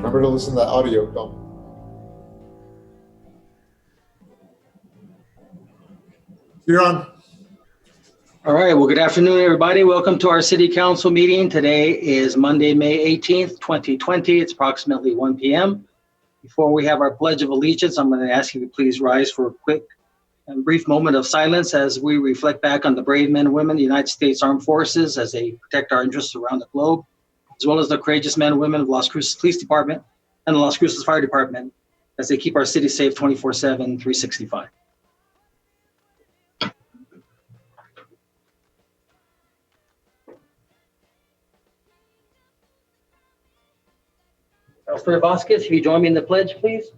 Remember to listen to the audio. Don't. You're on. All right, well, good afternoon, everybody. Welcome to our City Council meeting. Today is Monday, May 18th, 2020. It's approximately 1 p.m. Before we have our Pledge of Allegiance, I'm going to ask you to please rise for a quick and brief moment of silence as we reflect back on the brave men and women of the United States Armed Forces as they protect our interests around the globe, as well as the courageous men and women of Las Cruces Police Department and the Las Cruces Fire Department as they keep our city safe 24/7, 365. Councilor Vasquez, if you join me in the pledge, please.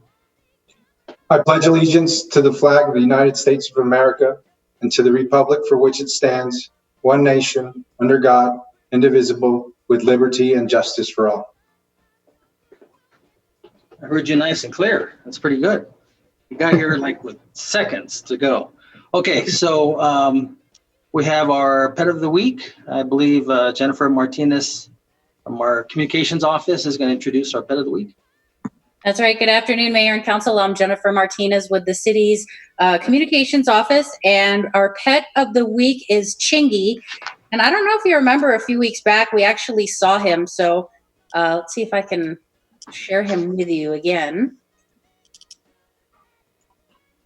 I pledge allegiance to the flag of the United States of America and to the republic for which it stands, one nation, under God, indivisible, with liberty and justice for all. I heard you nice and clear. That's pretty good. You got here like with seconds to go. Okay, so we have our pet of the week. I believe Jennifer Martinez from our communications office is going to introduce our pet of the week. That's right. Good afternoon, Mayor and Council. I'm Jennifer Martinez with the city's communications office, and our pet of the week is Chingy. And I don't know if you remember a few weeks back, we actually saw him. So let's see if I can share him with you again.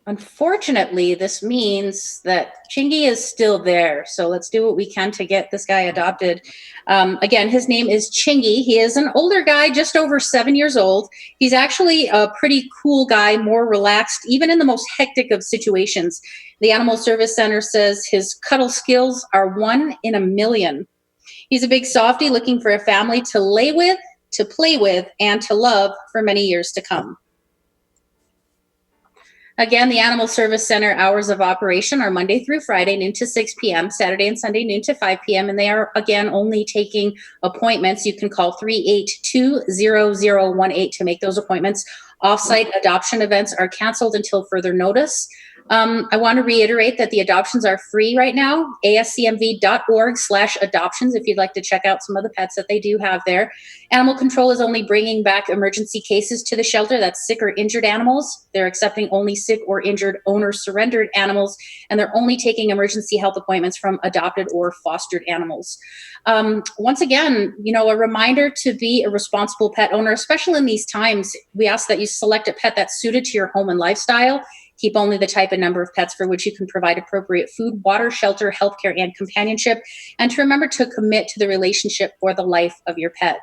Unfortunately, this means that Chingy is still there. So let's do what we can to get this guy adopted. Again, his name is Chingy. He is an older guy, just over 7 years old. He's actually a pretty cool guy, more relaxed, even in the most hectic of situations. The Animal Service Center says his cuddle skills are 1 in a million. He's a big softie looking for a family to lay with, to play with, and to love for many years to come. Again, the Animal Service Center hours of operation are Monday through Friday, noon to 6 p.m., Saturday and Sunday, noon to 5 p.m., and they are, again, only taking appointments. You can call 382-0018 to make those appointments. Off-site adoption events are canceled until further notice. I want to reiterate that the adoptions are free right now, ascmv.org/adoptions, if you'd like to check out some of the pets that they do have there. Animal Control is only bringing back emergency cases to the shelter. That's sick or injured animals. They're accepting only sick or injured owner-surrendered animals, and they're only taking emergency health appointments from adopted or fostered animals. Once again, you know, a reminder to be a responsible pet owner, especially in these times. We ask that you select a pet that's suited to your home and lifestyle. Keep only the type and number of pets for which you can provide appropriate food, water, shelter, healthcare, and companionship. And to remember to commit to the relationship for the life of your pet.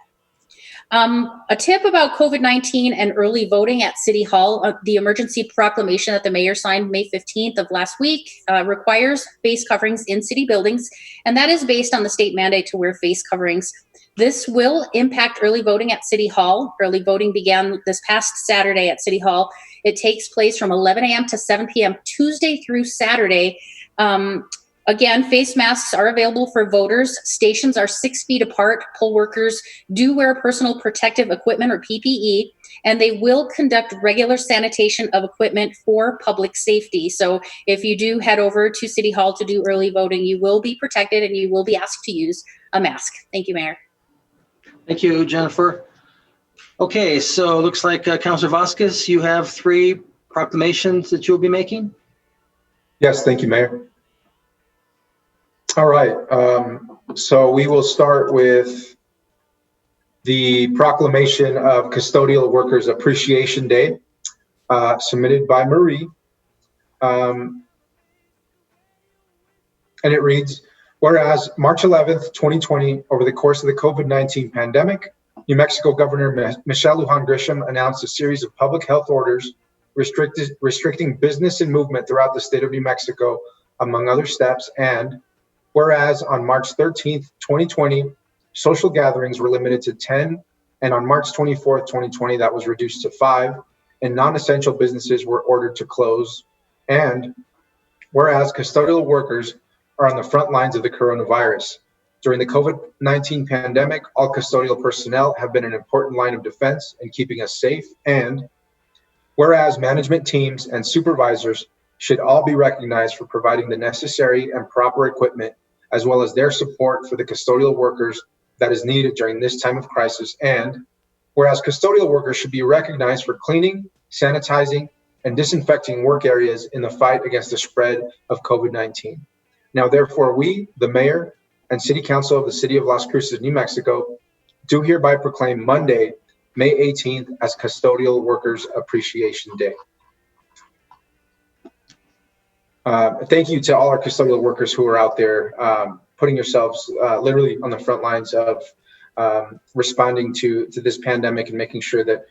A tip about COVID-19 and early voting at City Hall. The emergency proclamation that the mayor signed May 15th of last week requires face coverings in city buildings. And that is based on the state mandate to wear face coverings. This will impact early voting at City Hall. Early voting began this past Saturday at City Hall. It takes place from 11 a.m. to 7 p.m. Tuesday through Saturday. Again, face masks are available for voters. Stations are 6 feet apart. Poll workers do wear personal protective equipment or PPE, and they will conduct regular sanitation of equipment for public safety. So if you do head over to City Hall to do early voting, you will be protected and you will be asked to use a mask. Thank you, Mayor. Thank you, Jennifer. Okay, so it looks like Councilor Vasquez, you have 3 proclamations that you'll be making. Yes, thank you, Mayor. All right, so we will start with the proclamation of Custodial Workers Appreciation Day, submitted by Marie. And it reads, whereas March 11th, 2020, over the course of the COVID-19 pandemic, New Mexico Governor Michelle Lujan Grisham announced a series of public health orders restricting business and movement throughout the state of New Mexico, among other steps. And whereas on March 13th, 2020, social gatherings were limited to 10, and on March 24th, 2020, that was reduced to 5, and non-essential businesses were ordered to close. And whereas custodial workers are on the front lines of the coronavirus. During the COVID-19 pandemic, all custodial personnel have been an important line of defense in keeping us safe. And whereas management teams and supervisors should all be recognized for providing the necessary and proper equipment, as well as their support for the custodial workers that is needed during this time of crisis. And Whereas custodial workers should be recognized for cleaning, sanitizing, and disinfecting work areas in the fight against the spread of COVID-19. Now, therefore, we, the mayor and city council of the city of Las Cruces, New Mexico, do hereby proclaim Monday, May 18th as Custodial Workers Appreciation Day. Thank you to all our custodial workers who are out there putting yourselves literally on the front lines of responding to this pandemic and making sure that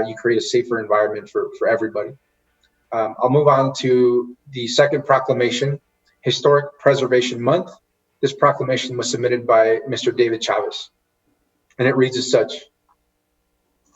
you create a safer environment for everybody. I'll move on to the second proclamation, Historic Preservation Month. This proclamation was submitted by Mr. David Chavez, and it reads as such.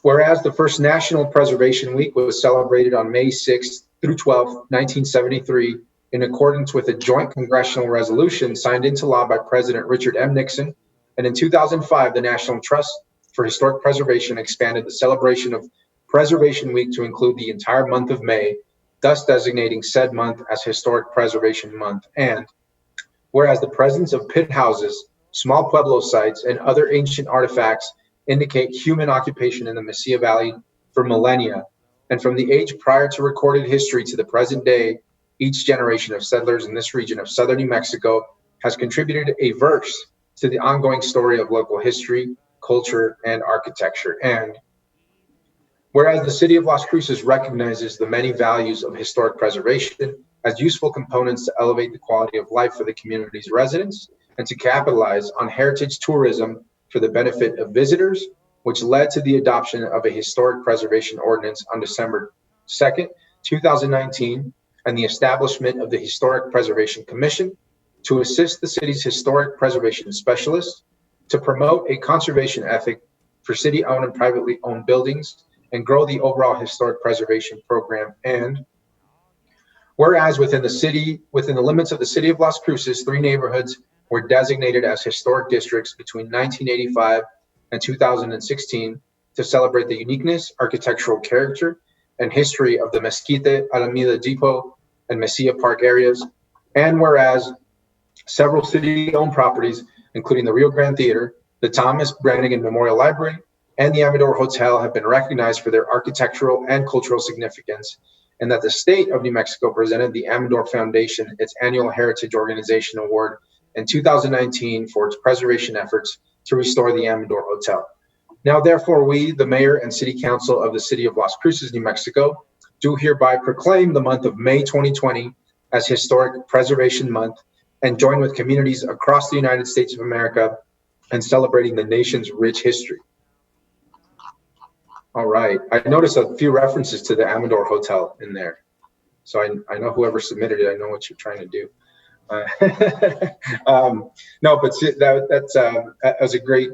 Whereas the first National Preservation Week was celebrated on May 6th through 12th, 1973, in accordance with a joint congressional resolution signed into law by President Richard M. Nixon, and in 2005, the National Trust for Historic Preservation expanded the celebration of Preservation Week to include the entire month of May, thus designating said month as Historic Preservation Month. And whereas the presence of pit houses, small pueblo sites, and other ancient artifacts indicate human occupation in the Mesilla Valley for millennia, and from the age prior to recorded history to the present day, each generation of settlers in this region of southern New Mexico has contributed a verse to the ongoing story of local history, culture, and architecture. And whereas the city of Las Cruces recognizes the many values of historic preservation as useful components to elevate the quality of life for the community's residents and to capitalize on heritage tourism for the benefit of visitors, which led to the adoption of a historic preservation ordinance on December 2nd, 2019, and the establishment of the Historic Preservation Commission to assist the city's historic preservation specialists to promote a conservation ethic for city-owned and privately owned buildings and grow the overall historic preservation program. And whereas within the limits of the city of Las Cruces, 3 neighborhoods were designated as historic districts between 1985 and 2016 to celebrate the uniqueness, architectural character, and history of the Mesquite, Alameda Depot, and Mesilla Park areas. And whereas several city-owned properties, including the Rio Grande Theater, the Thomas Brannigan Memorial Library, and the Amador Hotel have been recognized for their architectural and cultural significance, and that the state of New Mexico presented the Amador Foundation its annual Heritage Organization Award in 2019 for its preservation efforts to restore the Amador Hotel. Now, therefore, we, the mayor and city council of the city of Las Cruces, New Mexico, do hereby proclaim the month of May 2020 as Historic Preservation Month and join with communities across the United States of America in celebrating the nation's rich history. All right, I noticed a few references to the Amador Hotel in there. So I know whoever submitted it, I know what you're trying to do. No, but that was a great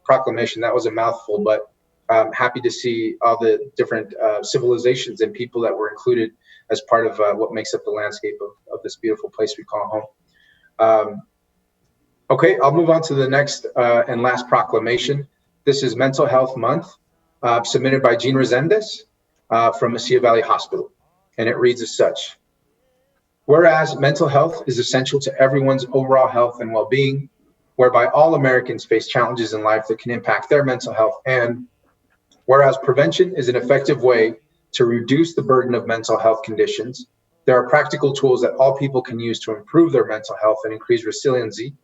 proclamation. That was a mouthful, but I'm happy to see all the different civilizations and people that were included as part of what makes up the landscape of this beautiful place we call home. Okay, I'll move on to the next and last proclamation. This is Mental Health Month, submitted by Jean Resendez from Mesilla Valley Hospital, and it reads as such. Whereas mental health is essential to everyone's overall health and well-being, whereby all Americans face challenges in life that can impact their mental health, and whereas prevention is an effective way to reduce the burden of mental health conditions, there are practical tools that all people can use to improve their mental health and increase resiliency.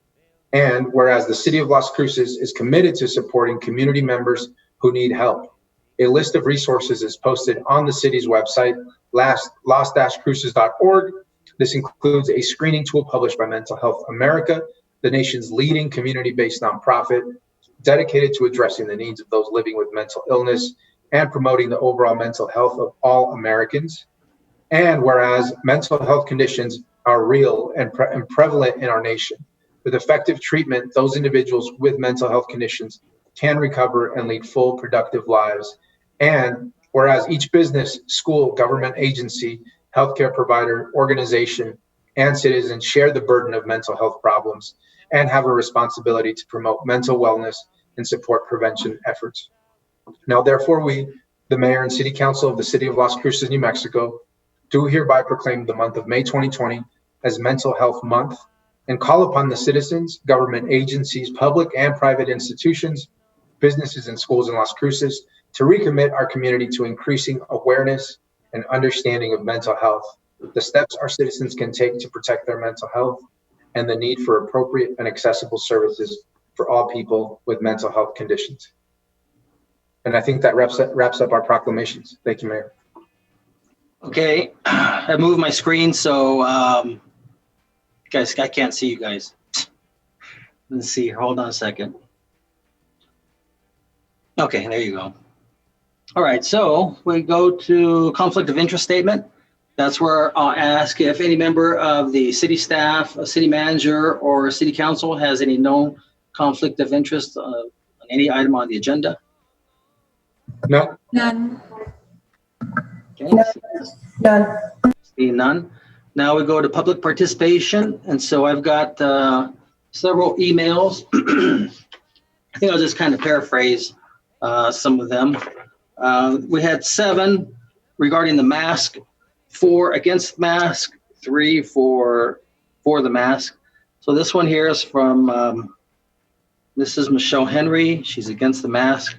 And whereas the city of Las Cruces is committed to supporting community members who need help. A list of resources is posted on the city's website, las-cruces.org. This includes a screening tool published by Mental Health America, the nation's leading community-based nonprofit dedicated to addressing the needs of those living with mental illness and promoting the overall mental health of all Americans. And whereas mental health conditions are real and prevalent in our nation, with effective treatment, those individuals with mental health conditions can recover and lead full, productive lives. And whereas each business, school, government agency, healthcare provider, organization, and citizens share the burden of mental health problems and have a responsibility to promote mental wellness and support prevention efforts. Now, therefore, we, the mayor and city council of the city of Las Cruces, New Mexico, do hereby proclaim the month of May 2020 as Mental Health Month and call upon the citizens, government agencies, public and private institutions, businesses and schools in Las Cruces to recommit our community to increasing awareness and understanding of mental health, the steps our citizens can take to protect their mental health, and the need for appropriate and accessible services for all people with mental health conditions. And I think that wraps up our proclamations. Thank you, Mayor. Okay, I moved my screen, so guys, I can't see you guys. Let's see here. Hold on a second. Okay, there you go. All right, so we go to conflict of interest statement. That's where I'll ask if any member of the city staff, a city manager, or city council has any known conflict of interest on any item on the agenda. No. None. Okay. None. Seeing none. Now we go to public participation. And so I've got several emails. I think I'll just kind of paraphrase some of them. We had 7 regarding the mask, 4 against mask, 3 for the mask. So this one here is from Mrs. Michelle Henry. She's against the mask.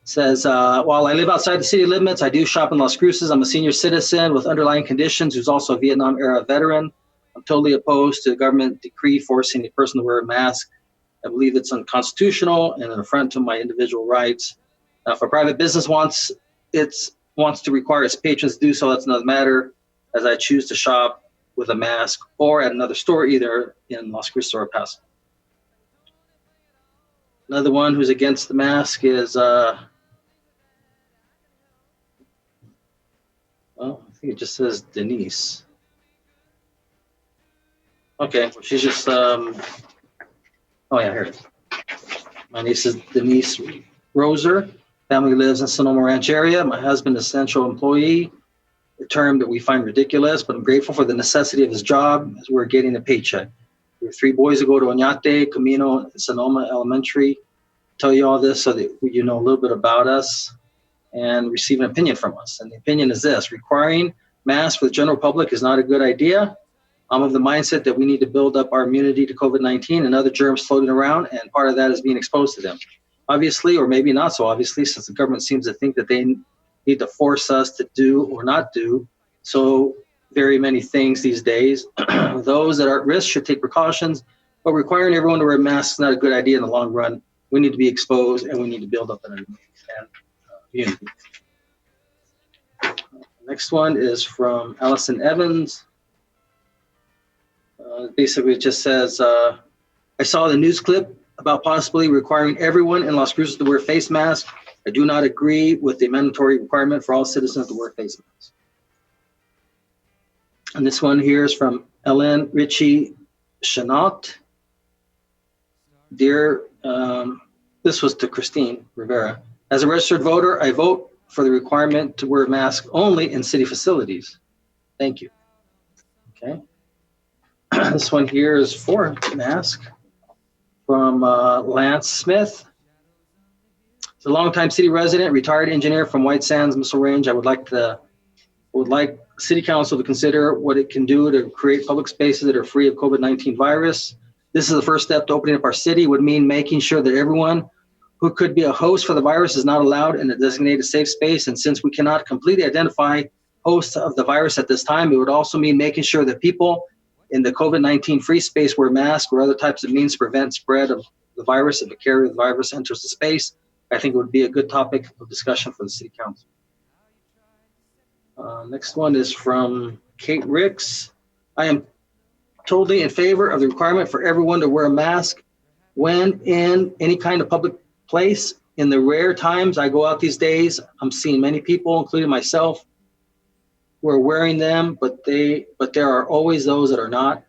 Says, while I live outside the city limits, I do shop in Las Cruces. I'm a senior citizen with underlying conditions who's also a Vietnam-era veteran. I'm totally opposed to the government decree forcing a person to wear a mask. I believe it's unconstitutional and an affront to my individual rights. If a private business wants to require its patrons to do so, that's another matter, as I choose to shop with a mask or at another store, either in Las Cruces or El Paso. Another one who's against the mask is, well, I think it just says Denise. Okay, she's just, oh yeah, here it is. My niece is Denise Roser. Family lives in Sonoma Ranch area. My husband is essential employee, a term that we find ridiculous, but I'm grateful for the necessity of his job as we're getting a paycheck. We have 3 boys that go to Oñate, Camino, and Sonoma Elementary. Tell you all this so that you know a little bit about us and receive an opinion from us. And the opinion is this: requiring masks for the general public is not a good idea. I'm of the mindset that we need to build up our immunity to COVID-19 and other germs floating around, and part of that is being exposed to them. Obviously, or maybe not so obviously, since the government seems to think that they need to force us to do or not do so very many things these days. Those that are at risk should take precautions, but requiring everyone to wear masks is not a good idea in the long run. We need to be exposed, and we need to build up an immunity. Next one is from Allison Evans. Basically, it just says, I saw the news clip about possibly requiring everyone in Las Cruces to wear face masks. I do not agree with the mandatory requirement for all citizens to wear face masks. And this one here is from Ellen Ritchie Chenault. Dear, this was to Christine Rivera. As a registered voter, I vote for the requirement to wear a mask only in city facilities. Thank you. Okay. This one here is for mask from Lance Smith. He's a longtime city resident, retired engineer from White Sands Missile Range. I would like City Council to consider what it can do to create public spaces that are free of COVID-19 virus. This is the first step to opening up our city. Would mean making sure that everyone who could be a host for the virus is not allowed in a designated safe space. And since we cannot completely identify hosts of the virus at this time, it would also mean making sure that people in the COVID-19 free space wear masks or other types of means to prevent spread of the virus if a carrier of the virus enters the space. I think it would be a good topic of discussion for the City Council. Next one is from Kate Ricks. I am totally in favor of the requirement for everyone to wear a mask when in any kind of public place. In the rare times I go out these days, I'm seeing many people, including myself, who are wearing them, but there are always those that are not.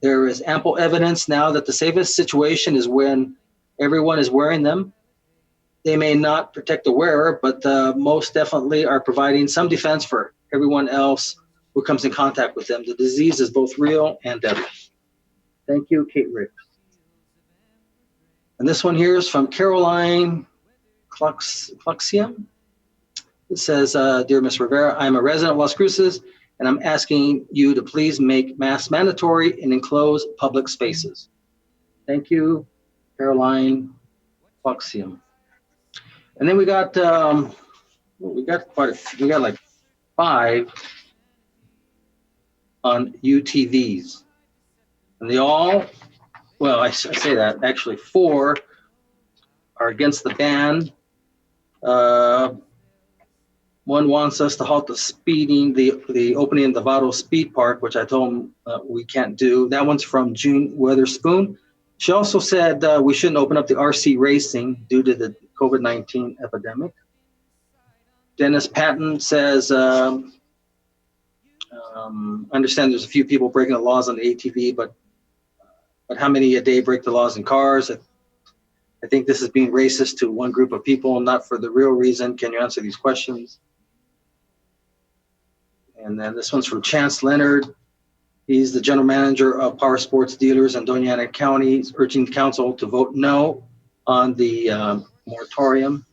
There is ample evidence now that the safest situation is when everyone is wearing them. They may not protect the wearer, but most definitely are providing some defense for everyone else who comes in contact with them. The disease is both real and deadly. Thank you, Kate Ricks. And this one here is from Caroline Cluxium. It says, Dear Ms. Rivera, I'm a resident of Las Cruces, and I'm asking you to please make masks mandatory in enclosed public spaces. Thank you, Caroline Cluxium. And then we got like 5 on UTVs. And they all, well, I say that, actually 4 are against the ban. One wants us to halt the speeding, the opening of the Vado Speed Park, which I told him we can't do. That one's from June Witherspoon. She also said we shouldn't open up the RC racing due to the COVID-19 epidemic. Dennis Patton says, understand there's a few people breaking the laws on the ATV, but how many a day break the laws in cars? I think this is being racist to one group of people, not for the real reason. Can you answer these questions? And then this one's from Chance Leonard. He's the general manager of Power Sports Dealers in Doña Ana County. He's urging the council to vote no on the moratorium.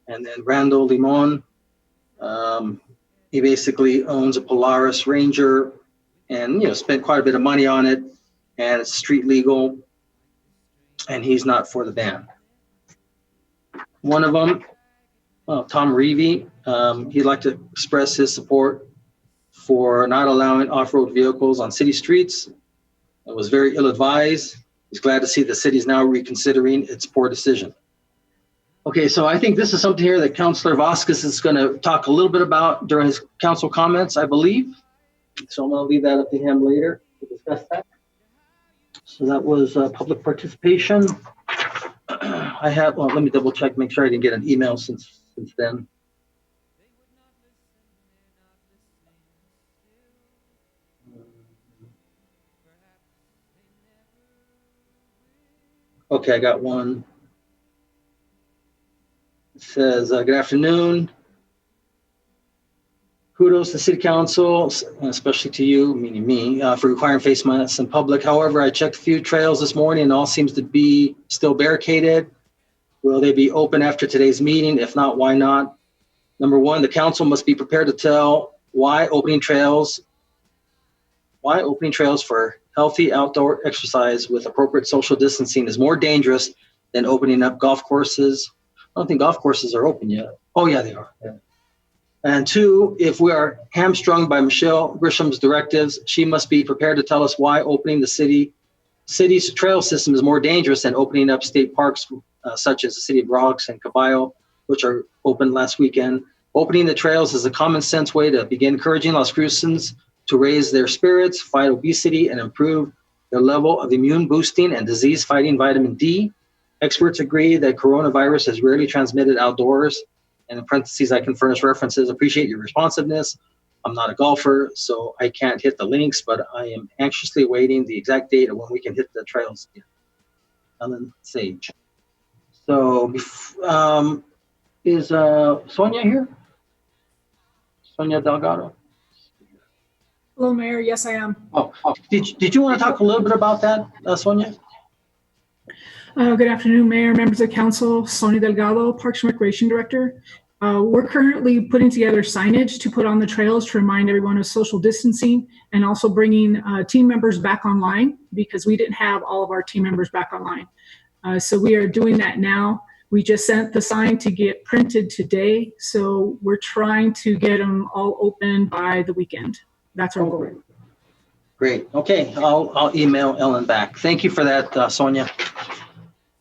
And then Randall Limon, he basically owns a Polaris Ranger and spent quite a bit of money on it, and it's street legal, and he's not for the ban. One of them, Tom Reevy, he'd like to express his support for not allowing off-road vehicles on city streets. It was very ill-advised. He's glad to see the city is now reconsidering its poor decision. Okay, so I think this is something here that Councilor Vasquez is going to talk a little bit about during his council comments, I believe. So I'm going to leave that up to him later to discuss that. So that was public participation. I have, well, let me double check, make sure I didn't get an email since then. Okay, I got one. It says, good afternoon. Kudos to City Council, especially to you, meaning me, for requiring face masks in public. However, I checked a few trails this morning and all seems to be still barricaded. Will they be open after today's meeting? If not, why not? Number one, the council must be prepared to tell why opening trails for healthy outdoor exercise with appropriate social distancing is more dangerous than opening up golf courses. I don't think golf courses are open yet. Oh yeah, they are. Yeah. And 2, if we are hamstrung by Michelle Grisham's directives, she must be prepared to tell us why opening the city's trail system is more dangerous than opening up state parks such as the city of Bronx and Caballo, which are open last weekend. Opening the trails is a common sense way to begin encouraging Las Cruces to raise their spirits, fight obesity, and improve their level of immune boosting and disease fighting vitamin D. Experts agree that coronavirus is rarely transmitted outdoors. And in parentheses, I can furnish references. Appreciate your responsiveness. I'm not a golfer, so I can't hit the links, but I am anxiously awaiting the exact date of when we can hit the trails again. Ellen Sage. So, is Sonia here? Sonia Delgado? Hello, Mayor. Yes, I am. Oh. Did you want to talk a little bit about that, Sonia? Good afternoon, Mayor, members of council. Sonia Delgado, Parks and Recreation Director. We're currently putting together signage to put on the trails to remind everyone of social distancing and also bringing team members back online because we didn't have all of our team members back online. So we are doing that now. We just sent the sign to get printed today. So we're trying to get them all open by the weekend. That's our goal. Great. Okay, I'll email Ellen back. Thank you for that, Sonia.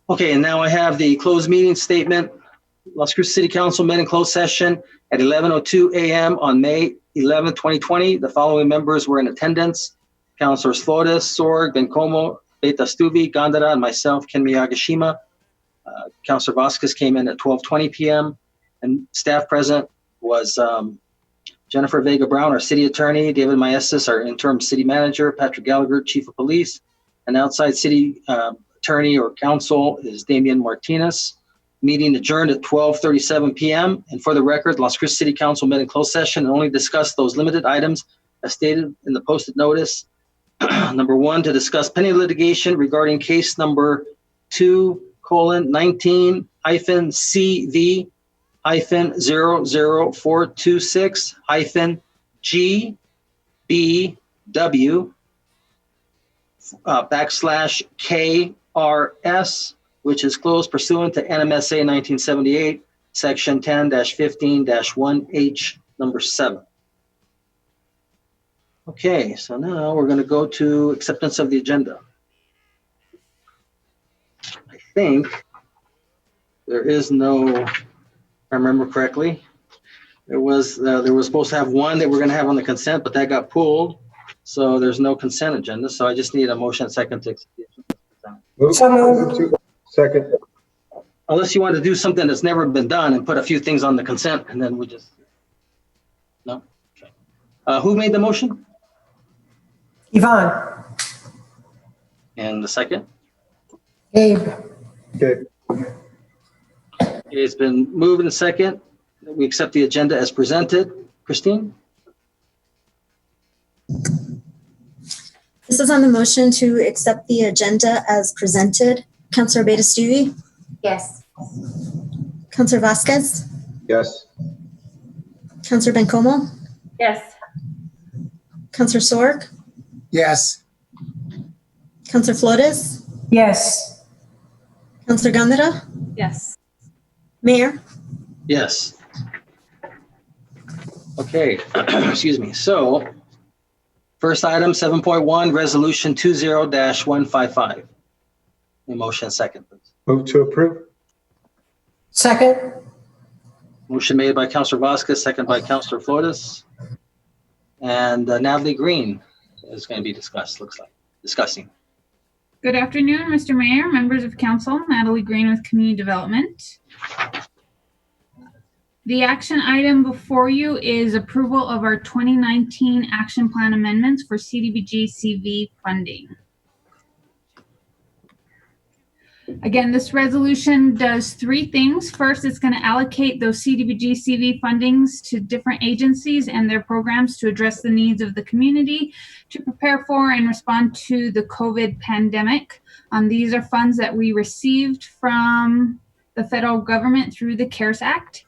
Okay, and now I have the closed meeting statement. Las Cruces City Council met in closed session at 11:02 a.m. on May 11, 2020. The following members were in attendance: Councilors Flores, Sorg, Bencomo, Beta Stuvi, Gandara, and myself, Ken Miyagishima. Councilor Vasquez came in at 12:20 p.m. And staff present was Jennifer Vega Brown, our city attorney, David Maestas, our interim city manager, Patrick Gallagher, chief of police, and outside city attorney or counsel is Damian Martinez. Meeting adjourned at 12:37 p.m. And for the record, Las Cruces City Council met in closed session and only discussed those limited items as stated in the posted notice. Number 1, to discuss pending litigation regarding case number 2:19-CV-00426-GBW /KRS which is closed pursuant to NMSA 1978, Section 10-15-1H, number 7. Okay, so now we're going to go to acceptance of the agenda. I think there is no, if I remember correctly, there was supposed to have one that we're going to have on the consent, but that got pulled. So there's no consent agenda. So I just need a motion second to accept the agenda. Move to second. Unless you want to do something that's never been done and put a few things on the consent, and then we just, no? Okay. Who made the motion? Yvonne. And the second? Gabe. Okay. It's been moved and second that we accept the agenda as presented. Christine? This is on the motion to accept the agenda as presented. Councilor Beta-Stevie? Yes. Councilor Vasquez? Yes. Councilor Bencomo? Yes. Councilor Sorg? Yes. Councilor Flores? Yes. Councilor Gamera? Yes. Mayor? Yes. Okay, excuse me. So first item, 7.1, resolution 20-155. A motion second, please. Move to approve. Second. Motion made by Councilor Vasquez, second by Councilor Flores. And Natalie Green is going to be discussing. Good afternoon, Mr. Mayor, members of council. Natalie Green with Community Development. The action item before you is approval of our 2019 action plan amendments for CDBG CV funding. Again, this resolution does three things. First, it's going to allocate those CDBG CV fundings to different agencies and their programs to address the needs of the community to prepare for and respond to the COVID pandemic. These are funds that we received from the federal government through the CARES Act.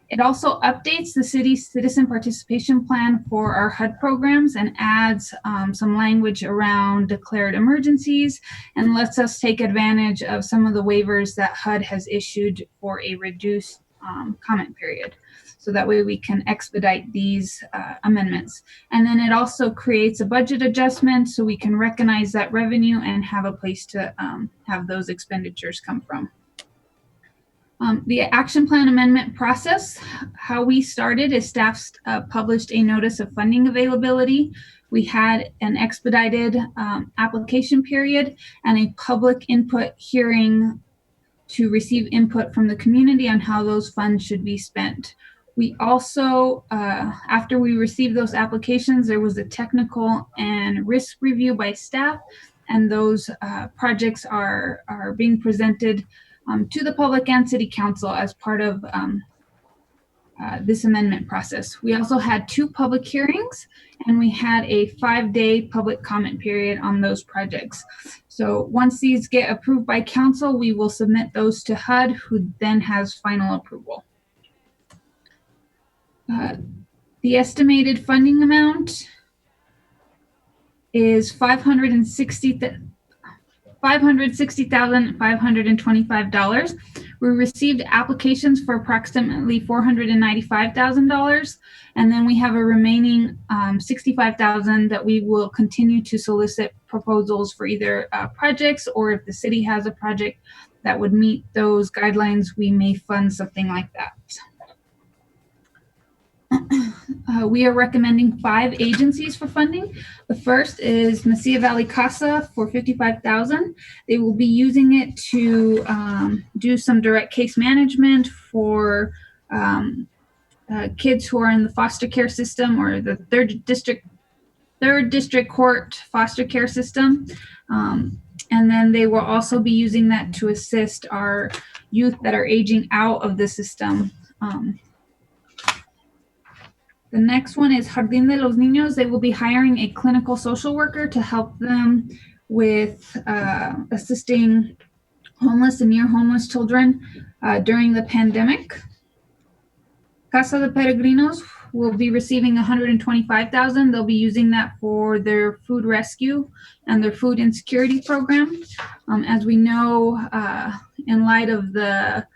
It also updates the city's citizen participation plan for our HUD programs and adds some language around declared emergencies and lets us take advantage of some of the waivers that HUD has issued for a reduced comment period. So that way we can expedite these amendments. And then it also creates a budget adjustment so we can recognize that revenue and have a place to have those expenditures come from. The action plan amendment process, how we started is staff published a notice of funding availability. We had an expedited application period and a public input hearing to receive input from the community on how those funds should be spent. We also, after we received those applications, there was a technical and risk review by staff, and those projects are being presented to the public and city council as part of this amendment process. We also had 2 public hearings and we had a 5-day public comment period on those projects. So once these get approved by council, we will submit those to HUD, who then has final approval. The estimated funding amount is $560,525. We received applications for approximately $495,000, and then we have a remaining $65,000 that we will continue to solicit proposals for either projects, or if the city has a project that would meet those guidelines, we may fund something like that. We are recommending 5 agencies for funding. The first is Mesilla Valley Casa for $55,000. They will be using it to do some direct case management for kids who are in the foster care system or the third district court foster care system. And then they will also be using that to assist our youth that are aging out of the system. The next one is Jardín de los Niños. They will be hiring a clinical social worker to help them with assisting homeless and near homeless children during the pandemic. Casa de Peregrinos will be receiving $125,000. They'll be using that for their food rescue and their food insecurity program. As we know, in light of the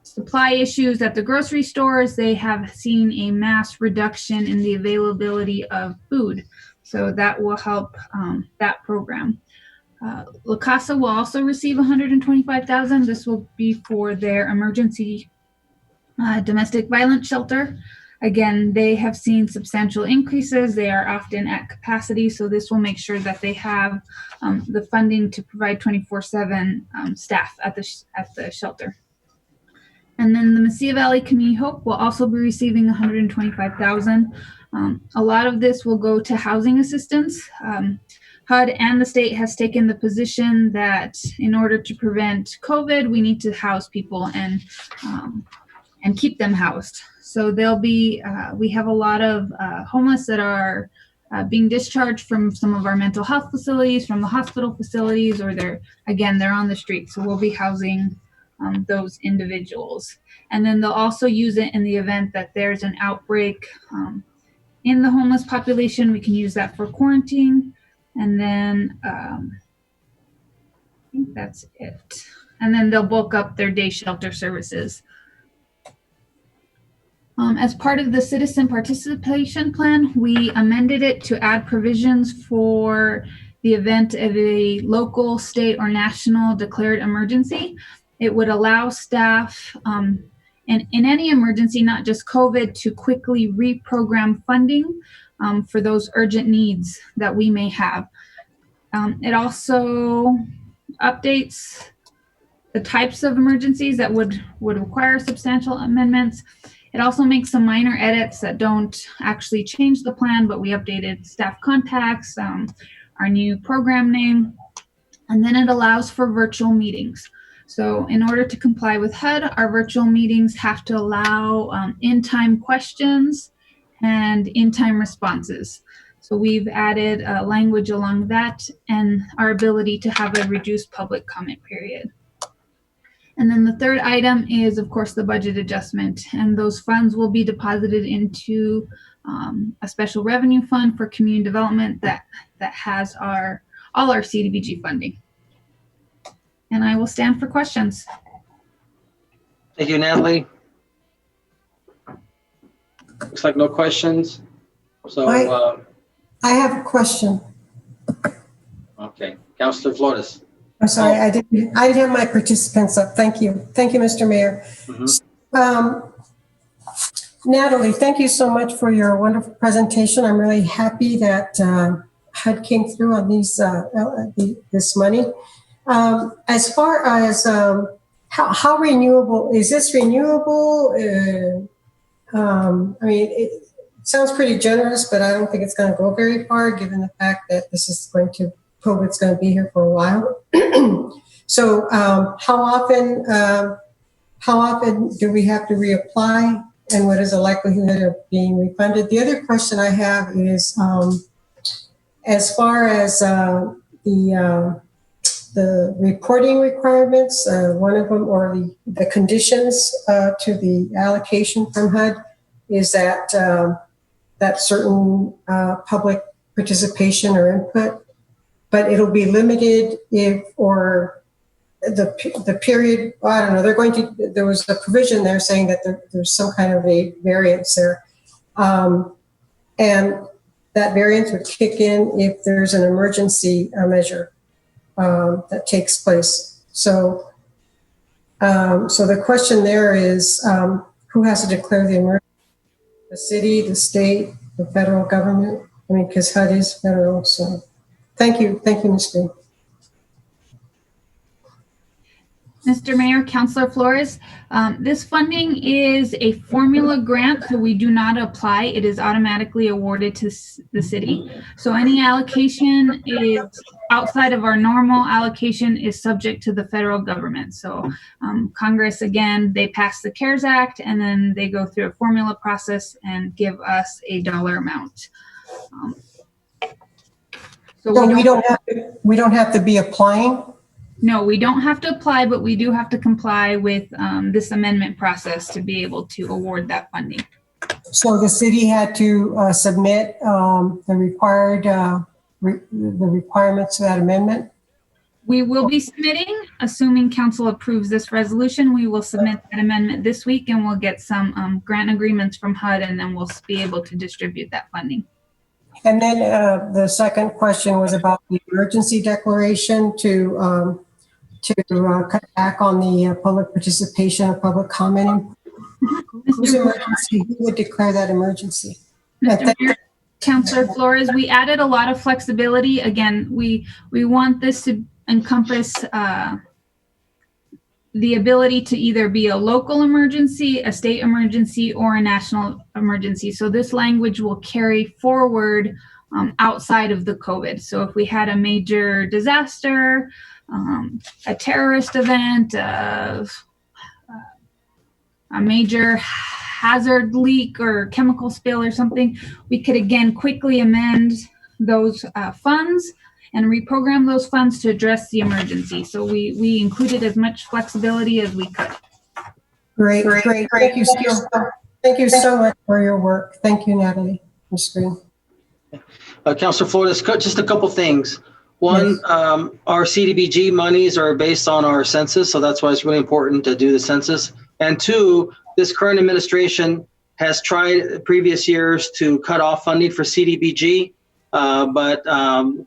supply issues at the grocery stores, they have seen a mass reduction in the availability of food. So that will help that program. La Casa will also receive $125,000. This will be for their emergency domestic violence shelter. Again, they have seen substantial increases. They are often at capacity, so this will make sure that they have the funding to provide 24/7 staff at the shelter. And then the Mesilla Valley Community Hope will also be receiving $125,000. A lot of this will go to housing assistance. HUD and the state has taken the position that in order to prevent COVID, we need to house people and keep them housed. So they'll be, we have a lot of homeless that are being discharged from some of our mental health facilities, from the hospital facilities, or they're on the street. So we'll be housing those individuals. And then they'll also use it in the event that there's an outbreak in the homeless population. We can use that for quarantine. And then I think that's it. And then they'll bulk up their day shelter services. As part of the citizen participation plan, we amended it to add provisions for the event of a local, state, or national declared emergency. It would allow staff in any emergency, not just COVID, to quickly reprogram funding for those urgent needs that we may have. It also updates the types of emergencies that would require substantial amendments. It also makes some minor edits that don't actually change the plan, but we updated staff contacts, our new program name, and then it allows for virtual meetings. So in order to comply with HUD, our virtual meetings have to allow in-time questions and in-time responses. So we've added language along that and our ability to have a reduced public comment period. And then the third item is, of course, the budget adjustment. And those funds will be deposited into a special revenue fund for community development that has all our CDBG funding. And I will stand for questions. Thank you, Natalie. Looks like no questions. So, I have a question. okay, Councilor Flores. I'm sorry, I didn't have my participants up. Thank you. Thank you, Mr. Mayor. Natalie, thank you so much for your wonderful presentation. I'm really happy that HUD came through on these this money. As far as how renewable, is this renewable? I mean, it sounds pretty generous, but I don't think it's going to go very far given the fact that this is COVID's going to be here for a while. So how often do we have to reapply, and what is the likelihood of being refunded? The other question I have is as far as the reporting requirements, one of them, or the conditions to the allocation from HUD, is that that certain public participation or input, but it'll be limited if, or the period, I don't know, there was a provision there saying that there's some kind of a variance there. And that variance would kick in if there's an emergency measure that takes place. So, so the question there is, who has to declare the emergency? The city, the state, the federal government? I mean, because HUD is federal, so. Thank you, Ms. Green. Mr. Mayor, Councilor Flores, this funding is a formula grant, so we do not apply. It is automatically awarded to the city. So any allocation is outside of our normal allocation is subject to the federal government. So Congress, again, they pass the CARES Act and then they go through a formula process and give us a dollar amount. So we don't have to be applying? No, we don't have to apply, but we do have to comply with this amendment process to be able to award that funding. So the city had to submit the requirements to that amendment? We will be submitting, assuming council approves this resolution, we will submit that amendment this week and we'll get some grant agreements from HUD and then we'll be able to distribute that funding. And then the second question was about the emergency declaration to cut back on the public participation or public comment. Whose emergency? Who would declare that emergency? Mr. Mayor, Councilor Flores, we added a lot of flexibility. Again, we want this to encompass the ability to either be a local emergency, a state emergency, or a national emergency. So this language will carry forward outside of the COVID. So if we had a major disaster, a terrorist event, a major hazard leak or chemical spill or something, we could again quickly amend those funds and reprogram those funds to address the emergency. So we included as much flexibility as we could. Great. Thank you so much for your work. Thank you, Natalie. Ms. Green. Councilor Flores, just a couple things. One, Yes. Our CDBG monies are based on our census, so that's why it's really important to do the census. And two, this current administration has tried previous years to cut off funding for CDBG, but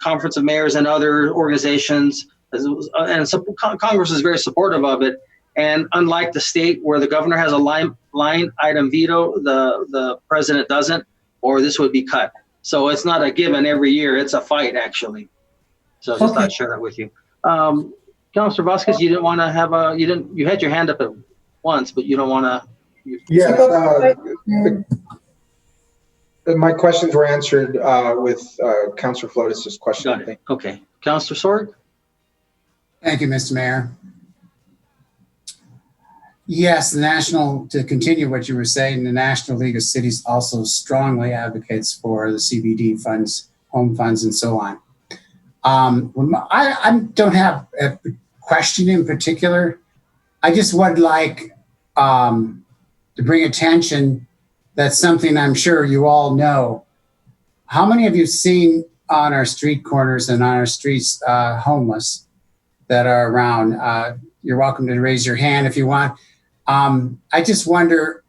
Conference of Mayors and other organizations, Congress is very supportive of it. And unlike the state where the governor has a line item veto, the president doesn't, or this would be cut. So it's not a given every year, it's a fight actually. So just thought I'd share that with you. Councilor Vasquez, you didn't want to have you had your hand up at once, but you don't want to. Yeah, my questions were answered with Councilor Flores' question. Got it. Okay. Councilor Sorg? Thank you, Mr. Mayor. Yes, to continue what you were saying, the National League of Cities also strongly advocates for the CBD funds, home funds, and so on. I don't have a question in particular. I just would like to bring attention that's something I'm sure you all know. How many of you seen on our street corners and on our streets homeless that are around? You're welcome to raise your hand if you want. I just wonder,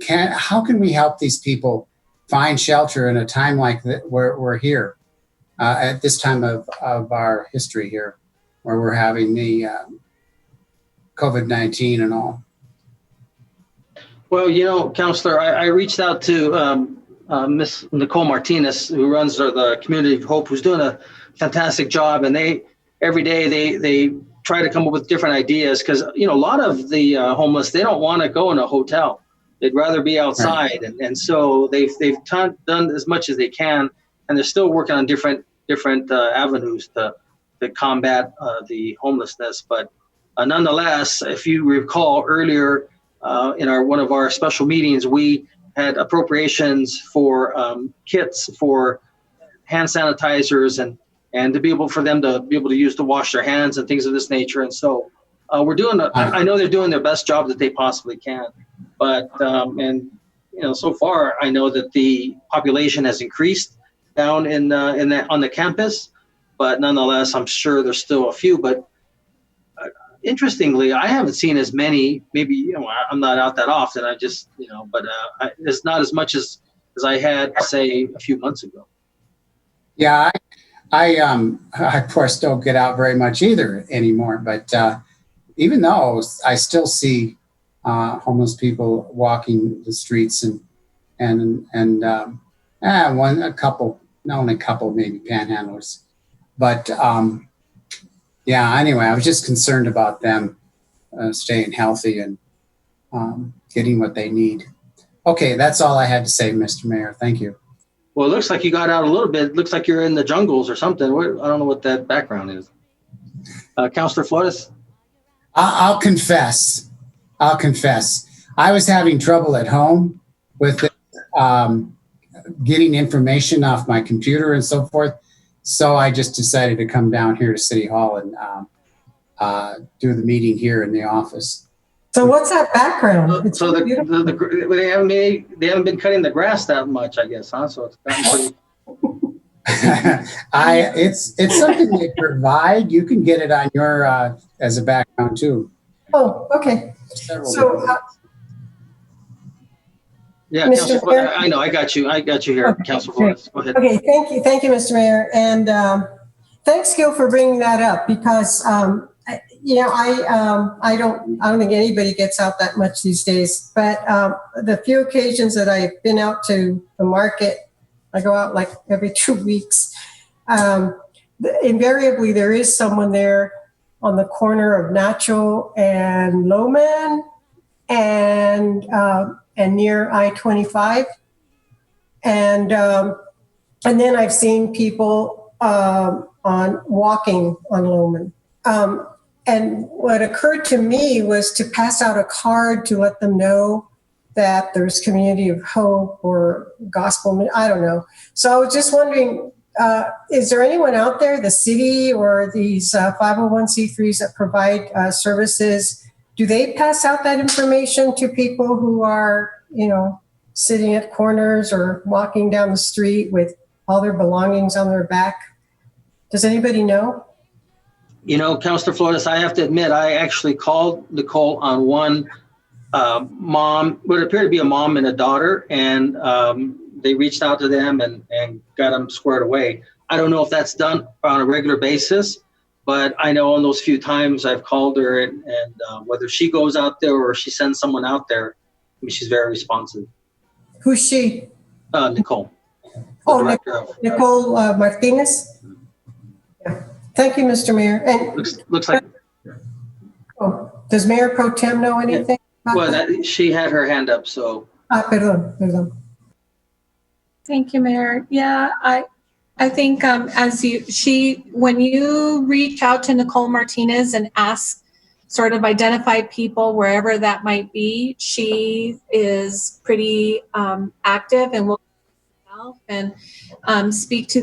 how can we help these people find shelter in a time like that where we're here at this time of our history here, where we're having the COVID-19 and all? Well, Councilor, I reached out to Miss Nicole Martinez, who runs the Community of Hope, who's doing a fantastic job. And every day they try to come up with different ideas because, a lot of the homeless, they don't want to go in a hotel. They'd rather be outside. Right. And so they've done as much as they can. And they're still working on different avenues to combat the homelessness. But nonetheless, if you recall earlier, in one of our special meetings, we had appropriations for kits for hand sanitizers and to be able for them to be able to use to wash their hands and things of this nature. And so we're doing. I know they're doing their best job that they possibly can, but so far I know that the population has increased down on the campus, but nonetheless, I'm sure there's still a few. But interestingly, I haven't seen as many. Maybe I'm not out that often. I just but it's not as much as I had, say, a few months ago. Yeah, I of course don't get out very much either anymore. But even though I still see homeless people walking the streets and a couple maybe panhandlers, but. Yeah, anyway, I was just concerned about them staying healthy and getting what they need. Okay, that's all I had to say, Mr. Mayor. Thank you. Well, it looks like you got out a little bit. It looks like you're in the jungles or something. I don't know what that background is. Councilor Flores? I'll confess. I was having trouble at home with getting information off my computer and so forth. So I just decided to come down here to City Hall and do the meeting here in the office. So what's that background? So they haven't been cutting the grass that much, I guess, huh? So it's gotten pretty. It's something they provide. You can get it on your as a background too. Oh, okay. Several So, different- Yeah, Mr. Councilor, Mayor? I know, I got you here, Okay, Councilor great. Flores. Go ahead. Okay, thank you, Mr. Mayor. And thanks, Gil, for bringing that up because, I don't think anybody gets out that much these days. But the few occasions that I've been out to the market, I go out like every 2 weeks. Invariably, there is someone there on the corner of Nacho and Lowman and near I-25. And then I've seen people walking on Lowman. And what occurred to me was to pass out a card to let them know that there's community of hope or gospel. I don't know. So I was just wondering, is there anyone out there, the city or these 501c3s that provide services? Do they pass out that information to people who are, sitting at corners or walking down the street with all their belongings on their back? Does anybody know? Councilor Flores, I have to admit, I actually called Nicole on one mom, what appeared to be a mom and a daughter, and they reached out to them and got them squared away. I don't know if that's done on a regular basis, but I know on those few times I've called her and whether she goes out there or she sends someone out there, she's very responsive. Who's she? Nicole. Oh, Nicole Martinez? Yeah. Thank you, Mr. Mayor. And Looks like. Does Mayor Pro Tem know anything? Well, she had her hand up, so. Perdón. Thank you, Mayor. Yeah, I think when you reach out to Nicole Martinez and ask, sort of identify people wherever that might be, she is pretty active and will help and speak to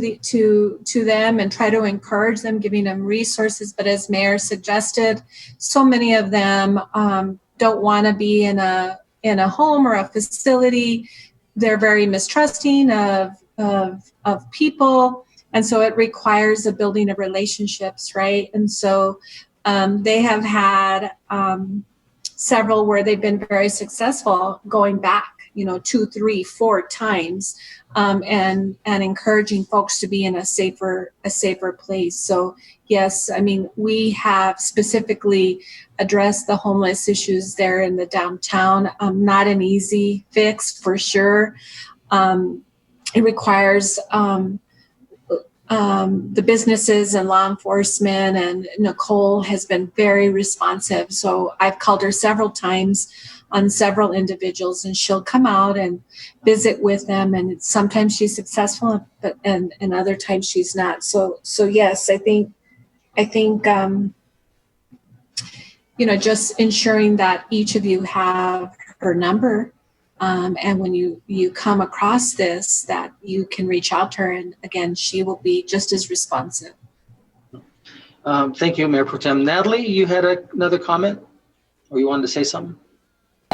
them and try to encourage them, giving them resources. But as Mayor suggested, so many of them don't want to be in a home or a facility. They're very mistrusting of people, and so it requires a building of relationships, right? And so they have had several where they've been very successful going back, 2, 3, 4 times, and encouraging folks to be in a safer place. So yes, we have specifically addressed the homeless issues there in the downtown. Not an easy fix for sure. It requires the businesses and law enforcement, and Nicole has been very responsive. So I've called her several times on several individuals, and she'll come out and visit with them. And sometimes she's successful, but and other times she's not. So yes, I think just ensuring that each of you have her number. And when you come across this, that you can reach out to her, and again, she will be just as responsive. Thank you, Mayor Pro Tem. Natalie, you had another comment, or you wanted to say something?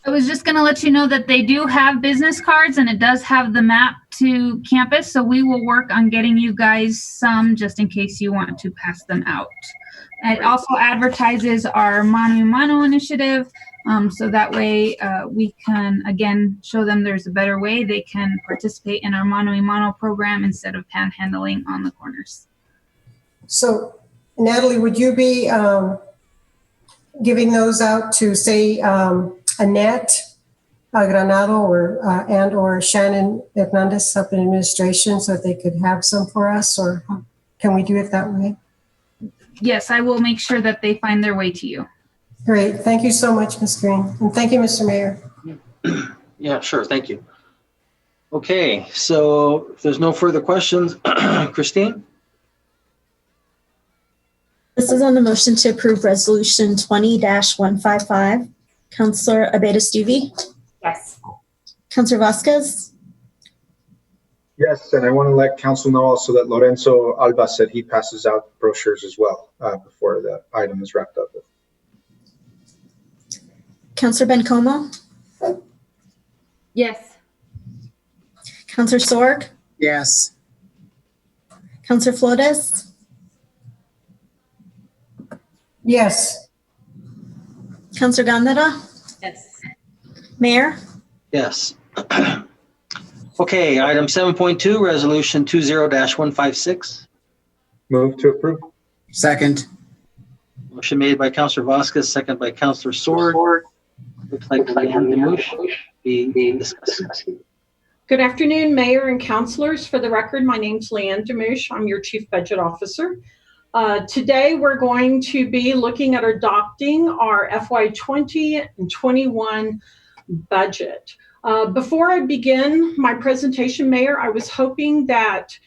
I was just going to let you know that they do have business cards, and it does have the map to campus. So we will work on getting you guys some, just in case you want to pass them out. It also advertises our Mano a Mano initiative. So that way we can, again, show them there's a better way they can participate in our Mano a Mano program instead of panhandling on the corners. So, Natalie, would you be giving those out to, say, Annette Granado or Shannon Hernandez up in administration so that they could have some for us, or can we do it that way? Yes, I will make sure that they find their way to you. Great. Thank you so much, Ms. Green. And thank you, Mr. Mayor. Yeah, sure. Thank you. Okay, so if there's no further questions, Christine? This is on the motion to approve resolution 20-155. Councilor Abeyta-Stuvey? Yes. Councilor Vasquez? Yes, and I want to let council know also that Lorenzo Alba said he passes out brochures as well before the item is wrapped up. Councilor Bencomo? Yes. Councilor Sorg? Yes. Councilor Flores, Yes. Councilor Gondeta, Yes. Mayor, Yes. Okay, item 7.2, resolution 20-156. Move to approve. Second. Motion made by Councilor Vasquez, second by Councilor Sword. Looks like Leanne Demush be discussing. Good afternoon, Mayor and Councilors. For the record, my name's Leanne Demush. I'm your Chief Budget Officer. Today, we're going to be looking at adopting our FY 20 and 21 budget. Before I begin my presentation, Mayor, I was hoping that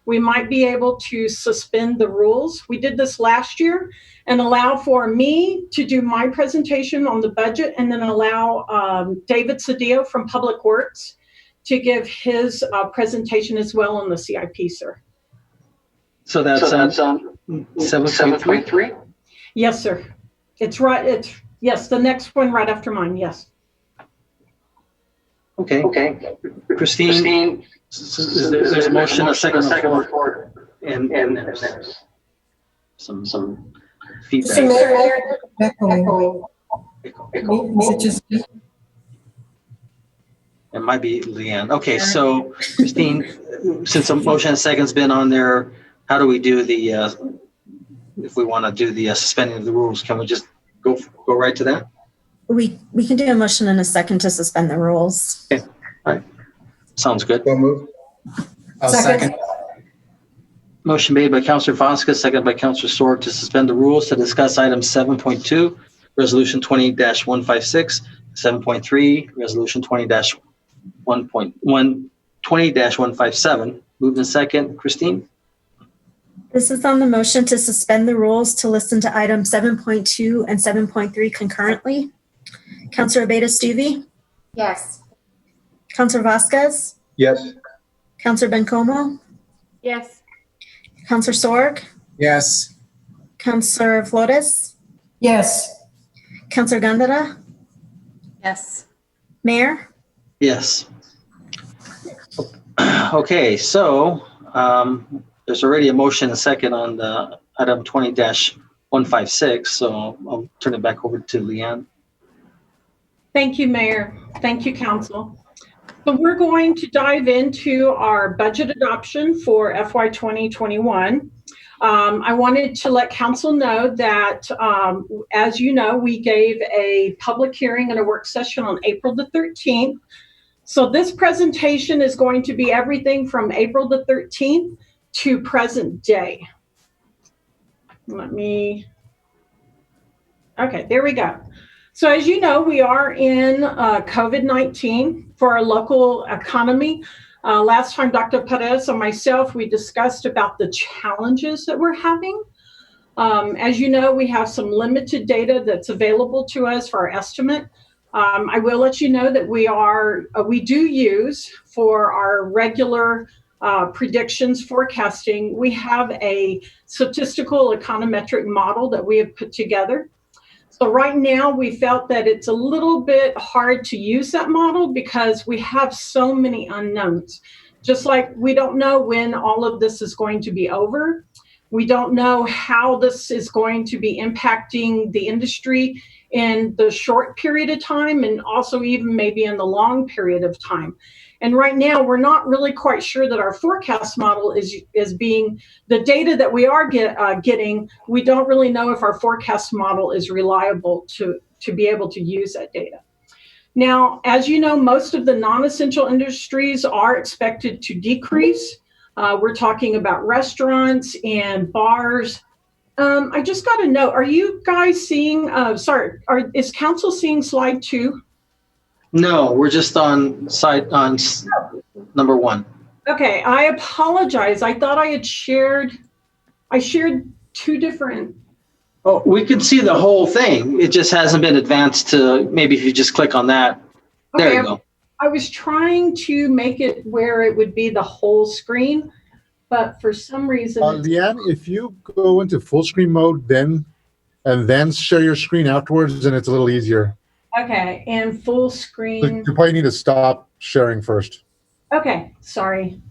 we might be able to suspend the rules. We did this last year and allow for me to do my presentation on the budget and then allow David Cedillo from Public Works to give his presentation as well on the CIP, sir. So that's 7.3? Yes, sir. It's right. Yes, the next one right after mine. Yes. Okay. Christine, there's a motion, a second report, and there's some So feedback. Mayor, echoing. Is it just me? It might be Leanne. Okay, so Christine, since a motion and second's been on there, how do we do the, if we want to do the suspending of the rules, can we just go right to that? we can do a motion in a second to suspend the rules. Okay, all right. Sounds good. So move. I'll second. Motion made by Councilor Vasquez, seconded by Councilor Sword to suspend the rules to discuss item 7.2, resolution 20-156, 7.3, resolution 20-157. Moved in second. Christine? This is on the motion to suspend the rules to listen to item 7.2 and 7.3 concurrently. Councilor Abeyta-Stuvey, Yes. Councilor Vasquez, Yes. Councilor Bencomo, Yes. Councilor Sorg, Yes. Councilor Flores, Yes. Councilor Gondeta, Yes. Mayor, Yes. Okay, so there's already a motion and second on the item 20-156, so I'll turn it back over to Leanne. Thank you, Mayor. Thank you, Council. So we're going to dive into our budget adoption for FY 2021. I wanted to let Council know that, as you know, we gave a public hearing and a work session on April the 13th. So this presentation is going to be everything from April the 13th to present day. Okay, there we go. So as you know, we are in COVID-19 for our local economy. Last time, Dr. Perez and myself, we discussed about the challenges that we're having. As you know, we have some limited data that's available to us for our estimate. I will let you know that we do use for our regular predictions forecasting, we have a statistical econometric model that we have put together. So right now we felt that it's a little bit hard to use that model because we have so many unknowns. Just like we don't know when all of this is going to be over. We don't know how this is going to be impacting the industry in the short period of time and also even maybe in the long period of time. And right now, we're not really quite sure that our forecast model is being, the data that we are getting, we don't really know if our forecast model is reliable to be able to use that data. Now, as you know, most of the non-essential industries are expected to decrease. We're talking about restaurants and bars. I just got to know, are you guys seeing, is Council seeing slide 2? No, we're just on number 1. Okay, I apologize. I thought I shared 2 different. Oh, we can see the whole thing. It just hasn't been advanced to, maybe if you just click on that. There Okay, you go. I was trying to make it where it would be the whole screen, but for some reason. Leanne, if you go into full screen mode and then share your screen afterwards, then it's a little easier. Okay, and full screen. You probably need to stop sharing first. Okay, sorry.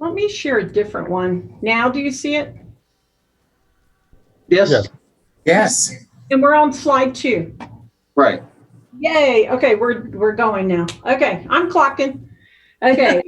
let me share a different one. Now, do you see it? Yes? Yes. Yes. And we're on slide 2. Right. Yay. Okay, we're going now. Okay, I'm clocking. Okay.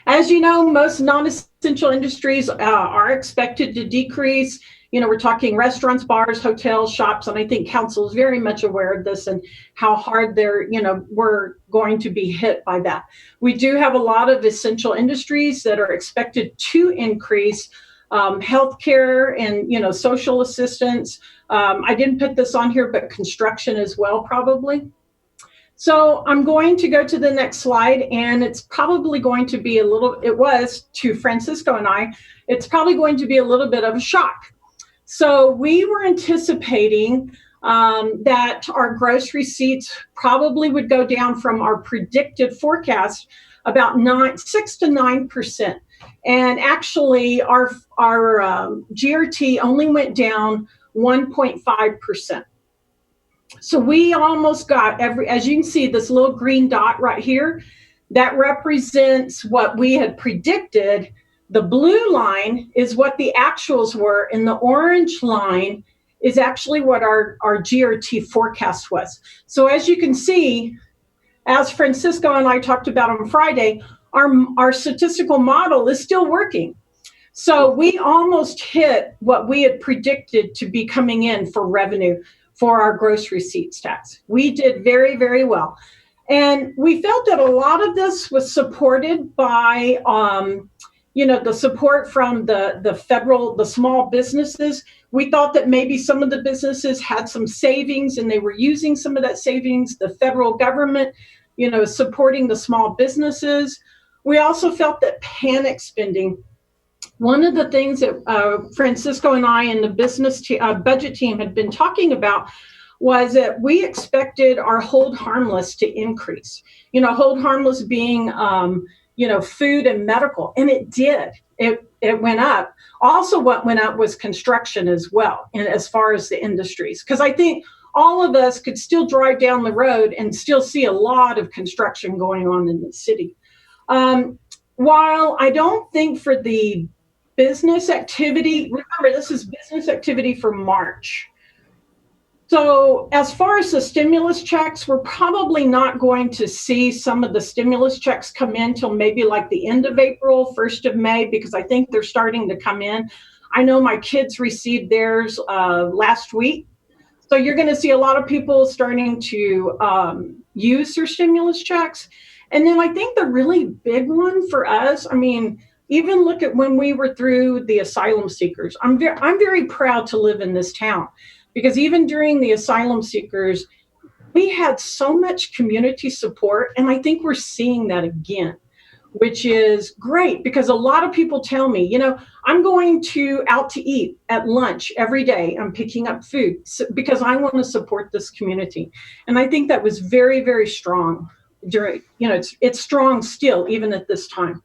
As you know, most non-essential industries are expected to decrease. We're talking restaurants, bars, hotels, shops, and I think council is very much aware of this and how hard we're going to be hit by that. We do have a lot of essential industries that are expected to increase. Healthcare and, social assistance. I didn't put this on here, but construction as well, probably. So I'm going to go to the next slide, and it's probably going to be it was to Francisco and I, it's probably going to be a little bit of a shock. So we were anticipating that our gross receipts probably would go down from our predicted forecast about 6 to 9%. And actually our GRT only went down 1.5%. So we almost got as you can see, this little green dot right here, that represents what we had predicted. The blue line is what the actuals were, and the orange line is actually what our GRT forecast was. So as you can see, as Francisco and I talked about on Friday, our statistical model is still working. So we almost hit what we had predicted to be coming in for revenue for our gross receipts tax. We did very, very well. And we felt that a lot of this was supported by, the support from the small businesses. We thought that maybe some of the businesses had some savings and they were using some of that savings. The federal government, supporting the small businesses. We also felt that panic spending. One of the things that Francisco and I and the business budget team had been talking about was that we expected our hold harmless to increase. Hold harmless being, food and medical, and it did. It went up. Also, what went up was construction as well, and as far as the industries, because I think all of us could still drive down the road and still see a lot of construction going on in the city. While I don't think for the business activity, remember this is business activity for March. So as far as the stimulus checks, we're probably not going to see some of the stimulus checks come in till maybe like the end of April, 1st of May, because I think they're starting to come in. I know my kids received theirs last week. So you're going to see a lot of people starting to use their stimulus checks. And then I think the really big one for us, even look at when we were through the asylum seekers. I'm very proud to live in this town, because even during the asylum seekers, we had so much community support, and I think we're seeing that again, which is great, because a lot of people tell me, I'm going out to eat at lunch every day. I'm picking up food because I want to support this community. And I think that was very, very strong during, it's strong still, even at this time.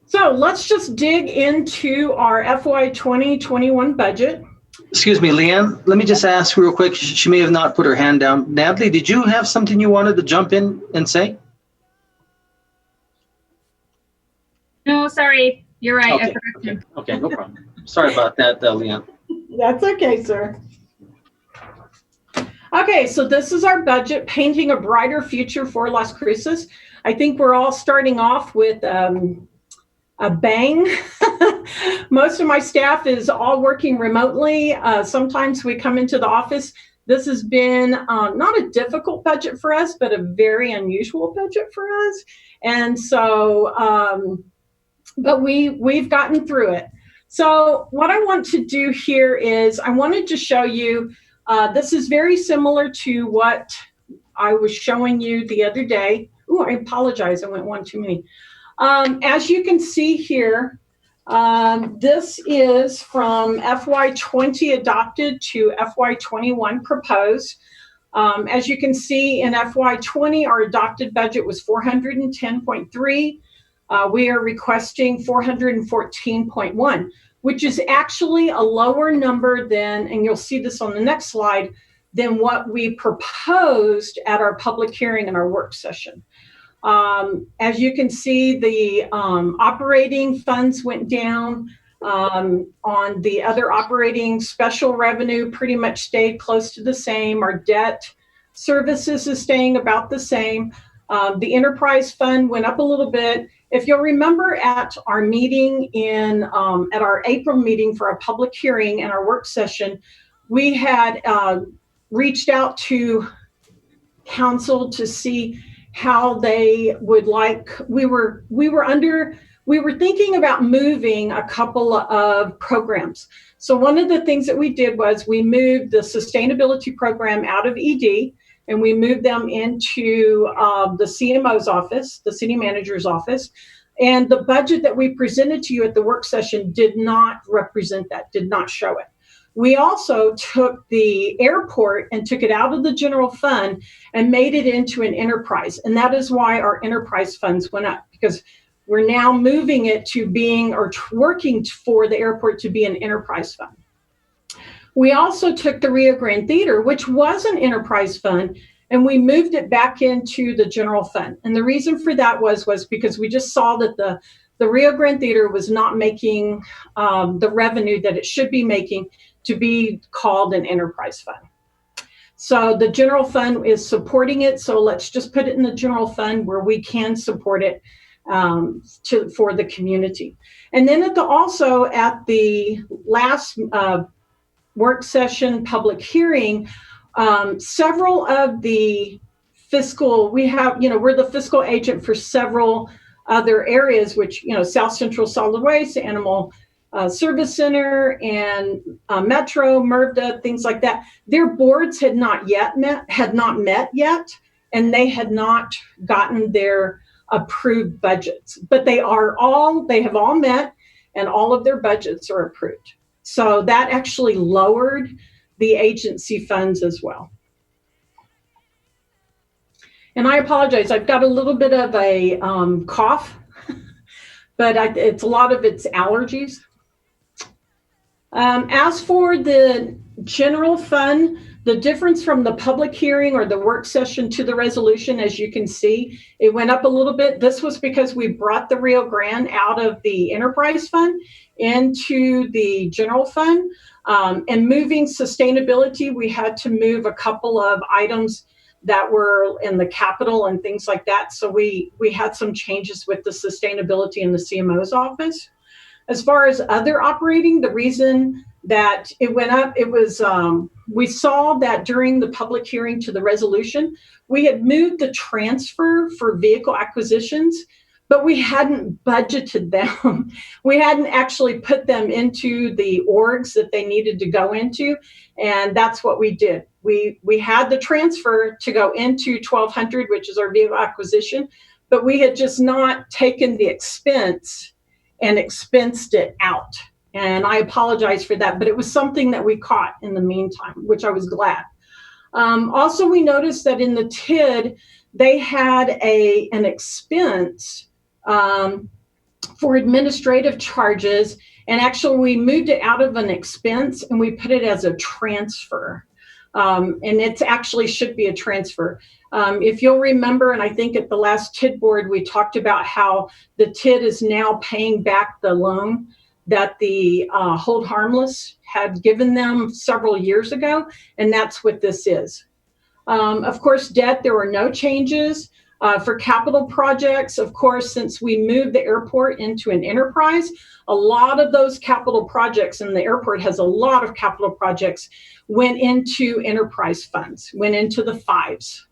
So let's just dig into our FY 2021 budget. Excuse me, Leanne, let me just ask real quick. She may have not put her hand down. Natalie, did you have something you wanted to jump in and say? No, sorry. You're right. Okay. I forgot to. Okay, no problem. Sorry about that, Leanne. That's okay, sir. Okay, so this is our budget, painting a brighter future for Las Cruces. I think we're all starting off with a bang. Most of my staff is all working remotely. Sometimes we come into the office. This has been not a difficult budget for us, but a very unusual budget for us. And so, but we've gotten through it. So what I want to do here is I wanted to show you, this is very similar to what I was showing you the other day. Oh, I apologize. I went one too many. As you can see here, this is from FY20 adopted to FY21 proposed. As you can see in FY20, our adopted budget was 410.3. We are requesting 414.1, which is actually a lower number than, and you'll see this on the next slide, than what we proposed at our public hearing and our work session. As you can see, the operating funds went down. On the other operating, special revenue pretty much stayed close to the same. Our debt services is staying about the same. The enterprise fund went up a little bit. If you'll remember at our meeting at our April meeting for a public hearing and our work session, we had reached out to council to see how they would like. We were thinking about moving a couple of programs. So one of the things that we did was we moved the sustainability program out of ED, and we moved them into the CMO's office, the city manager's office. And the budget that we presented to you at the work session did not represent that, did not show it. We also took the airport and took it out of the general fund and made it into an enterprise. And that is why our enterprise funds went up, because we're now moving it to being, or working for the airport to be an enterprise fund. We also took the Rio Grande Theater, which was an enterprise fund, and we moved it back into the general fund. And the reason for that was because we just saw that the Rio Grande Theater was not making the revenue that it should be making to be called an enterprise fund. So the general fund is supporting it. So let's just put it in the general fund where we can support it for the community. And then also at the last work session public hearing, several of the fiscal, we're the fiscal agent for several other areas, which, South Central Solid Waste, Animal Service Center, and Metro, MRVDA, things like that. Their boards had not met yet, and they had not gotten their approved budgets, but they have all met, and all of their budgets are approved. So that actually lowered the agency funds as well. And I apologize, I've got a little bit of a cough, but it's a lot of it's allergies. As for the general fund, the difference from the public hearing or the work session to the resolution, as you can see, it went up a little bit. This was because we brought the Rio Grande out of the enterprise fund into the general fund. And moving sustainability, we had to move a couple of items that were in the capital and things like that. So we had some changes with the sustainability in the CMO's office. As far as other operating, the reason that it went up, it was, we saw that during the public hearing to the resolution, we had moved the transfer for vehicle acquisitions, but we hadn't budgeted them. We hadn't actually put them into the orgs that they needed to go into, and that's what we did. We had the transfer to go into 1200, which is our vehicle acquisition, but we had just not taken the expense and expensed it out. And I apologize for that, but it was something that we caught in the meantime, which I was glad. Also, we noticed that in the TID, they had an expense for administrative charges, and actually we moved it out of an expense and we put it as a transfer. And it actually should be a transfer. If you'll remember, and I think at the last TID board, we talked about how the TID is now paying back the loan that the Hold Harmless had given them several years ago, and that's what this is. Of course, debt, there were no changes. For capital projects, of course, since we moved the airport into an enterprise, a lot of those capital projects, and the airport has a lot of capital projects, went into enterprise funds, went into the fives.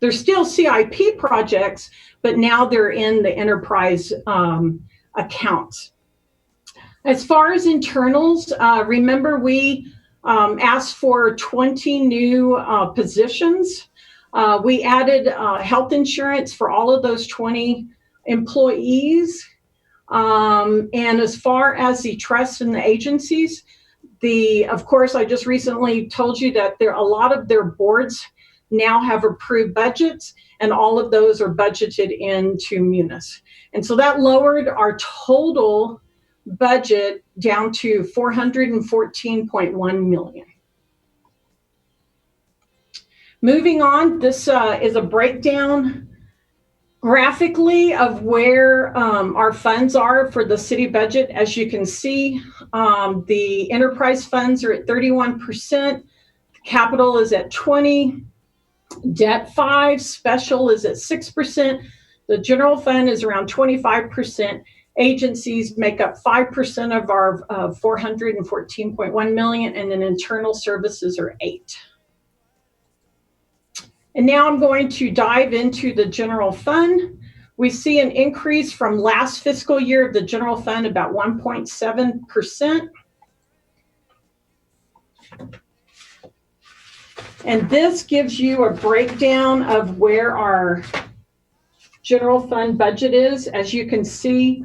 There's still CIP projects, but now they're in the enterprise accounts. As far as internals, remember we asked for 20 new positions. We added health insurance for all of those 20 employees. And as far as the trusts and the agencies, of course, I just recently told you that a lot of their boards now have approved budgets, and all of those are budgeted into Munis. And so that lowered our total budget down to $414.1 million. Moving on, this is a breakdown graphically of where our funds are for the city budget. As you can see, the enterprise funds are at 31%, capital is at 20%, debt 5%, special is at 6%, the general fund is around 25%, agencies make up 5% of our 414.1 million, and then internal services are 8%. And now I'm going to dive into the general fund. We see an increase from last fiscal year of the general fund about 1.7%. And this gives you a breakdown of where our general fund budget is. As you can see,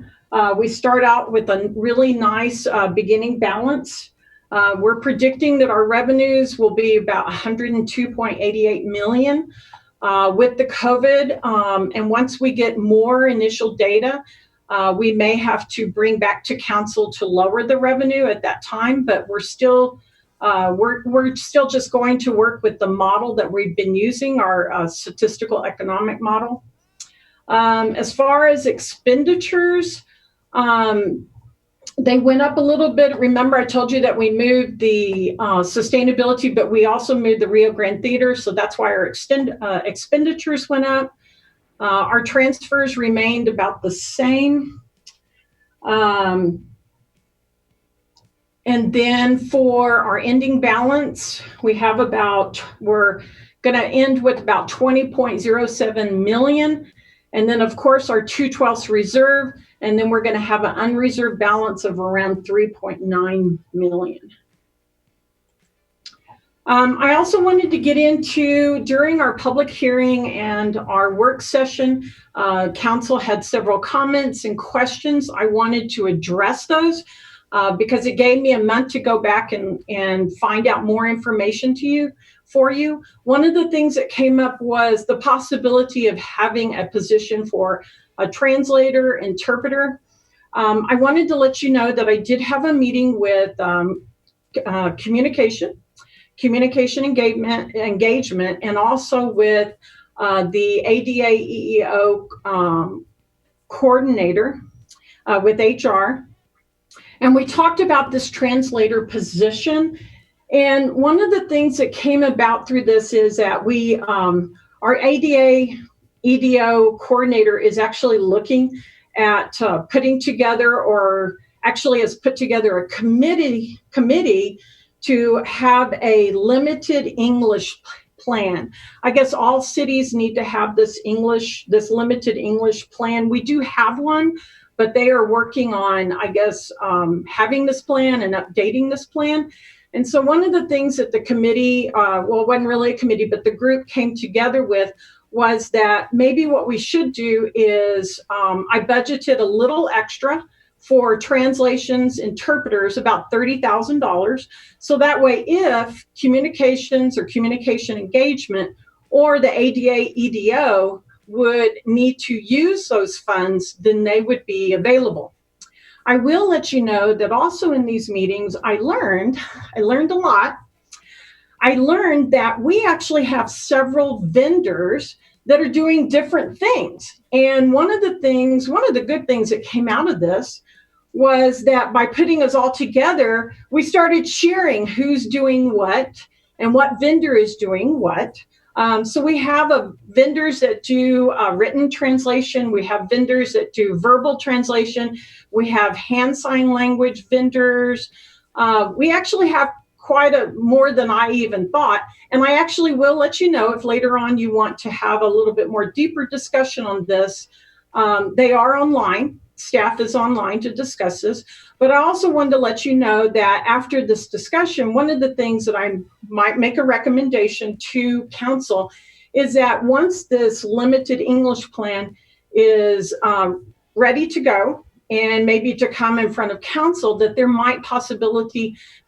we start out with a really nice beginning balance. We're predicting that our revenues will be about 102.88 million with the COVID. And once we get more initial data, we may have to bring back to council to lower the revenue at that time, but we're still just going to work with the model that we've been using, our statistical economic model. As far as expenditures, they went up a little bit. Remember, I told you that we moved the sustainability, but we also moved the Rio Grande Theater, so that's why our expenditures went up. Our transfers remained about the same. And then for our ending balance, we're going to end with about 20.07 million. And then, of course, our 2/12 reserve, and then we're going to have an unreserved balance of around 3.9 million. I also wanted to get into, during our public hearing and our work session, council had several comments and questions. I wanted to address those because it gave me a month to go back and find out more information for you. One of the things that came up was the possibility of having a position for a translator, interpreter. I wanted to let you know that I did have a meeting with communication engagement, and also with the ADA EEO coordinator with HR. And we talked about this translator position. And one of the things that came about through this is that our ADA EDO coordinator is actually looking at putting together, or actually has put together, a committee to have a limited English plan. I guess all cities need to have this limited English plan. We do have one, but they are working on, I guess, having this plan and updating this plan. And so one of the things that the committee, well, it wasn't really a committee, but the group came together with was that maybe what we should do is, I budgeted a little extra for translations, interpreters, about $30,000. So that way, if communications or communication engagement or the ADA EDO would need to use those funds, then they would be available. I will let you know that also in these meetings, I learned a lot. I learned that we actually have several vendors that are doing different things. And one of the good things that came out of this was that by putting us all together, we started sharing who's doing what and what vendor is doing what. So we have vendors that do written translation. We have vendors that do verbal translation. We have hand sign language vendors. We actually have more than I even thought. And I actually will let you know if later on you want to have a little bit more deeper discussion on this. They are online. Staff is online to discuss this. But I also wanted to let you know that after this discussion, one of the things that I might make a recommendation to council is that once this limited English plan is ready to go, and maybe to come in front of council, that there might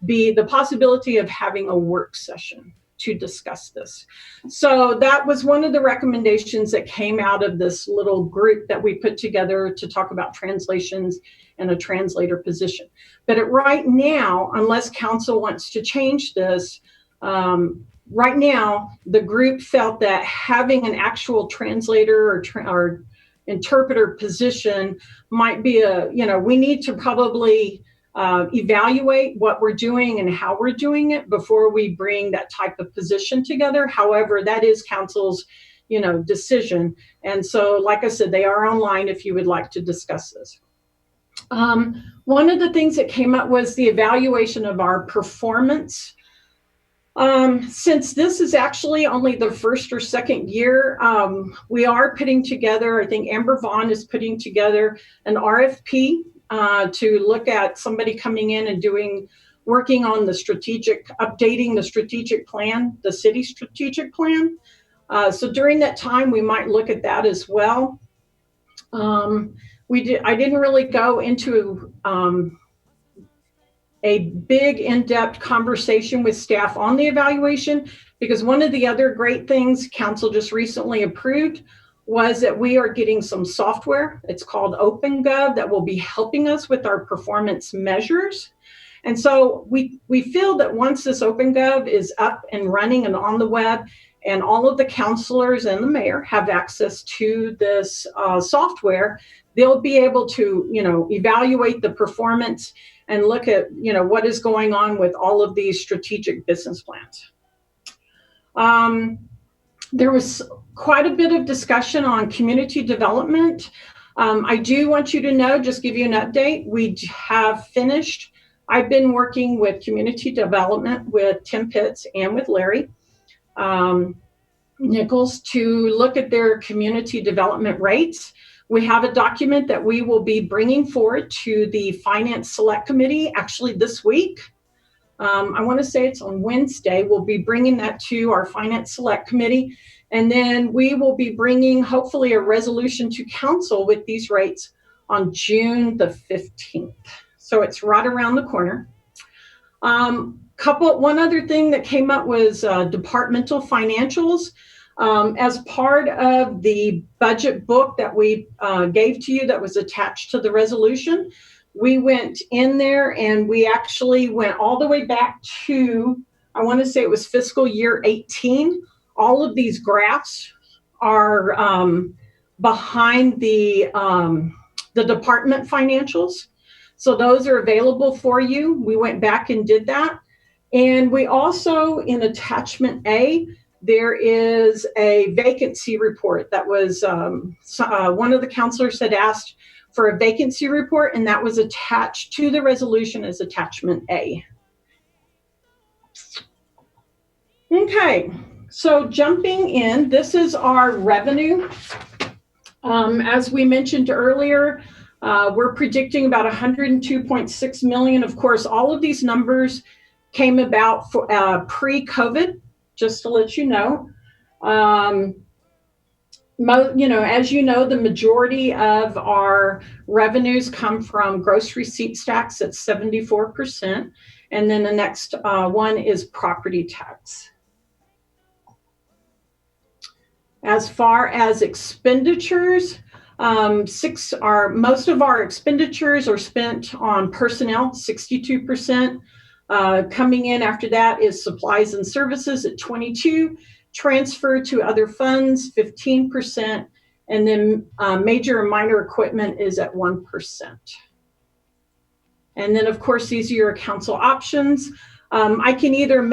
be the possibility of having a work session to discuss this. So that was one of the recommendations that came out of this little group that we put together to talk about translations and a translator position. But right now, unless council wants to change this, right now, the group felt that having an actual translator or interpreter position might be we need to probably evaluate what we're doing and how we're doing it before we bring that type of position together. However, that is council's, decision. And so, like I said, they are online if you would like to discuss this. One of the things that came up was the evaluation of our performance. Since this is actually only the first or second year, we are putting together, I think Amber Vaughn is putting together an RFP to look at somebody coming in and working on updating the strategic plan, the city strategic plan. So during that time, we might look at that as well. I didn't really go into a big in-depth conversation with staff on the evaluation, because one of the other great things council just recently approved was that we are getting some software. It's called OpenGov that will be helping us with our performance measures. And so we feel that once this OpenGov is up and running and on the web, and all of the councilors and the mayor have access to this software, they'll be able to, evaluate the performance and look at, what is going on with all of these strategic business plans. There was quite a bit of discussion on community development. I do want you to know, just give you an update, we have finished. I've been working with community development with Tim Pitts and with Larry Nichols to look at their community development rates. We have a document that we will be bringing forward to the Finance Select Committee actually this week. I want to say it's on Wednesday. We'll be bringing that to our Finance Select Committee. And then we will be bringing hopefully a resolution to council with these rates on June the 15th. So it's right around the corner. One other thing that came up was departmental financials. As part of the budget book that we gave to you that was attached to the resolution, we went in there and we actually went all the way back to, I want to say it was fiscal year 18. All of these graphs are behind the department financials. So those are available for you. We went back and did that. And we also, in attachment A, there is a vacancy report that was, one of the councilors had asked for a vacancy report, and that was attached to the resolution as attachment A. Okay, so jumping in, this is our revenue. As we mentioned earlier, we're predicting about 102.6 million. Of course, all of these numbers came about for pre-COVID, just to let you know. As you know, the majority of our revenues come from gross receipts tax at 74%. And then the next one is property tax. As far as expenditures, most of our expenditures are spent on personnel, 62%. Coming in after that is supplies and services at 22%, transfer to other funds, 15%, and then major and minor equipment is at 1%. And then, of course, these are your council options. I can either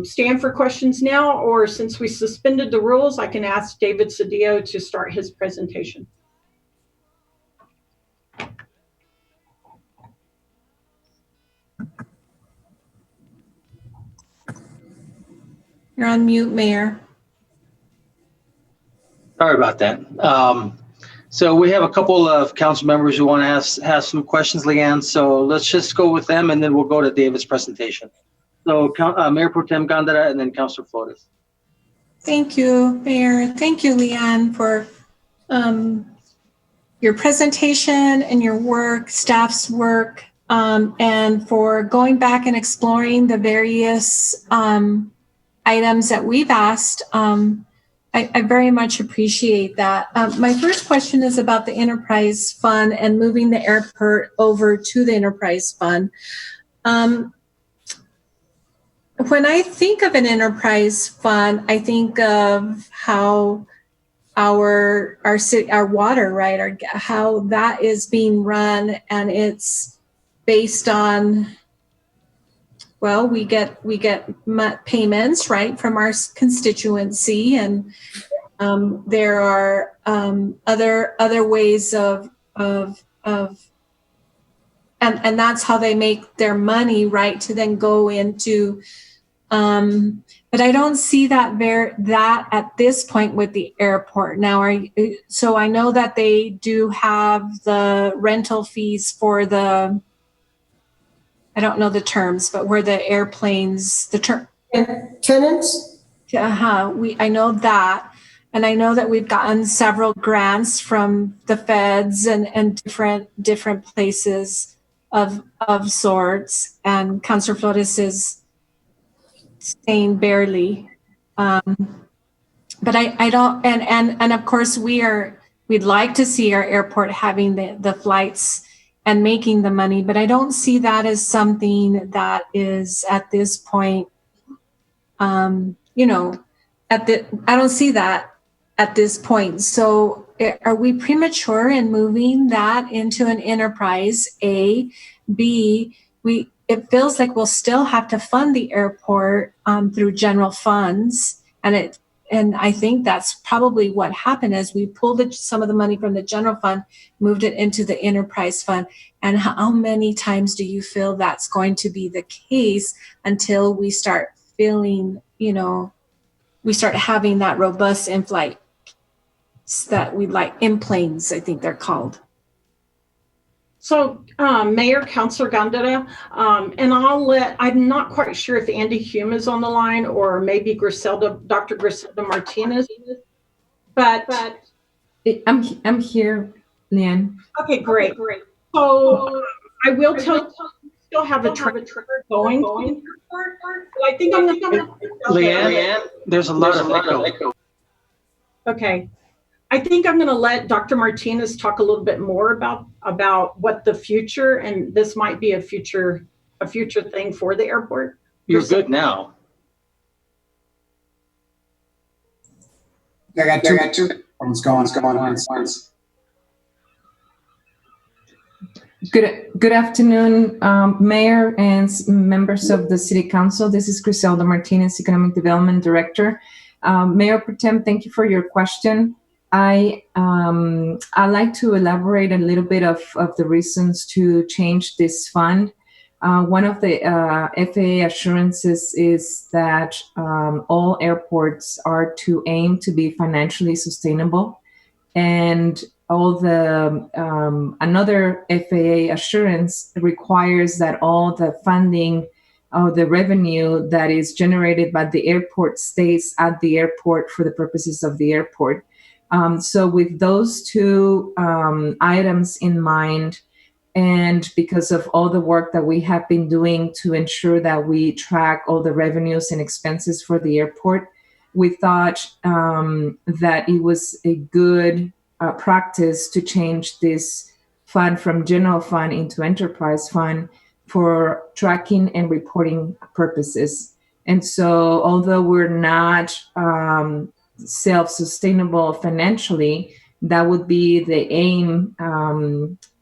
stand for questions now, or since we suspended the rules, I can ask David Cedillo to start his presentation. You're on mute, Mayor. Sorry about that. So we have a couple of council members who want to ask some questions, Leanne. So let's just go with them, and then we'll go to David's presentation. So Mayor Pro Tem Gandara, and then Councilor Flores. Thank you, Mayor. Thank you, Leanne, for your presentation and your work, staff's work, and for going back and exploring the various items that we've asked. I very much appreciate that. My first question is about the enterprise fund and moving the airport over to the enterprise fund. When I think of an enterprise fund, I think of how our city, our water, right? How that is being run, and it's based on, well, we get payments, right, from our constituency, and there are other ways of and that's how they make their money, right, to then go into but I don't see that that at this point with the airport. Now, so I know that they do have the rental fees for the, I don't know the terms, but where the airplanes, Tenants? I know that. And I know that we've gotten several grants from the feds and different places of sorts. And Councilor Flores is saying barely. But I don't, and of course we'd like to see our airport having the flights and making the money, but I don't see that as something that is at this point, I don't see that at this point. So are we premature in moving that into an enterprise? A, B, it feels like we'll still have to fund the airport through general funds, and I think that's probably what happened as we pulled some of the money from the general fund, moved it into the enterprise fund. And how many times do you feel that's going to be the case until we start feeling, we start having that robust in-flight that we like, in-planes, I think they're called. So, Mayor, Councilor Gondeta, and I'm not quite sure if Andy Hume is on the line or maybe Dr. Griselda Martinez, but I'm here, Leanne. Okay, great. So I will tell you, we still have a trigger going. I think I'm gonna. Leanne, there's a lot of echo. Okay. I think I'm going to let Dr. Martinez talk a little bit more about what the future, and this might be a future thing for the airport. You're good now. I got two. What's going on? Good afternoon, Mayor and members of the City Council. This is Griselda Martinez, Economic Development Director. Mayor Pro Tem, thank you for your question. I'd like to elaborate a little bit of the reasons to change this fund. One of the FAA assurances is that all airports are to aim to be financially sustainable, and all the another FAA assurance requires that all the funding or the revenue that is generated by the airport stays at the airport for the purposes of the airport. So with those two items in mind, and because of all the work that we have been doing to ensure that we track all the revenues and expenses for the airport, we thought that it was a good practice to change this fund from general fund into enterprise fund for tracking and reporting purposes. And so although we're not self-sustainable financially, that would be the aim,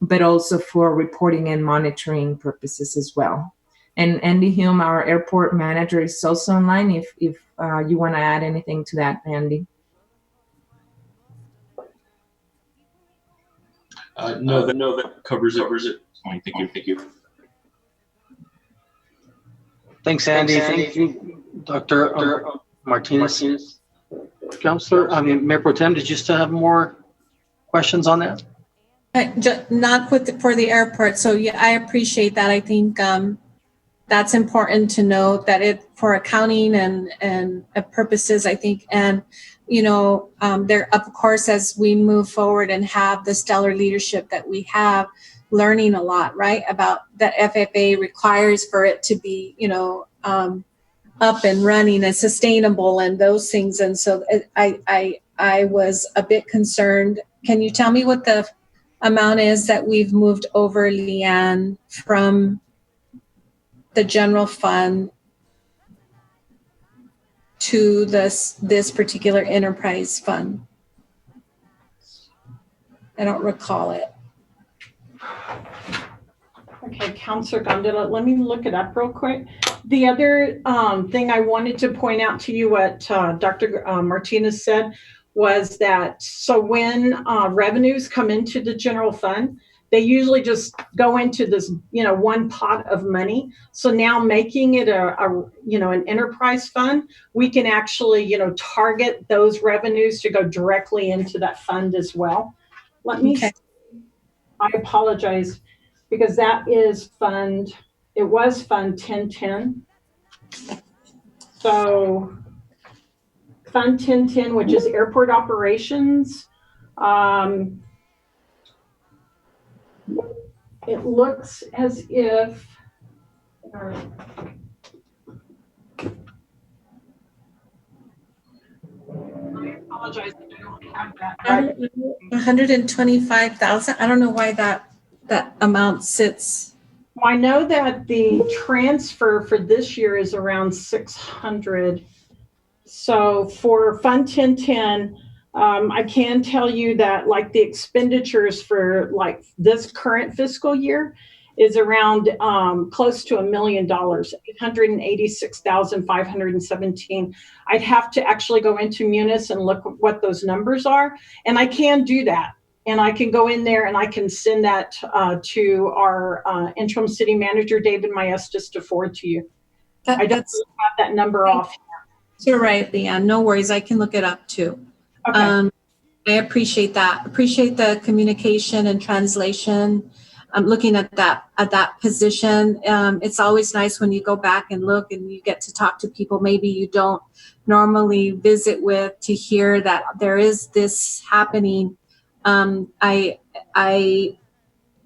but also for reporting and monitoring purposes as well. And Andy Hume, our airport manager, is also online if you want to add anything to that, Andy. No, that covers it. Fine, thank you. Thanks, Andy. Thank you, Dr. Martinez. Councilor, Mayor Pro Tem, did you still have more questions on that? Not for the airport. So yeah, I appreciate that. I think that's important to note that it for accounting and purposes, I think, and there, of course, as we move forward and have the stellar leadership that we have, learning a lot, right, about that FFA requires for it to be, up and running and sustainable and those things. And so I was a bit concerned. Can you tell me what the amount is that we've moved over, Leanne, from the general fund to this particular enterprise fund? I don't recall it. Okay, Councilor Gondeta, let me look it up real quick. The other thing I wanted to point out to you, what Dr. Martinez said, was that so when revenues come into the general fund, they usually just go into this, one pot of money. So now making it an enterprise fund, we can actually, target those revenues to go directly into that fund as well. Let me, Okay. I apologize, because that is it was Fund 1010. So Fund 1010, which is airport operations, it looks as if, I apologize, I don't have that. 125,000. I don't know why that amount sits. Well, I know that the transfer for this year is around 600. So for Fund 1010, I can tell you that like the expenditures for like this current fiscal year is around close to $1 million, 886,517. I'd have to actually go into Munis and look at what those numbers are. And I can do that. And I can go in there and I can send that to our interim city manager, David Maestas, to forward to you. I don't have that number off. You're right, Leanne. No worries. I can look it up too. Okay. I appreciate that. Appreciate the communication and translation. I'm looking at that position. It's always nice when you go back and look and you get to talk to people maybe you don't normally visit with, to hear that there is this happening. I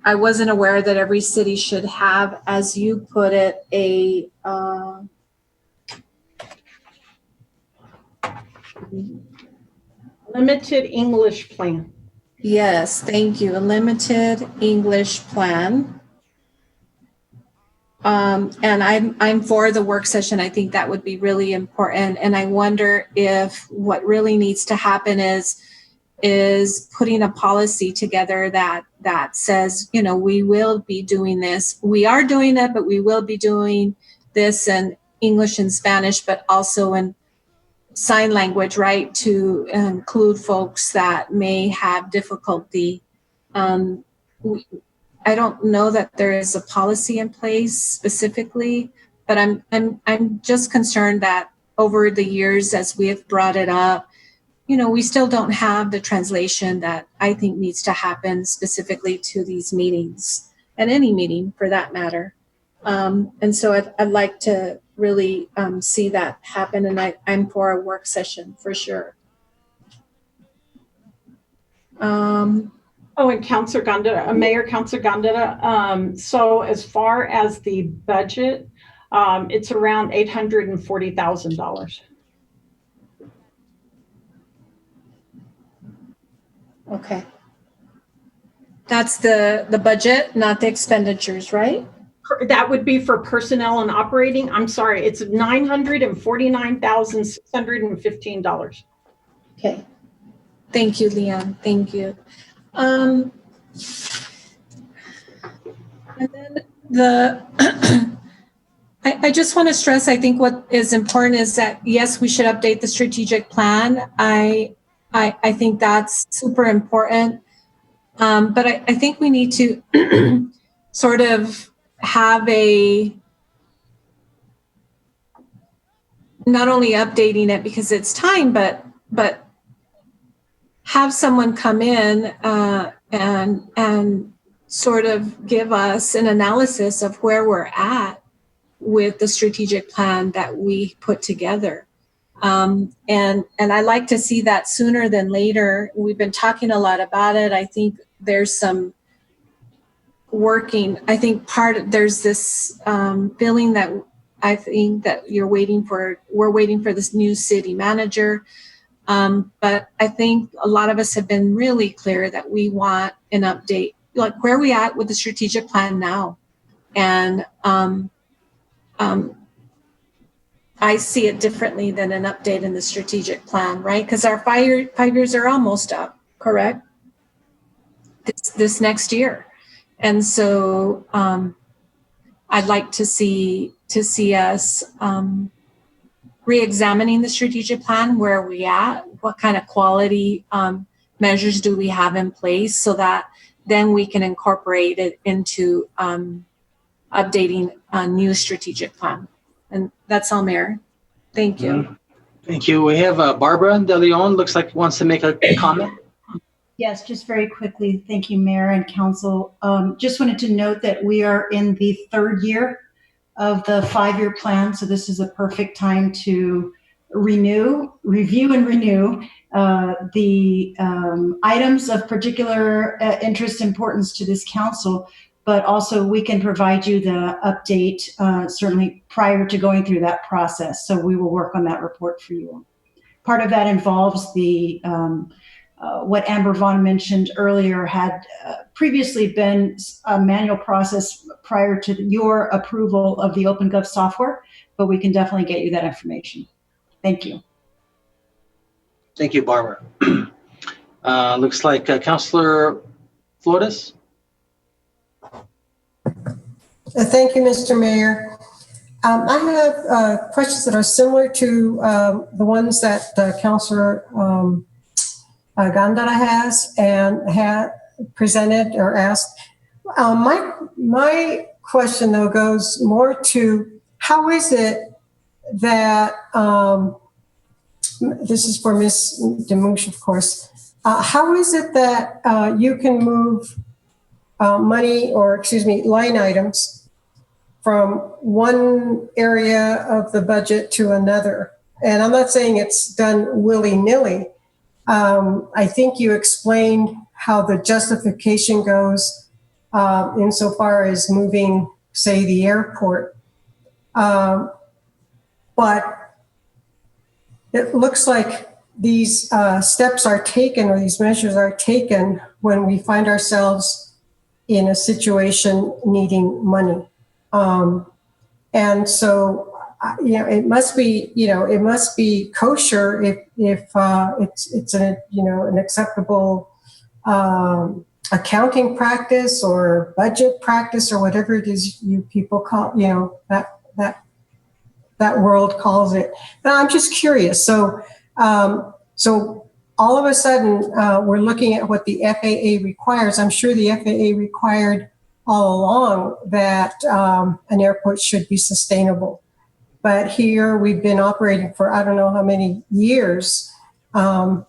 wasn't aware that every city should have, as you put it, a limited English plan. Yes, thank you. A limited English plan. And I'm for the work session. I think that would be really important. And I wonder if what really needs to happen is putting a policy together that says, we will be doing this. We are doing it, but we will be doing this in English and Spanish, but also in sign language, right, to include folks that may have difficulty. I don't know that there is a policy in place specifically, but I'm just concerned that over the years, as we have brought it up, we still don't have the translation that I think needs to happen specifically to these meetings, and any meeting for that matter. And so I'd like to really see that happen, and I'm for a work session for sure. And Councilor Gondeta, Mayor Councilor Gondeta, so as far as the budget, it's around $840,000. Okay. That's the budget, not the expenditures, right? That would be for personnel and operating. I'm sorry, it's $949,615. Okay. Thank you, Leanne. Thank you. And then I just want to stress, I think what is important is that, yes, we should update the strategic plan. I think that's super important. But I think we need to sort of have not only updating it because it's time, but have someone come in and sort of give us an analysis of where we're at with the strategic plan that we put together. And I like to see that sooner than later. We've been talking a lot about it. I think there's some working. I think there's this feeling that I think that we're waiting for this new city manager. But I think a lot of us have been really clear that we want an update, like where are we at with the strategic plan now? And I see it differently than an update in the strategic plan, right? Because our 5 years are almost up, correct? this next year. And so I'd like to see us re-examining the strategic plan. Where are we at? What kind of quality measures do we have in place, so that then we can incorporate it into updating a new strategic plan. And that's all, Mayor. Thank you. Thank you. We have Barbara De Leon, looks like wants to make a comment. Yes, just very quickly. Thank you, Mayor and Council. Just wanted to note that we are in the third year of the 5-year plan. So this is a perfect time to review and renew the items of particular interest, importance to this council, but also we can provide you the update certainly prior to going through that process. So we will work on that report for you. Part of that involves the what Amber Vaughn mentioned earlier had previously been a manual process prior to your approval of the OpenGov software, but we can definitely get you that information. Thank you. Thank you, Barbara. Looks like Councilor Flores. Thank you, Mr. Mayor. I have questions that are similar to the ones that Councilor Gandara has and had presented or asked. My question, though, goes more to how is it that, this is for Ms. Demouche, of course, how is it that you can move line items from one area of the budget to another? And I'm not saying it's done willy-nilly. I think you explained how the justification goes insofar as moving, say, the airport. But it looks like these steps are taken, or these measures are taken, when we find ourselves in a situation needing money. And so, it must be kosher if it's an acceptable accounting practice or budget practice or whatever it is you people call, that world calls it. Now, I'm just curious. So all of a sudden, we're looking at what the FAA requires. I'm sure the FAA required all along that an airport should be sustainable. But here we've been operating for I don't know how many years. And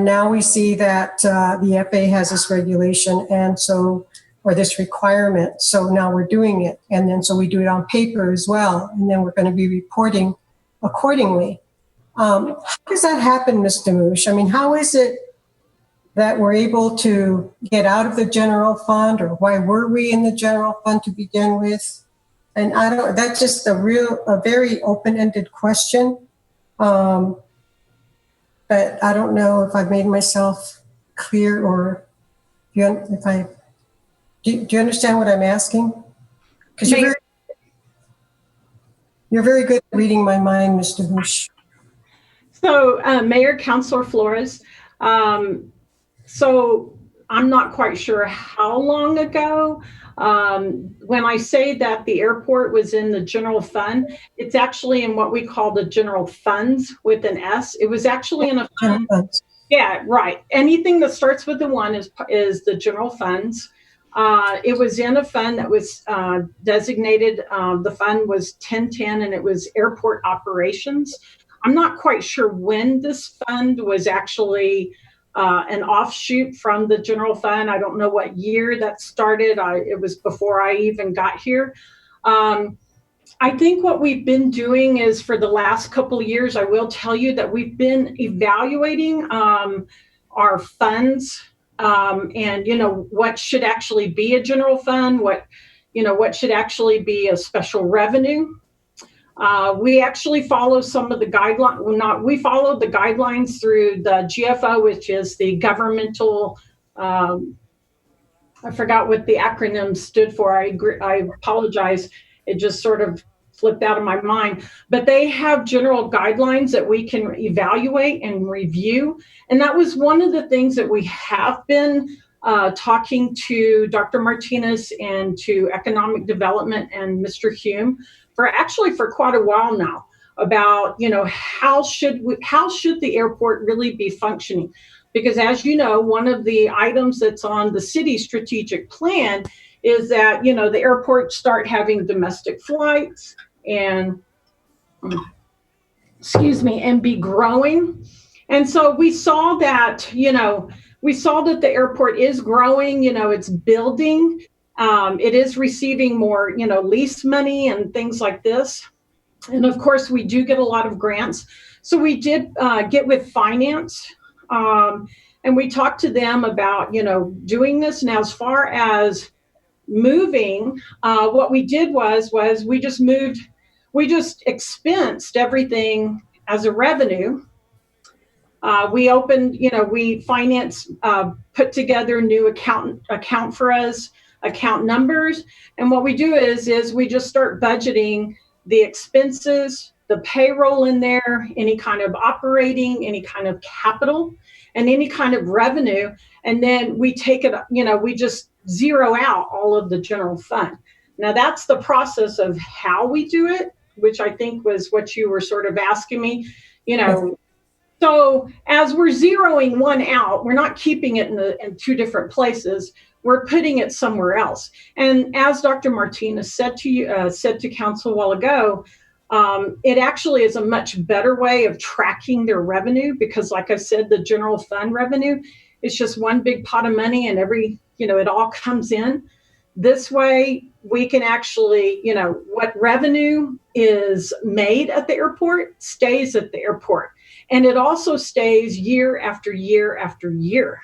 now we see that the FAA has this regulation or this requirement. So now we're doing it. And then so we do it on paper as well. And then we're going to be reporting accordingly. How does that happen, Ms. Demouche? I mean, how is it that we're able to get out of the general fund, or why were we in the general fund to begin with? And that's just a very open-ended question. But I don't know if I've made myself clear, or do you understand what I'm asking? Because you're very good at reading my mind, Mr. Bush. So, Mayor, Councilor Flores, so I'm not quite sure how long ago. When I say that the airport was in the general fund, it's actually in what we call the general funds with an S. It was actually in a fund. Yeah, right. Anything that starts with the one is the general funds. It was in a fund that was designated. The fund was 1010, and it was airport operations. I'm not quite sure when this fund was actually an offshoot from the general fund. I don't know what year that started. It was before I even got here. I think what we've been doing is, for the last couple of years, I will tell you that we've been evaluating our funds and what should actually be a general fund, what should actually be a special revenue. We actually follow some of the guidelines. We followed the guidelines through the GFO, which is the governmental. I forgot what the acronym stood for. I apologize. It just sort of slipped out of my mind. But they have general guidelines that we can evaluate and review. And that was one of the things that we have been talking to Dr. Martinez and to Economic Development and Mr. Hume for quite a while now about, how should the airport really be functioning? Because as you know, one of the items that's on the city strategic plan is that, the airport start having domestic flights and, and be growing. And so we saw that, the airport is growing, it's building. It is receiving more, lease money and things like this. And of course, we do get a lot of grants. So we did get with finance and we talked to them about, doing this. Now, as far as moving, what we did was we just expensed everything as a revenue. We opened, we finance, put together new account for us, account numbers. And what we do is we just start budgeting the expenses, the payroll in there, any kind of operating, any kind of capital, and any kind of revenue. And then we take it, we just zero out all of the general fund. Now that's the process of how we do it, which I think was what you were sort of asking me, So as we're zeroing one out, we're not keeping it in two different places. We're putting it somewhere else. And as Dr. Martinez said to council a while ago, it actually is a much better way of tracking their revenue because, like I said, the general fund revenue is just one big pot of money, and it all comes in. This way, we can actually, what revenue is made at the airport stays at the airport. And it also stays year after year after year.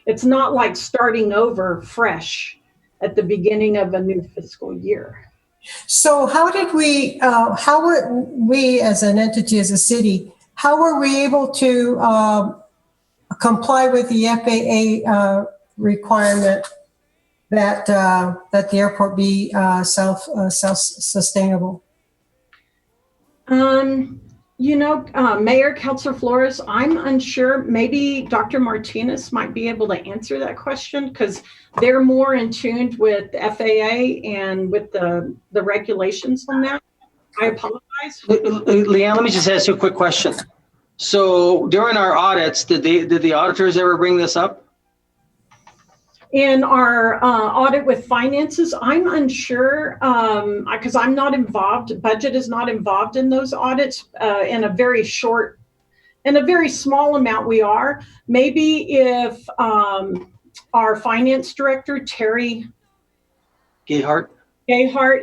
It's not like starting over fresh at the beginning of a new fiscal year. So how were we as an entity, as a city, how were we able to comply with the FAA requirement that the airport be self-sustainable? Mayor, Councilor Flores, I'm unsure. Maybe Dr. Martinez might be able to answer that question because they're more in tune with the FAA and with the regulations on that. I apologize. Leanne, let me just ask you a quick question. So during our audits, did the auditors ever bring this up? In our audit with finances, I'm unsure because I'm not involved. Budget is not involved in those audits in a very small amount we are. Maybe if our finance director, Terry Gayhart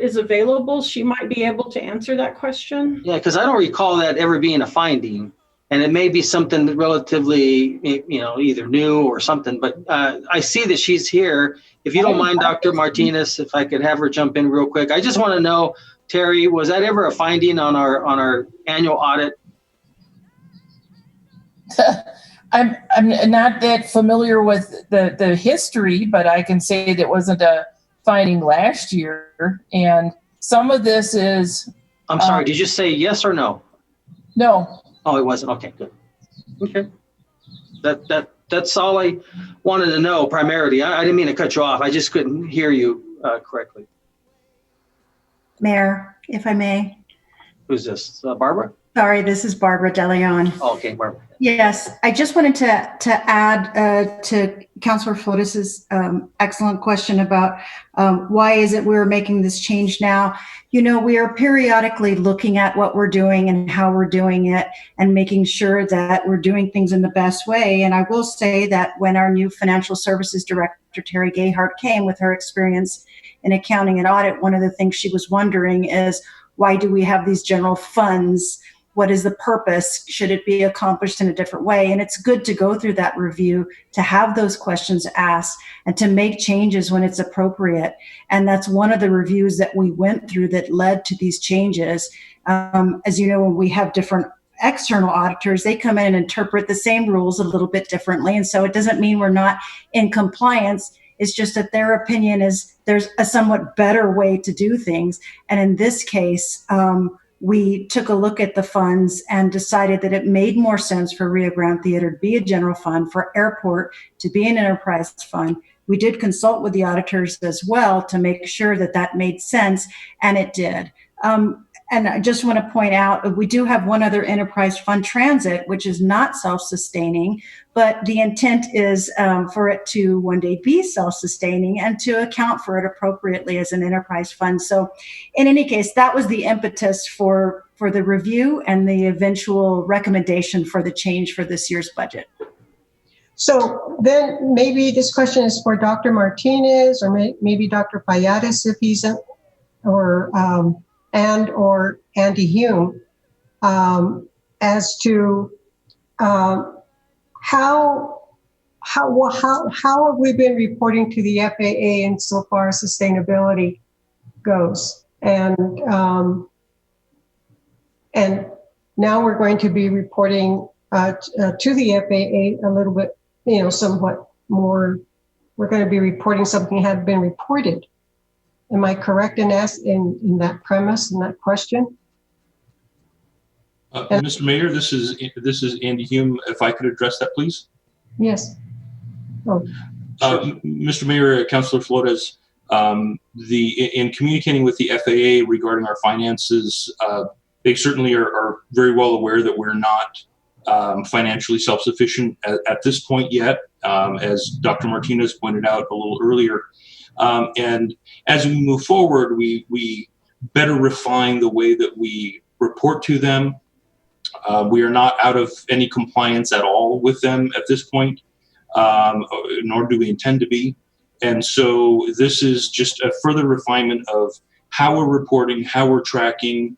is available, she might be able to answer that question. Yeah, because I don't recall that ever being a finding. And it may be something relatively, either new or something, but I see that she's here. If you don't mind, Dr. Martinez, if I could have her jump in real quick. I just want to know, Terry, was that ever a finding on our annual audit? I'm not that familiar with the history, but I can say that wasn't a finding last year. And some of this is... I'm sorry, did you say yes or no? No. Oh, it wasn't. Okay, good. Okay. That's all I wanted to know primarily. I didn't mean to cut you off. I just couldn't hear you correctly. Mayor, if I may. Who's this? Barbara? Sorry, this is Barbara DeLeon. Oh, okay, Barbara. Yes, I just wanted to add to Councilor Flores' excellent question about why is it we're making this change now. We are periodically looking at what we're doing and how we're doing it and making sure that we're doing things in the best way. And I will say that when our new financial services director, Terry Gayhart, came with her experience in accounting and audit, one of the things she was wondering is, why do we have these general funds? What is the purpose? Should it be accomplished in a different way? And it's good to go through that review, to have those questions asked, and to make changes when it's appropriate. And that's one of the reviews that we went through that led to these changes. As you know, when we have different external auditors, they come in and interpret the same rules a little bit differently. And so it doesn't mean we're not in compliance. It's just that their opinion is there's a somewhat better way to do things. And in this case, we took a look at the funds and decided that it made more sense for Rio Grande Theater to be a general fund, for airport to be an enterprise fund. We did consult with the auditors as well to make sure that that made sense, and it did. And I just want to point out, we do have one other enterprise fund, transit, which is not self-sustaining, but the intent is for it to one day be self-sustaining and to account for it appropriately as an enterprise fund. So in any case, that was the impetus for the review and the eventual recommendation for the change for this year's budget. So then maybe this question is for Dr. Martinez or maybe Dr. Payares if he's in, or Andy Hume, as to how have we been reporting to the FAA insofar as sustainability goes, and now we're going to be reporting to the FAA a little bit, somewhat more. We're going to be reporting something that had been reported. Am I correct in that premise, in that question? Mr. Mayor, this is Andy Hume. If I could address that, please. Yes. Oh, sure. Mr. Mayor, Councilor Flores, in communicating with the FAA regarding our finances, they certainly are very well aware that we're not financially self-sufficient at this point yet, as Dr. Martinez pointed out a little earlier. And as we move forward, we better refine the way that we report to them. We are not out of any compliance at all with them at this point, nor do we intend to be. And so this is just a further refinement of how we're reporting, how we're tracking.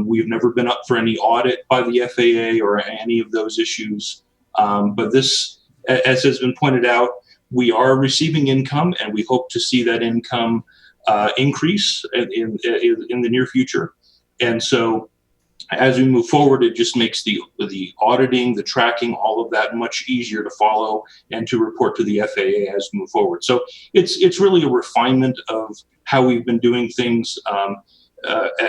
We've never been up for any audit by the FAA or any of those issues. But this, as has been pointed out, we are receiving income, and we hope to see that income increase in the near future. And so as we move forward, it just makes the auditing, the tracking, all of that much easier to follow and to report to the FAA as we move forward. So it's really a refinement of how we've been doing things.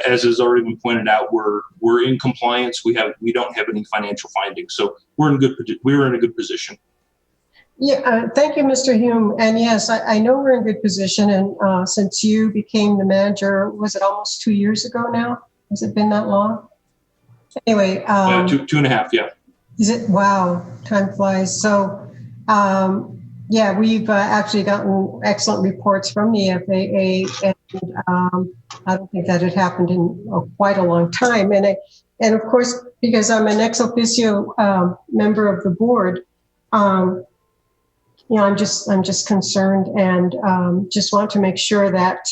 As has already been pointed out, we're in compliance. We don't have any financial findings, so we're in a good position. Yeah, thank you, Mr. Hume. And yes, I know we're in good position. And since you became the manager, was it almost 2 years ago now? Has it been that long? Anyway, two and a half, yeah. Is it? Wow, time flies. So, yeah, we've actually gotten excellent reports from the FAA, and I don't think that had happened in quite a long time. And of course, because I'm an ex officio member of the board, I'm just concerned and just want to make sure that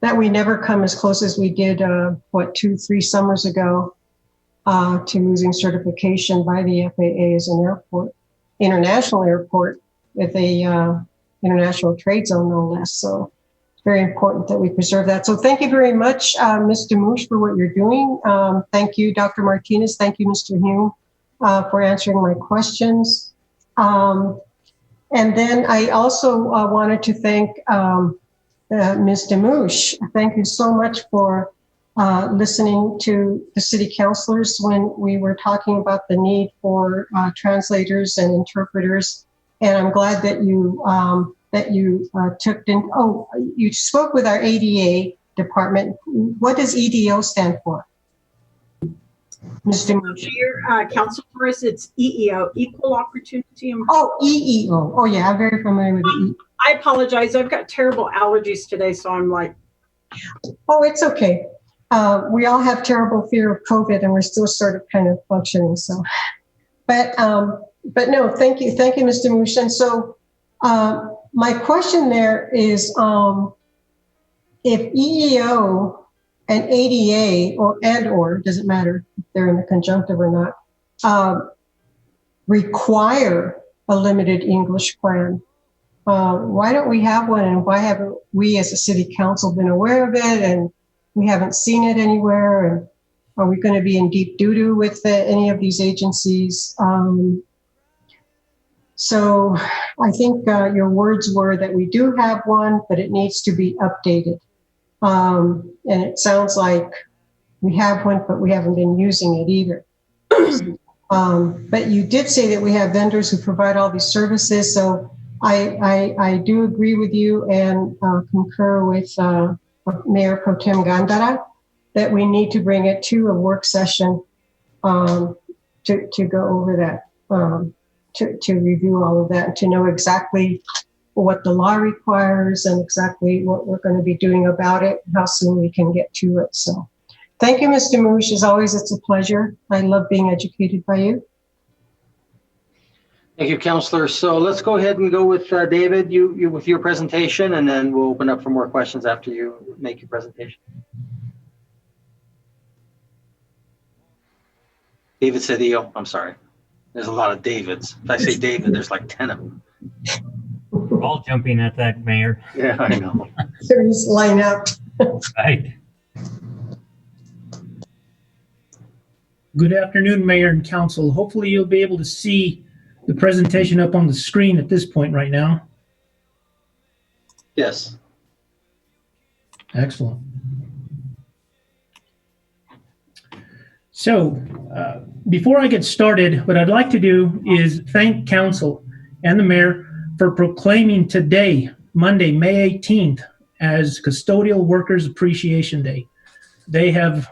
that we never come as close as we did 2-3 summers ago to losing certification by the FAA as an airport, international airport with a international trade zone, no less. So it's very important that we preserve that. So thank you very much, Ms. Demouche, for what you're doing. Thank you, Dr. Martinez. Thank you, Mr. Hume, for answering my questions. And then I also wanted to thank Ms. Demouche. Thank you so much for listening to the city councilors when we were talking about the need for translators and interpreters. And I'm glad that you took in. Oh, you spoke with our ADA department. What does EDO stand for? Mr. Mayor, Council for us, it's EEO, Equal Opportunity. Oh, EEO. Oh, yeah, I'm very familiar with it. I apologize. I've got terrible allergies today, so I'm like. Oh, it's okay. We all have terrible fear of COVID, and we're still sort of kind of functioning. So, but no, thank you, Mr. Demouche. And so, my question there is, if EEO and ADA or doesn't matter if they're in the conjunctive or not, require a limited English plan. Why don't we have one, and why haven't we as a city council been aware of it, and we haven't seen it anywhere? And are we going to be in deep doo-doo with any of these agencies? So I think your words were that we do have one, but it needs to be updated. And it sounds like We have one, but we haven't been using it either. But you did say that we have vendors who provide all these services. So I do agree with you and concur with Mayor Pro Tem Gandara that we need to bring it to a work session to go over that, to review all of that, to know exactly what the law requires and exactly what we're going to be doing about it, how soon we can get to it. So thank you, Mr. Moosh. As always, it's a pleasure. I love being educated by you. Thank you, Councilor. So let's go ahead and go with David, you with your presentation, and then we'll open up for more questions after you make your presentation. David Cedillo, I'm sorry. There's a lot of Davids. If I say David, there's like 10 of them. We're all jumping at that, Mayor. Yeah, I know. So just line up. Right. Good afternoon, Mayor and Council. Hopefully you'll be able to see the presentation up on the screen at this point right now. Yes. Excellent. So before I get started, what I'd like to do is thank Council and the Mayor for proclaiming today, Monday, May 18th, as Custodial Workers Appreciation Day. They have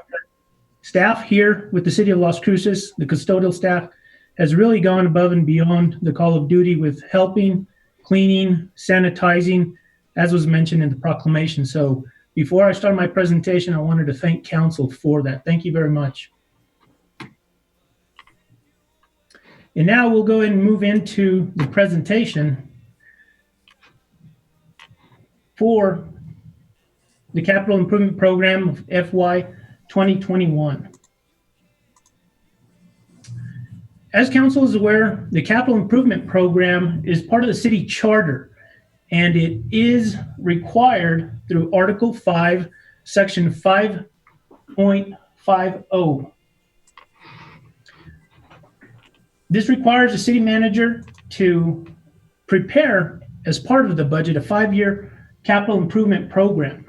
staff here with the City of Las Cruces, the custodial staff, has really gone above and beyond the call of duty with helping, cleaning, sanitizing, as was mentioned in the proclamation. So before I start my presentation, I wanted to thank Council for that. Thank you very much. And now we'll go ahead and move into the presentation for the Capital Improvement Program of FY 2021. As Council is aware, the Capital Improvement Program is part of the city charter, and it is required through Article 5, Section 5.50. This requires the city manager to prepare, as part of the budget, a 5-year capital improvement program.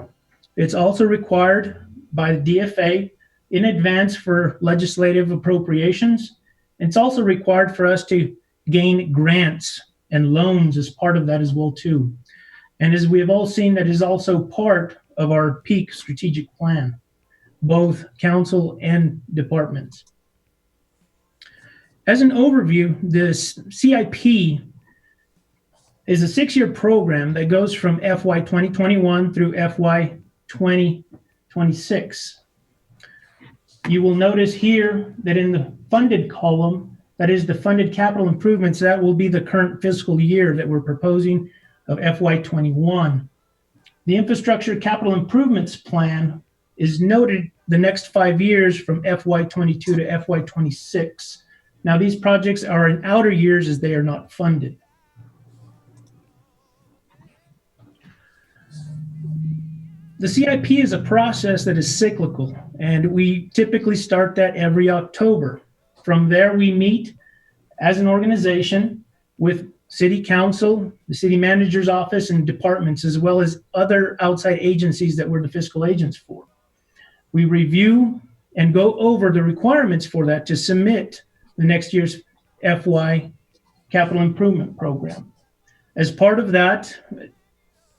It's also required by the DFA in advance for legislative appropriations. It's also required for us to gain grants and loans as part of that as well too. And as we have all seen, that is also part of our peak strategic plan, both council and departments. As an overview, this CIP is a 6-year program that goes from FY 2021 through FY 2026. You will notice here that in the funded column, that is the funded capital improvements, that will be the current fiscal year that we're proposing of FY 21. The infrastructure capital improvements plan is noted the next 5 years from FY 22 to FY 26. Now these projects are in outer years as they are not funded. The CIP is a process that is cyclical, and we typically start that every October. From there, we meet as an organization with City Council, the City Manager's Office, and departments, as well as other outside agencies that we're the fiscal agents for. We review and go over the requirements for that to submit the next year's FY Capital Improvement Program. As part of that,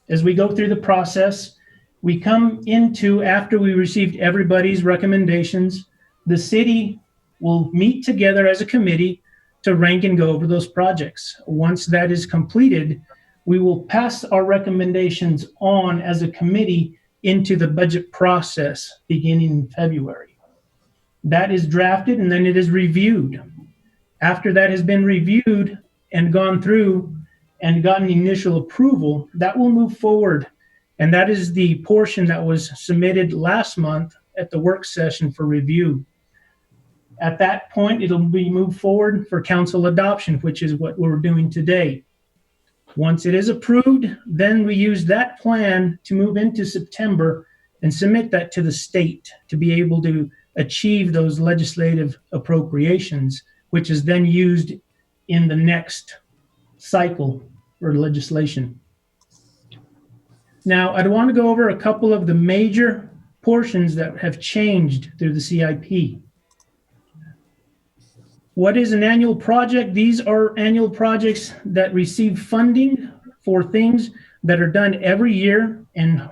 as we go through the process, we come into, after we received everybody's recommendations, the city will meet together as a committee to rank and go over those projects. Once that is completed, we will pass our recommendations on as a committee into the budget process beginning in February. That is drafted and then it is reviewed. After that has been reviewed and gone through and gotten initial approval, that will move forward. And that is the portion that was submitted last month at the work session for review. At that point, it'll be moved forward for council adoption, which is what we're doing today. Once it is approved, then we use that plan to move into September and submit that to the state to be able to achieve those legislative appropriations, which is then used in the next cycle for legislation. Now, I'd want to go over a couple of the major portions that have changed through the CIP. What is an annual project? These are annual projects that receive funding for things that are done every year and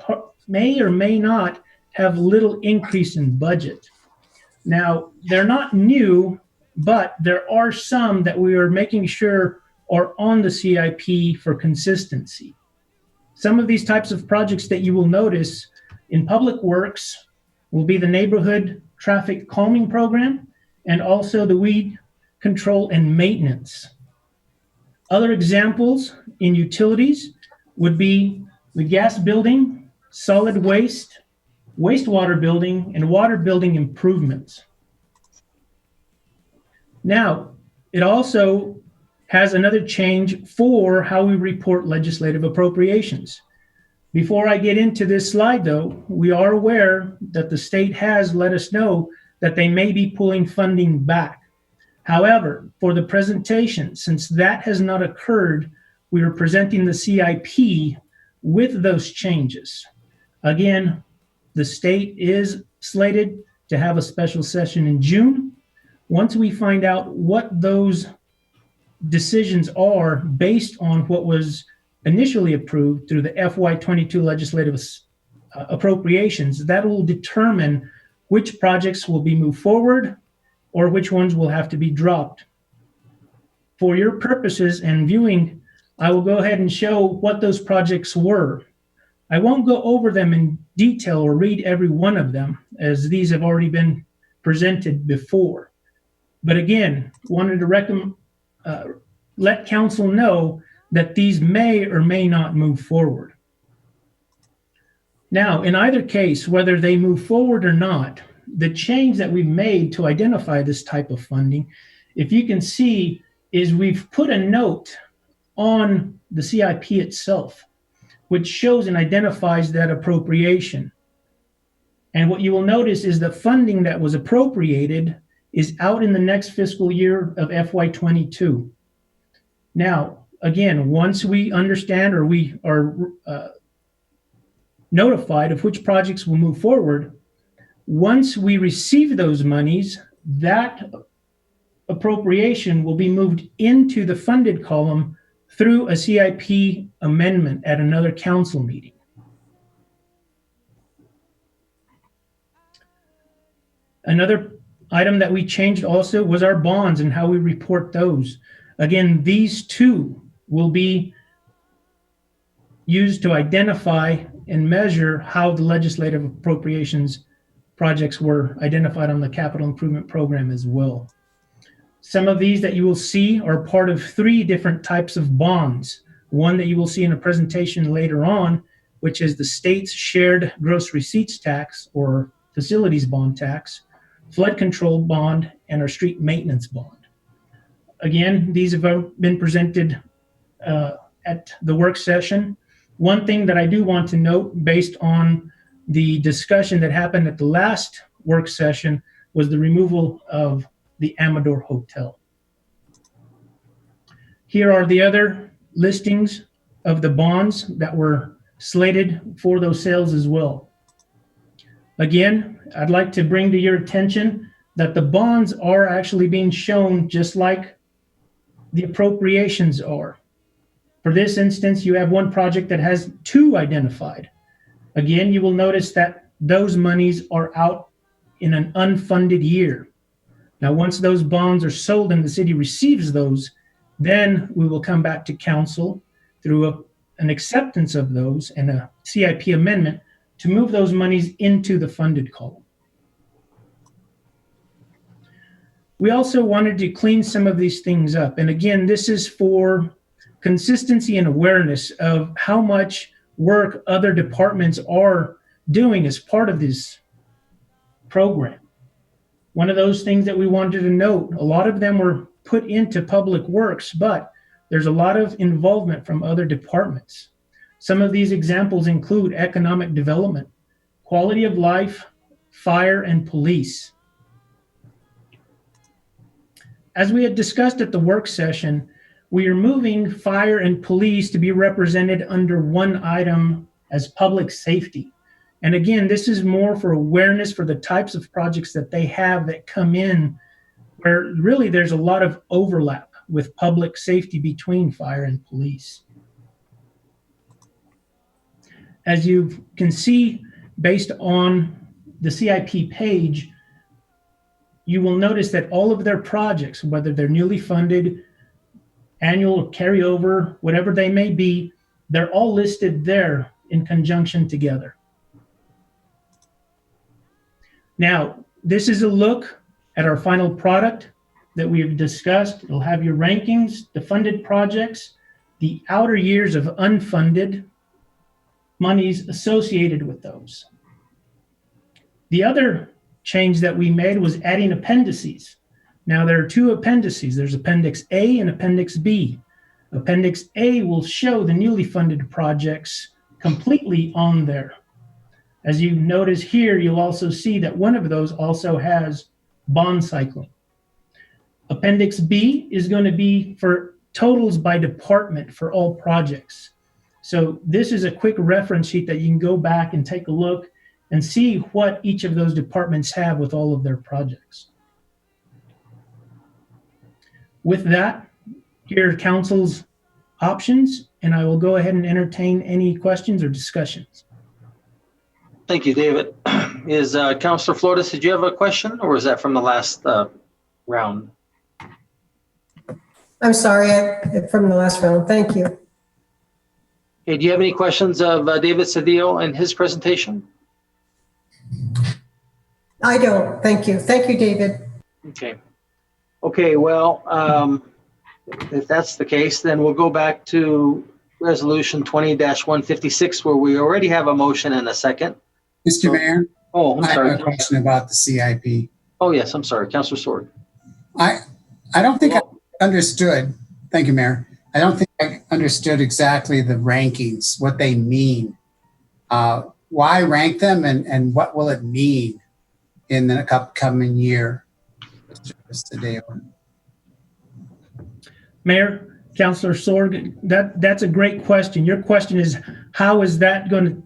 may or may not have little increase in budget. Now, they're not new, but there are some that we are making sure are on the CIP for consistency. Some of these types of projects that you will notice in Public Works will be the Neighborhood Traffic Calming Program and also the Weed Control and Maintenance. Other examples in utilities would be the gas building, solid waste, wastewater building, and water building improvements. Now, it also has another change for how we report legislative appropriations. Before I get into this slide, though, we are aware that the state has let us know that they may be pulling funding back. However, for the presentation, since that has not occurred, we are presenting the CIP with those changes. Again, the state is slated to have a special session in June. Once we find out what those decisions are based on what was initially approved through the FY22 legislative appropriations, that will determine which projects will be moved forward or which ones will have to be dropped. For your purposes and viewing, I will go ahead and show what those projects were. I won't go over them in detail or read every one of them, as these have already been presented before. But again, wanted to let council know that these may or may not move forward. Now, in either case, whether they move forward or not, the change that we've made to identify this type of funding, if you can see, is we've put a note on the CIP itself, which shows and identifies that appropriation. And what you will notice is the funding that was appropriated is out in the next fiscal year of FY22. Now, again, once we understand or we are notified of which projects will move forward, once we receive those monies, that appropriation will be moved into the funded column through a CIP amendment at another council meeting. Another item that we changed also was our bonds and how we report those. Again, these two will be used to identify and measure how the legislative appropriations projects were identified on the capital improvement program as well. Some of these that you will see are part of 3 different types of bonds. One that you will see in a presentation later on, which is the state's shared gross receipts tax or facilities bond tax, flood control bond, and our street maintenance bond. Again, these have been presented at the work session. One thing that I do want to note based on the discussion that happened at the last work session was the removal of the Amador Hotel. Here are the other listings of the bonds that were slated for those sales as well. Again, I'd like to bring to your attention that the bonds are actually being shown just like the appropriations are. For this instance, you have one project that has 2 identified. Again, you will notice that those monies are out in an unfunded year. Now, once those bonds are sold and the city receives those, then we will come back to council through an acceptance of those and a CIP amendment to move those monies into the funded column. We also wanted to clean some of these things up. And again, this is for consistency and awareness of how much work other departments are doing as part of this program. One of those things that we wanted to note, a lot of them were put into public works, but there's a lot of involvement from other departments. Some of these examples include economic development, quality of life, fire, and police. As we had discussed at the work session, we are moving fire and police to be represented under one item as public safety. And again, this is more for awareness for the types of projects that they have that come in where really there's a lot of overlap with public safety between fire and police. As you can see, based on the CIP page, you will notice that all of their projects, whether they're newly funded, annual carryover, whatever they may be, they're all listed there in conjunction together. Now, this is a look at our final product that we've discussed. It'll have your rankings, the funded projects, the outer years of unfunded monies associated with those. The other change that we made was adding appendices. Now there are two appendices. There's Appendix A and Appendix B. Appendix A will show the newly funded projects completely on there. As you notice here, you'll also see that one of those also has bond cycling. Appendix B is going to be for totals by department for all projects. So this is a quick reference sheet that you can go back and take a look and see what each of those departments have with all of their projects. With that, here are council's options, and I will go ahead and entertain any questions or discussions. Thank you, David. Is Councilor Flores, did you have a question, or is that from the last round? I'm sorry, from the last round. Thank you. Okay, do you have any questions of David Cedillo and his presentation? I don't. Thank you. Thank you, David. Okay. Okay, well, if that's the case, then we'll go back to Resolution 20-156, where we already have a motion and a second. Mr. Mayor? Oh, I'm sorry. I have a question about the CIP. Oh, yes, I'm sorry. Councilor Sword. I don't think I understood. Thank you, Mayor. I don't think I understood exactly the rankings, what they mean. Why rank them and what will it mean in the upcoming year? Mayor, Councilor Sorg, that's a great question. Your question is, how is that going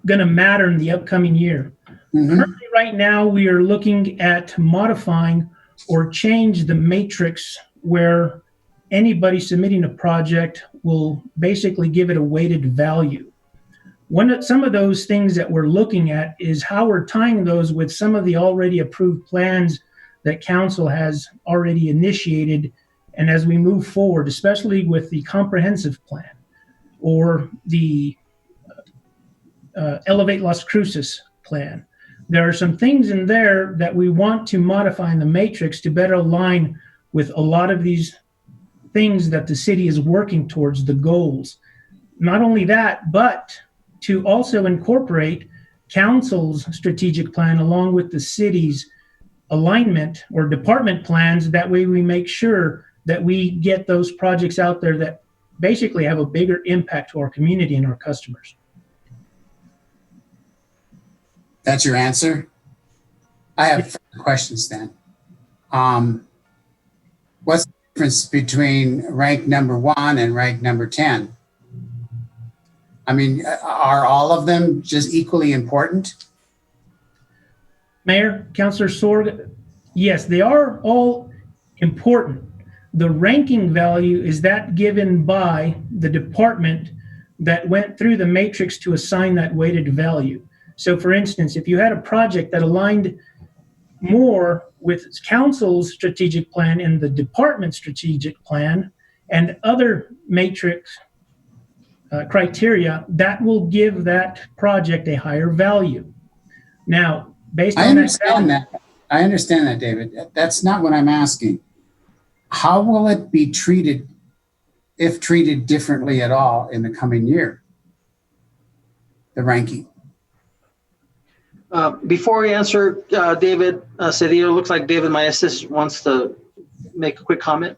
to matter in the upcoming year? Currently, right now, we are looking at modifying or change the matrix where anybody submitting a project will basically give it a weighted value. Some of those things that we're looking at is how we're tying those with some of the already approved plans that council has already initiated. And as we move forward, especially with the comprehensive plan or the Elevate Las Cruces plan, there are some things in there that we want to modify in the matrix to better align with a lot of these things that the city is working towards, the goals. Not only that, but to also incorporate council's strategic plan along with the city's alignment or department plans. That way we make sure that we get those projects out there that basically have a bigger impact to our community and our customers. That's your answer? I have questions then. What's the difference between rank number 1 and rank number 10? I mean, are all of them just equally important? Mayor, Councilor Sorg, yes, they are all important. The ranking value is that given by the department that went through the matrix to assign that weighted value. So for instance, if you had a project that aligned more with council's strategic plan and the department's strategic plan and other matrix criteria, that will give that project a higher value. Now, based on I understand that, David. That's not what I'm asking. How will it be treated, if treated differently at all, in the coming year? The ranking. Before we answer, David Cedillo, looks like David Maestas wants to make a quick comment.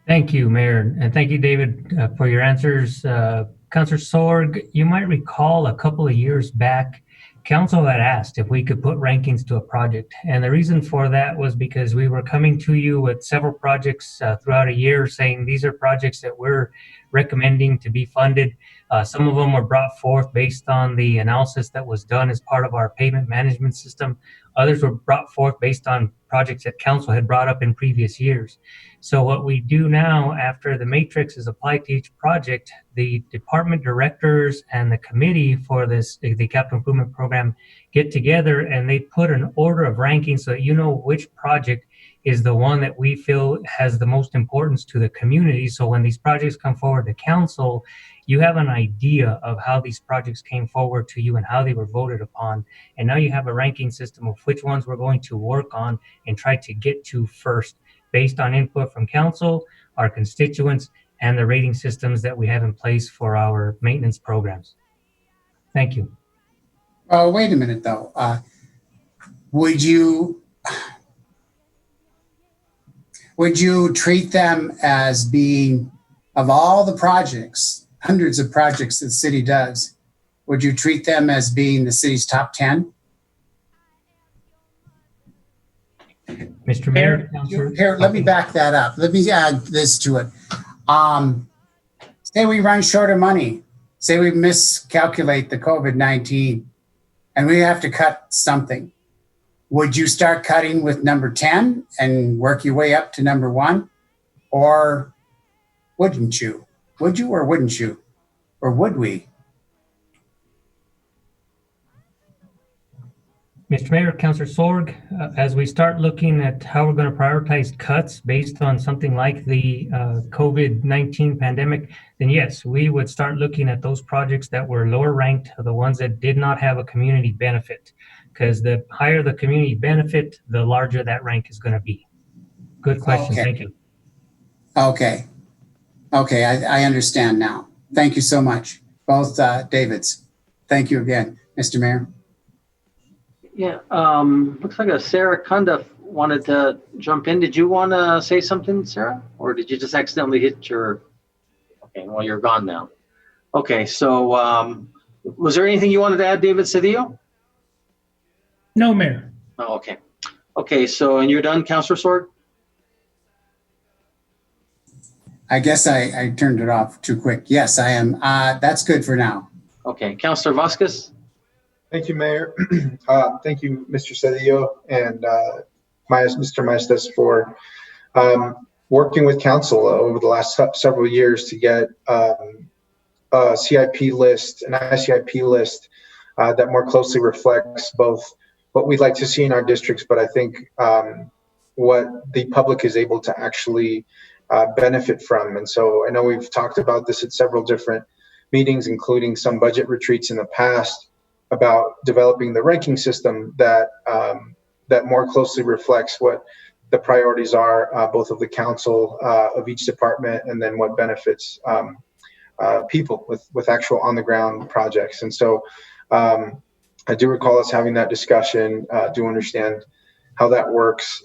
Thank you, Mayor, and thank you, David, for your answers. Councilor Sorg, you might recall a couple of years back, council had asked if we could put rankings to a project. And the reason for that was because we were coming to you with several projects throughout a year saying these are projects that we're recommending to be funded. Some of them were brought forth based on the analysis that was done as part of our payment management system. Others were brought forth based on projects that council had brought up in previous years. So what we do now, after the matrix is applied to each project, the department directors and the committee for the capital improvement program get together and they put an order of ranking so that you know which project is the one that we feel has the most importance to the community. So when these projects come forward to council, you have an idea of how these projects came forward to you and how they were voted upon. And now you have a ranking system of which ones we're going to work on and try to get to first based on input from council, our constituents, and the rating systems that we have in place for our maintenance programs. Thank you. Oh, wait a minute though. Would you treat them as being, of all the projects, hundreds of projects that the city does, would you treat them as being the city's top 10? Mr. Mayor, Councilor. Here, let me back that up. Let me add this to it. Say we run short of money. Say we miscalculate the COVID-19 and we have to cut something. Would you start cutting with number 10 and work your way up to number 1? Or wouldn't you? Would you or wouldn't you? Or would we? Mr. Mayor, Councilor Sorg, as we start looking at how we're going to prioritize cuts based on something like the COVID-19 pandemic, then yes, we would start looking at those projects that were lower ranked, the ones that did not have a community benefit. Because the higher the community benefit, the larger that rank is going to be. Good question. Okay. Thank you. Okay. Okay, I understand now. Thank you so much, both Davids. Thank you again, Mr. Mayor. Yeah, looks like Sarah Cundiff wanted to jump in. Did you want to say something, Sarah? Or did you just accidentally hit your, okay, well, you're gone now. Okay, so was there anything you wanted to add, David Cedillo? No, Mayor. Oh, okay. Okay, so, and you're done, Councilor Sorg? I guess I turned it off too quick. Yes, I am. That's good for now. Okay, Councilor Vasquez? Thank you, Mayor. Thank you, Mr. Cedillo and Mr. Maestas for working with council over the last several years to get a CIP list, an ICIP list that more closely reflects both what we'd like to see in our districts, but I think what the public is able to actually benefit from. And so I know we've talked about this at several different meetings, including some budget retreats in the past, about developing the ranking system that that more closely reflects what the priorities are, both of the council, of each department, and then what benefits people with actual on the ground projects. And so I do recall us having that discussion, do understand how that works.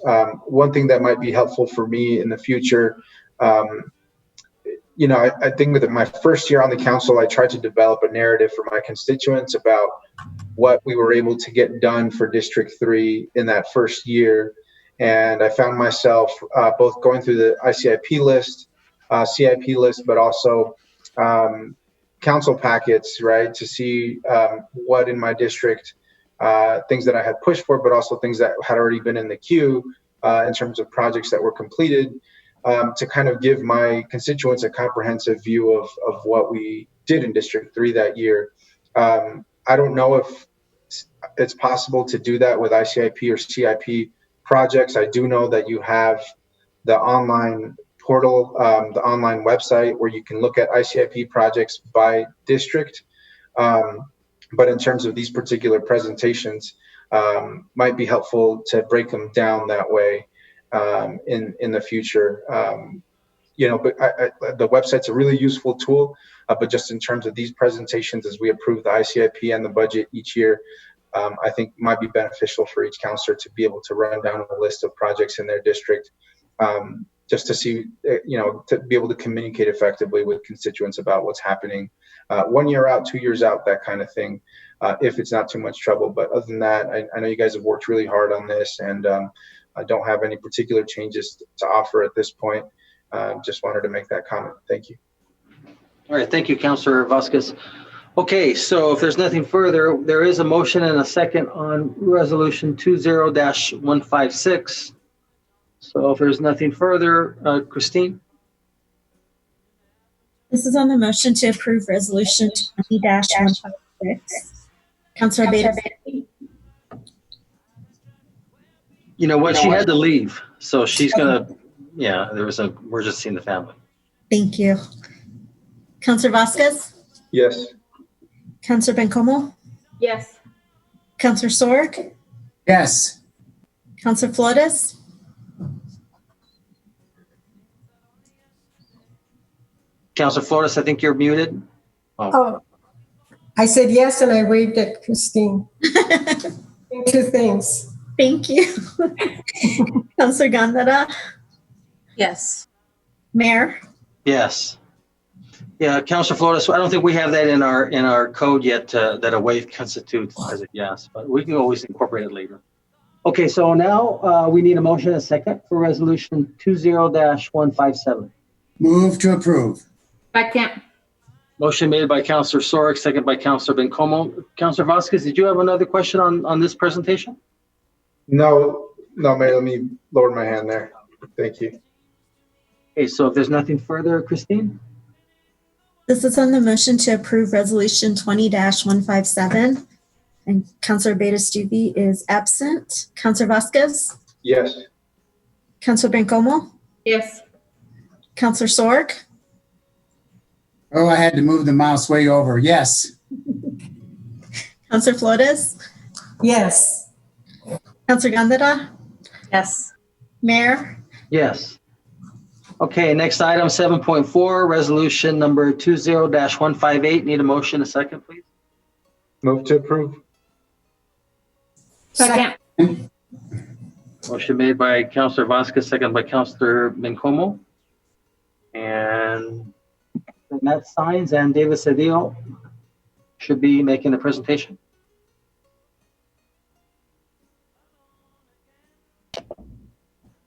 One thing that might be helpful for me in the future, you know, I think that my first year on the council, I tried to develop a narrative for my constituents about what we were able to get done for District 3 in that first year. And I found myself both going through the ICIP list, CIP list, but also council packets, right, to see what in my district, things that I had pushed for, but also things that had already been in the queue in terms of projects that were completed, to kind of give my constituents a comprehensive view of what we did in District 3 that year. I don't know if it's possible to do that with ICIP or CIP projects. I do know that you have the online portal, the online website where you can look at ICIP projects by district. But in terms of these particular presentations, might be helpful to break them down that way in the future. You know, but the website's a really useful tool, but just in terms of these presentations, as we approve the ICIP and the budget each year, I think might be beneficial for each councilor to be able to run down a list of projects in their district just to see, to be able to communicate effectively with constituents about what's happening 1 year out, 2 years out, that kind of thing, if it's not too much trouble. But other than that, I know you guys have worked really hard on this, and I don't have any particular changes to offer at this point. Just wanted to make that comment. Thank you. All right, thank you, Councilor Vasquez. Okay, so if there's nothing further, there is a motion and a second on Resolution 20-156. So if there's nothing further, Christine? This is on the motion to approve Resolution 20-156. Councilor Beta. You know what, she had to leave, so she's gonna, yeah, there was a emergency in the family. Thank you. Councilor Vasquez? Yes. Councilor Bencomo? Yes. Councilor Sorg? Yes. Councilor Flores? Councilor Flores, I think you're muted. Oh, I said yes, and I waved at Christine. Two things. Thank you. Councilor Gandara? Yes. Mayor? Yes. Yeah, Councilor Flores, I don't think we have that in our code yet, that a waive constitutes as a yes, but we can always incorporate it later. Okay, so now we need a motion and a second for Resolution 20-157. Move to approve. Second. Motion made by Councilor Sorg, second by Councilor Bencomo. Councilor Vasquez, did you have another question on this presentation? No, Mayor, let me lower my hand there. Thank you. Okay, so if there's nothing further, Christine? This is on the motion to approve Resolution 20-157. And Councilor Beta Stuvey is absent. Councilor Vasquez? Yes. Councilor Bencomo? Yes. Councilor Sorg? Oh, I had to move the mouse way over. Yes. Councilor Flores? Yes. Councilor Gandara? Yes. Mayor? Yes. Okay, next item, 7.4, resolution number 20-158. Need a motion, a second, please. Move to approve. Second. Motion made by Councilor Vasquez, second by Councilor Bencomo. And Matt Sines and David Cedillo should be making the presentation.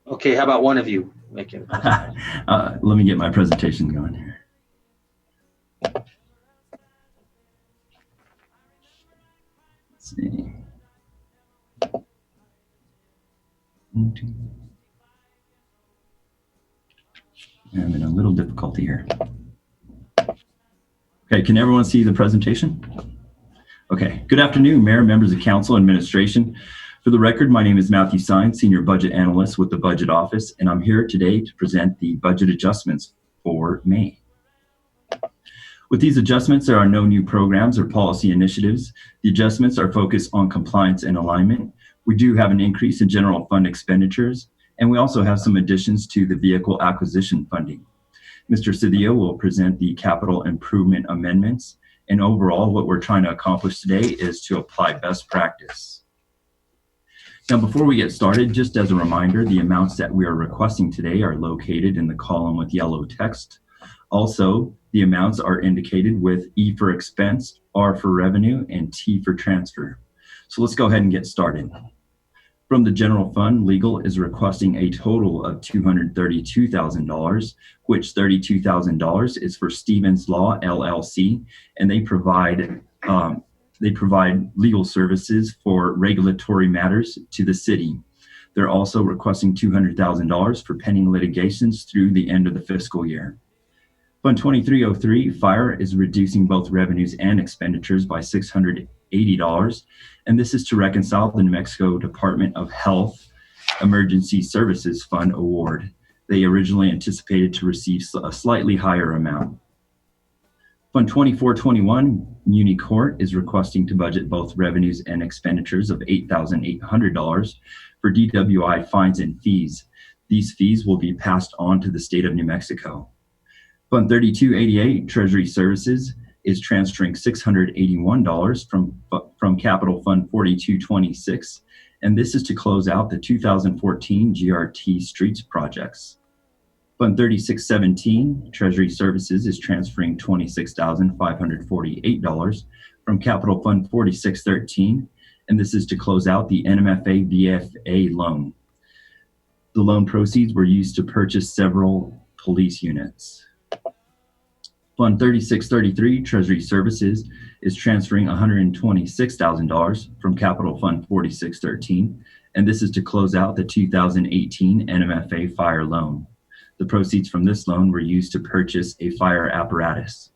Okay, how about one of you making it? Let me get my presentation going here. Let's see. I'm having a little difficulty here. Okay, can everyone see the presentation? Okay, good afternoon, Mayor, members of Council, Administration. For the record, my name is Matthew Sines, Senior Budget Analyst with the Budget Office, and I'm here today to present the budget adjustments for May. With these adjustments, there are no new programs or policy initiatives. The adjustments are focused on compliance and alignment. We do have an increase in general fund expenditures, and we also have some additions to the vehicle acquisition funding. Mr. Cedillo will present the capital improvement amendments, and overall, what we're trying to accomplish today is to apply best practice. Now, before we get started, just as a reminder, the amounts that we are requesting today are located in the column with yellow text. Also, the amounts are indicated with E for expense, R for revenue, and T for transfer. So let's go ahead and get started. From the general fund, legal is requesting a total of $232,000, which $32,000 is for Stevens Law LLC, and they provide legal services for regulatory matters to the city. They're also requesting $200,000 for pending litigations through the end of the fiscal year. Fund 2303, Fire, is reducing both revenues and expenditures by $680, and this is to reconcile the New Mexico Department of Health Emergency Services Fund award. They originally anticipated to receive a slightly higher amount. Fund 2421, Muni Court, is requesting to budget both revenues and expenditures of $8,800 for DWI fines and fees. These fees will be passed on to the state of New Mexico. Fund 3288, Treasury Services, is transferring $681 from Capital Fund 4226, and this is to close out the 2014 GRT Streets projects. Fund 3617, Treasury Services, is transferring $26,548 from Capital Fund 4613, and this is to close out the NMFA VFA loan. The loan proceeds were used to purchase several police units. Fund 3633, Treasury Services, is transferring $126,000 from Capital Fund 4613, and this is to close out the 2018 NMFA fire loan. The proceeds from this loan were used to purchase a fire apparatus.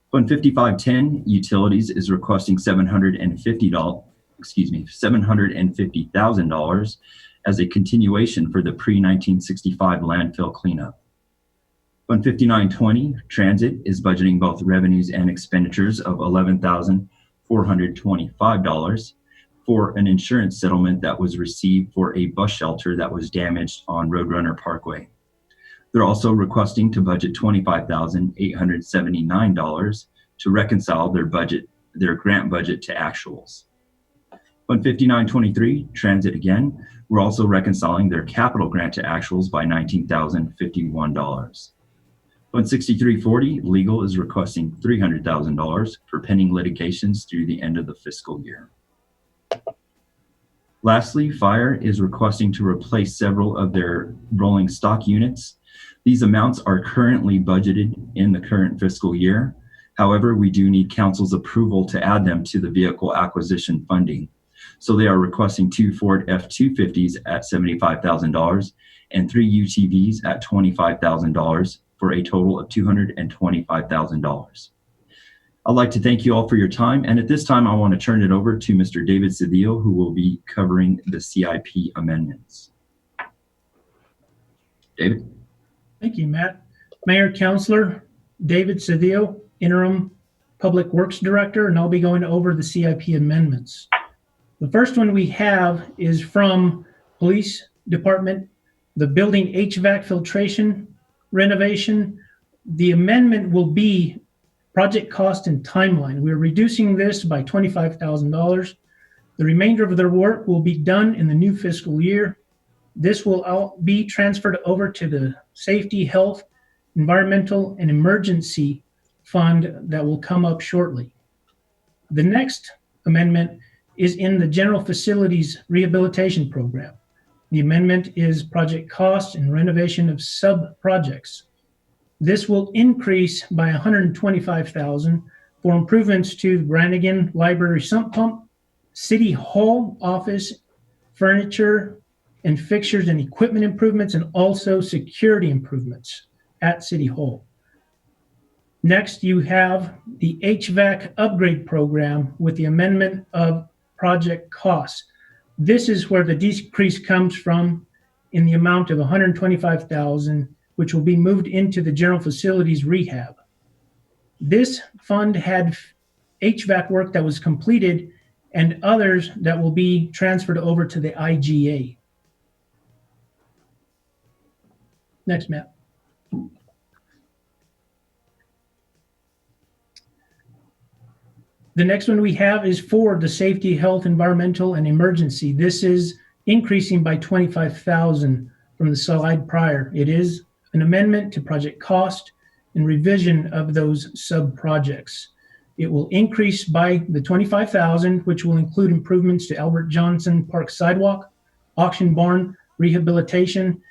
Fund 5510, Utilities, is requesting $750,000 as a continuation for the pre-1965 landfill cleanup. Fund 5920, Transit, is budgeting both revenues and expenditures of $11,425 for an insurance settlement that was received for a bus shelter that was damaged on Roadrunner Parkway. They're also requesting to budget $25,879 to reconcile their grant budget to actuals. Fund 5923, Transit again, we're also reconciling their capital grant to actuals by $19,051. Fund 6340, Legal, is requesting $300,000 for pending litigations through the end of the fiscal year. Lastly, Fire is requesting to replace several of their rolling stock units. These amounts are currently budgeted in the current fiscal year. However, we do need council's approval to add them to the vehicle acquisition funding. So they are requesting 2 Ford F-250s at $75,000 and 3 UTVs at $25,000 for a total of $225,000. I'd like to thank you all for your time. And at this time, I want to turn it over to Mr. David Cedillo, who will be covering the CIP amendments. David. Thank you, Matt. Mayor, Councilor, David Cedillo, Interim Public Works Director, and I'll be going over the CIP amendments. The first one we have is from Police Department, the building HVAC filtration renovation. The amendment will be project cost and timeline. We're reducing this by $25,000. The remainder of their work will be done in the new fiscal year. This will all be transferred over to the Safety, Health, Environmental, and Emergency Fund that will come up shortly. The next amendment is in the General Facilities Rehabilitation Program. The amendment is project cost and renovation of sub-projects. This will increase by $125,000 for improvements to the Brannigan Library sump pump, City Hall office, furniture, and fixtures and equipment improvements, and also security improvements at City Hall. Next, you have the HVAC upgrade program with the amendment of project costs. This is where the decrease comes from in the amount of $125,000, which will be moved into the general facilities rehab. This fund had HVAC work that was completed and others that will be transferred over to the IGA. Next, Matt. The next one we have is for the Safety, Health, Environmental, and Emergency. This is increasing by $25,000 from the slide prior. It is an amendment to project cost and revision of those sub-projects. It will increase by the $25,000, which will include improvements to Albert Johnson Park sidewalk, auction barn rehabilitation,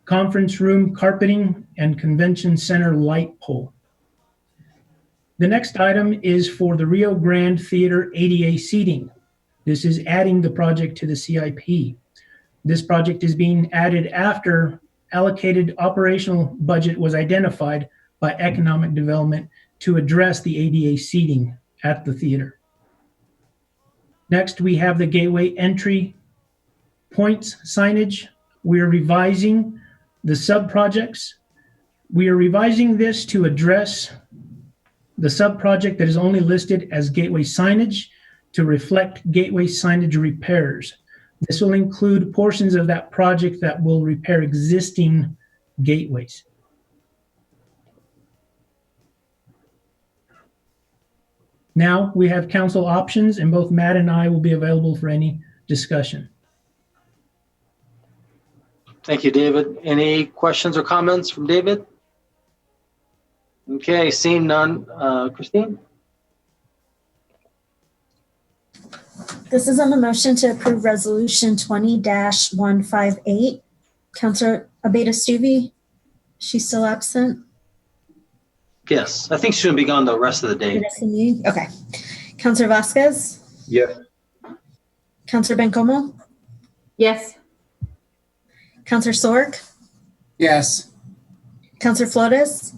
conference room carpeting, and convention center light pole. The next item is for the Rio Grande Theater ADA seating. This is adding the project to the CIP. This project is being added after allocated operational budget was identified by economic development to address the ADA seating at the theater. Next, we have the gateway entry points signage. We're revising the sub-projects. We are revising this to address the sub-project that is only listed as gateway signage to reflect gateway signage repairs. This will include portions of that project that will repair existing gateways. Now we have council options, and both Matt and I will be available for any discussion. Thank you, David. Any questions or comments from David? Okay, seeing none. Christine? This is on the motion to approve resolution 20-158. Councilor Abeta-Stuvey, she's still absent. Yes, I think she's going to be gone the rest of the day. Okay. Councilor Vasquez, Yes. Councilor Bencomo, Yes. Councilor Sorg, Yes. Councilor Flores,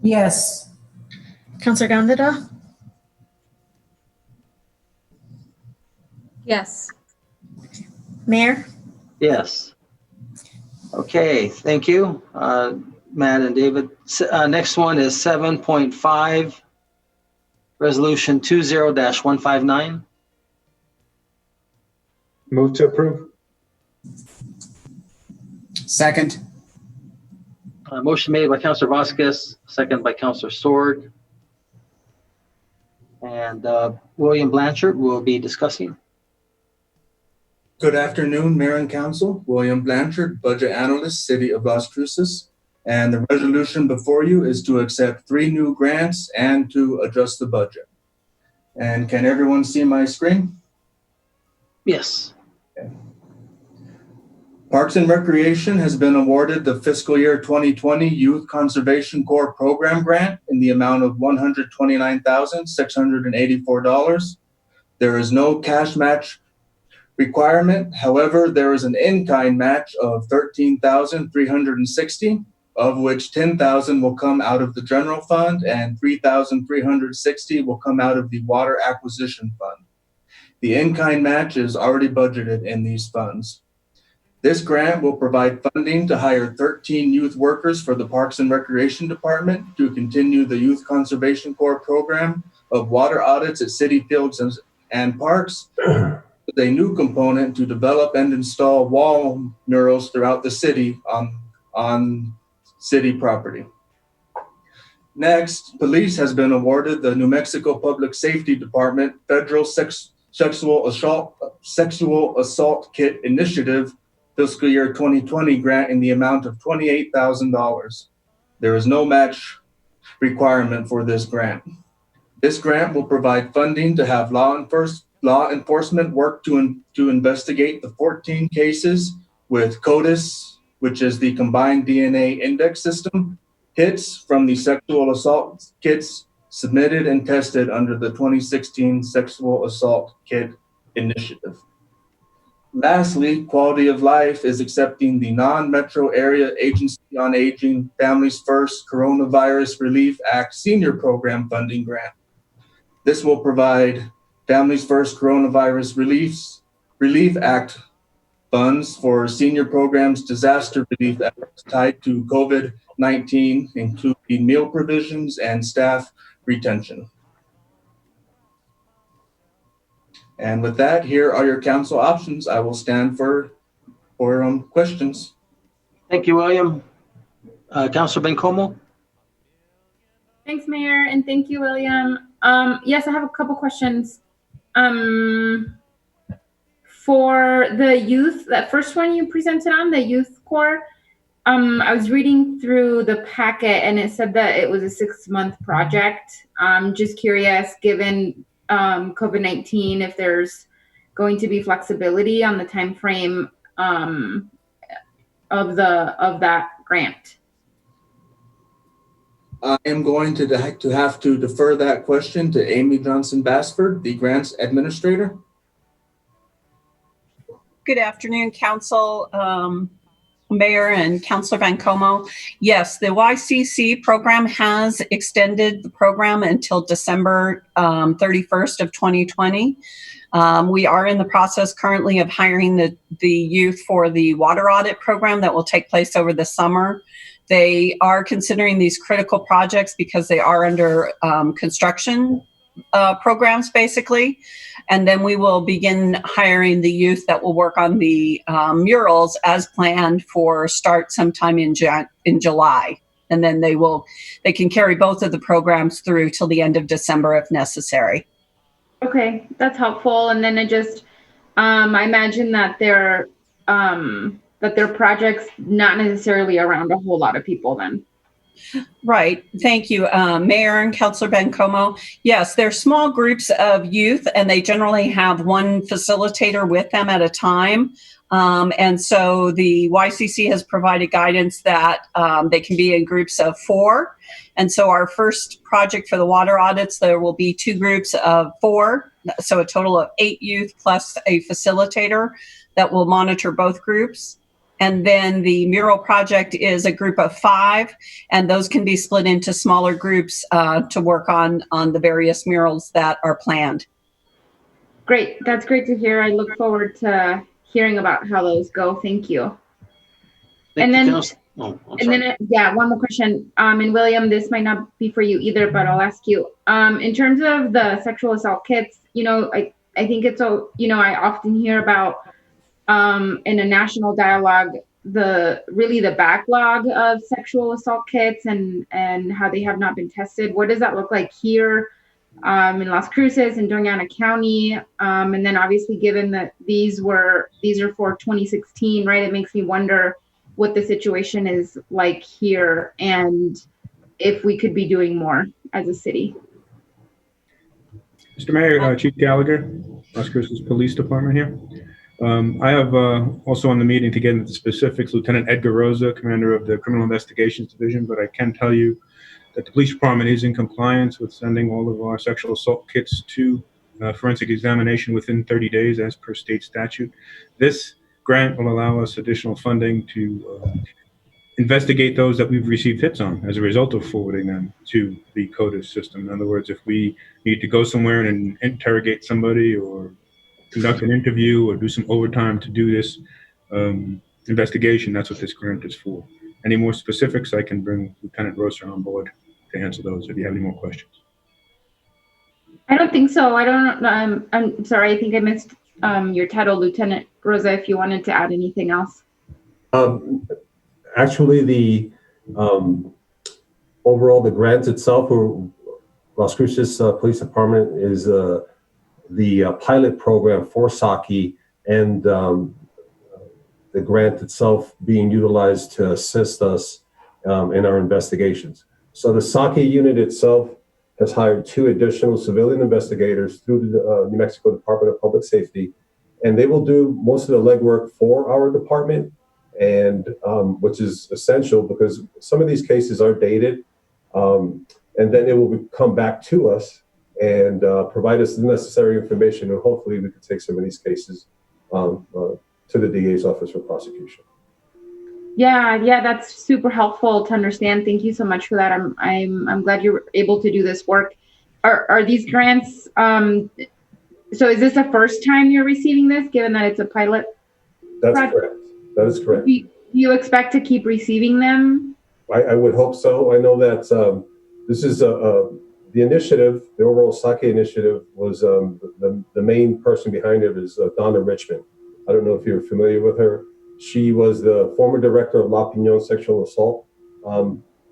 Yes. Councilor Gandara, Yes. Mayor. Yes. Okay, thank you, Matt and David. Next one is 7.5, Resolution 20-159. Move to approve. Second. Motion made by Councilor Vasquez, second by Councilor Sword. And William Blanchard will be discussing. Good afternoon, Mayor and Council. William Blanchard, Budget Analyst, City of Las Cruces. And the resolution before you is to accept 3 new grants and to adjust the budget. And can everyone see my screen? Yes. Okay. Parks and Recreation has been awarded the fiscal year 2020 Youth Conservation Corps Program Grant in the amount of $129,684. There is no cash match requirement. However, there is an in-kind match of $13,360, of which $10,000 will come out of the general fund and $3,360 will come out of the water acquisition fund. The in-kind match is already budgeted in these funds. This grant will provide funding to hire 13 youth workers for the Parks and Recreation Department to continue the Youth Conservation Corps program of water audits at city fields and parks, with a new component to develop and install wall murals throughout the city on city property. Next, police has been awarded the New Mexico Public Safety Department Federal Sexual Assault Kit Initiative fiscal year 2020 grant in the amount of $28,000. There is no match requirement for this grant. This grant will provide funding to have law enforcement work to investigate the 14 cases with CODIS, which is the Combined DNA Index System, hits from the sexual assault kits submitted and tested under the 2016 Sexual Assault Kit Initiative. Lastly, Quality of Life is accepting the non-metro area Agency on Aging Families First Coronavirus Relief Act Senior Program Funding Grant. This will provide Families First Coronavirus Relief Act funds for senior programs disaster relief efforts tied to COVID-19, including meal provisions and staff retention. And with that, here are your council options. I will stand for questions. Thank you, William. Councilor Bencomo? Thanks, Mayor, and thank you, William. Yes, I have a couple questions. For the youth, that first one you presented on, the Youth Corps, I was reading through the packet and it said that it was a 6-month project. Just curious, given COVID-19, if there's going to be flexibility on the time frame of that grant. I am going to have to defer that question to Amy Johnson-Basford, the grants administrator. Good afternoon, Council, Mayor and Councilor Bencomo. Yes, the YCC program has extended the program until December 31st of 2020. We are in the process currently of hiring the youth for the water audit program that will take place over the summer. They are considering these critical projects because they are under construction programs, basically. And then we will begin hiring the youth that will work on the murals as planned for start sometime in July. And then they can carry both of the programs through till the end of December if necessary. Okay, that's helpful. And then I imagine that they're that they're projects not necessarily around a whole lot of people then. Right. Thank you, Mayor and Councilor Bencomo. Yes, they're small groups of youth, and they generally have one facilitator with them at a time. And so the YCC has provided guidance that they can be in groups of 4. And so our first project for the water audits, there will be 2 groups of 4, so a total of 8 youth plus a facilitator that will monitor both groups. And then the mural project is a group of 5, and those can be split into smaller groups to work on the various murals that are planned. Great. That's great to hear. I look forward to hearing about how those go. Thank you. And then, one more question. And William, this might not be for you either, but I'll ask you. In terms of the sexual assault kits, I think it's, I often hear about in a national dialogue, the backlog of sexual assault kits and how they have not been tested. What does that look like here in Las Cruces and Doñana County? And then obviously, given that these are for 2016, right? It makes me wonder what the situation is like here and if we could be doing more as a city. Mr. Mayor, Chief Gallagher, Las Cruces Police Department here. I have also on the meeting to get into the specifics, Lieutenant Edgar Rosa, commander of the Criminal Investigations Division, but I can tell you that the police department is in compliance with sending all of our sexual assault kits to forensic examination within 30 days as per state statute. This grant will allow us additional funding to investigate those that we've received hits on as a result of forwarding them to the CODIS system. In other words, if we need to go somewhere and interrogate somebody or conduct an interview or do some overtime to do this investigation, that's what this grant is for. Any more specifics, I can bring Lieutenant Rosa on board to answer those if you have any more questions. I don't think so. I don't. I'm sorry. I think I missed your title, Lieutenant Rosa. If you wanted to add anything else. Actually, the overall the grant itself for Las Cruces Police Department is the pilot program for SACI and the grant itself being utilized to assist us in our investigations. So the SACI unit itself has hired 2 additional civilian investigators through the New Mexico Department of Public Safety, and they will do most of the legwork for our department, and which is essential because some of these cases are dated, and then it will come back to us and provide us the necessary information, and hopefully we can take some of these cases to the DA's office for prosecution. Yeah, that's super helpful to understand. Thank you so much for that. I'm glad you're able to do this work. Are these grants? So is this the first time you're receiving this, given that it's a pilot? That's correct. That is correct. Do you expect to keep receiving them? I would hope so. I know that this is the initiative, the overall SACI initiative was the main person behind it is Donna Richmond. I don't know if you're familiar with her. She was the former director of La Piñon Sexual Assault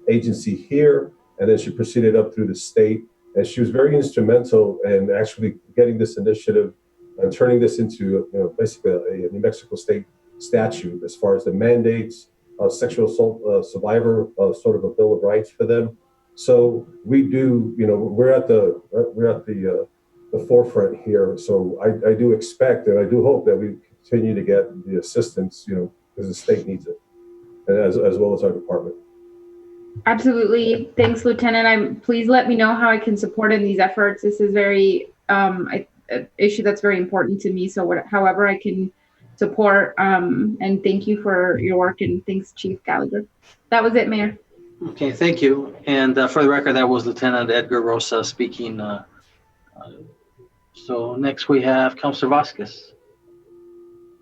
Agency here, and then she proceeded up through the state. And she was very instrumental in actually getting this initiative and turning this into basically a New Mexico state statute as far as the mandates of sexual assault survivor, sort of a bill of rights for them. So we do, we're at the forefront here. So I do expect and I do hope that we continue to get the assistance, because the state needs it, and as well as our department. Absolutely. Thanks, Lieutenant. Please let me know how I can support in these efforts. This is very an issue that's very important to me. So however I can support, and thank you for your work, and thanks, Chief Gallagher. That was it, Mayor. Okay, thank you. And for the record, that was Lieutenant Edgar Rosa speaking. So next we have Councilor Vasquez.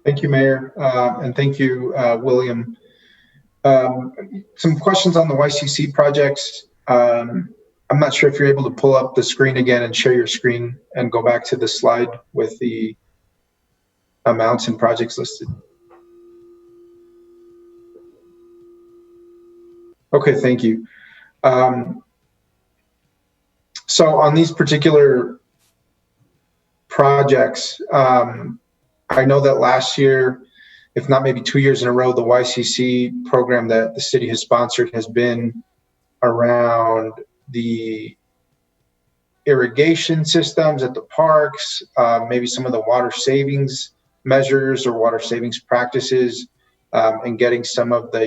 Thank you, Mayor, and thank you, William. Some questions on the YCC projects. I'm not sure if you're able to pull up the screen again and share your screen and go back to the slide with the amounts and projects listed. Okay, thank you. So on these particular projects, I know that last year if not maybe 2 years in a row, the YCC program that the city has sponsored has been around the irrigation systems at the parks, maybe some of the water savings measures or water savings practices, and getting some of the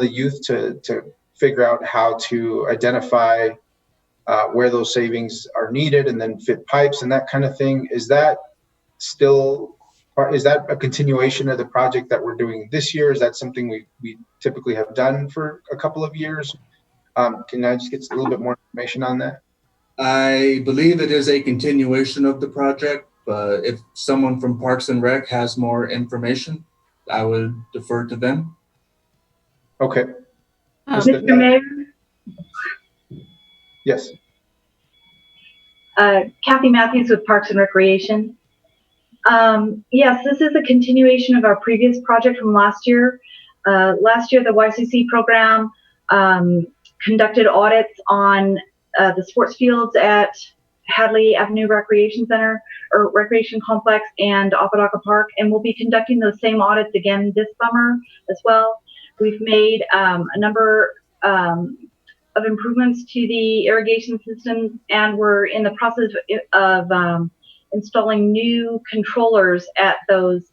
youth to figure out how to identify where those savings are needed and then fit pipes and that kind of thing. Is that a continuation of the project that we're doing this year? Is that something we typically have done for a couple of years? Can I just get a little bit more information on that? I believe it is a continuation of the project, but if someone from Parks and Rec has more information, I would defer to them. Okay. Mr. Mayor? Yes. Kathy Matthews with Parks and Recreation. Yes, this is a continuation of our previous project from last year. Last year, the YCC program conducted audits on the sports fields at Hadley Avenue Recreation Center or Recreation Complex and Apodaca Park, and we'll be conducting those same audits again this summer as well. We've made a number of improvements to the irrigation systems, and we're in the process of installing new controllers at those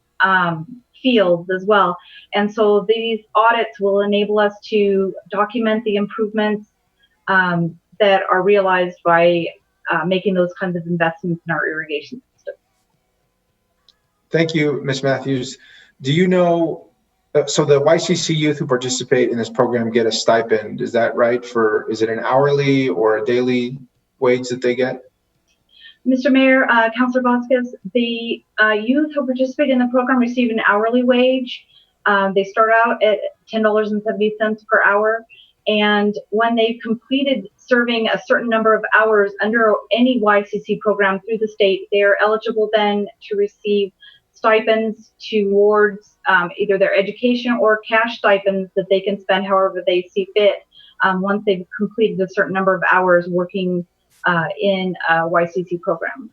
fields as well. And so these audits will enable us to document the improvements that are realized by making those kinds of investments in our irrigation system. Thank you, Ms. Matthews. Do you know, so the YCC youth who participate in this program get a stipend, is that right? Is it an hourly or a daily wage that they get? Mr. Mayor, Councilor Vasquez, the youth who participate in the program receive an hourly wage. They start out at $10.70 per hour. And when they've completed serving a certain number of hours under any YCC program through the state, they are eligible then to receive stipends towards either their education or cash stipends that they can spend however they see fit once they've completed a certain number of hours working in a YCC program.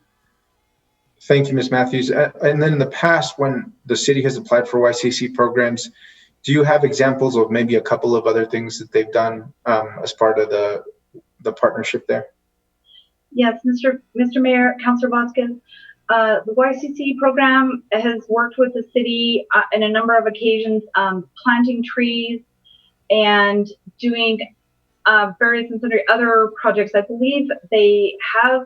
Thank you, Ms. Matthews. And then in the past, when the city has applied for YCC programs, do you have examples of maybe a couple of other things that they've done as part of the partnership there? Yes, Mr. Mayor, Councilor Vasquez, the YCC program has worked with the city in a number of occasions, planting trees and doing various and sundry other projects. I believe they have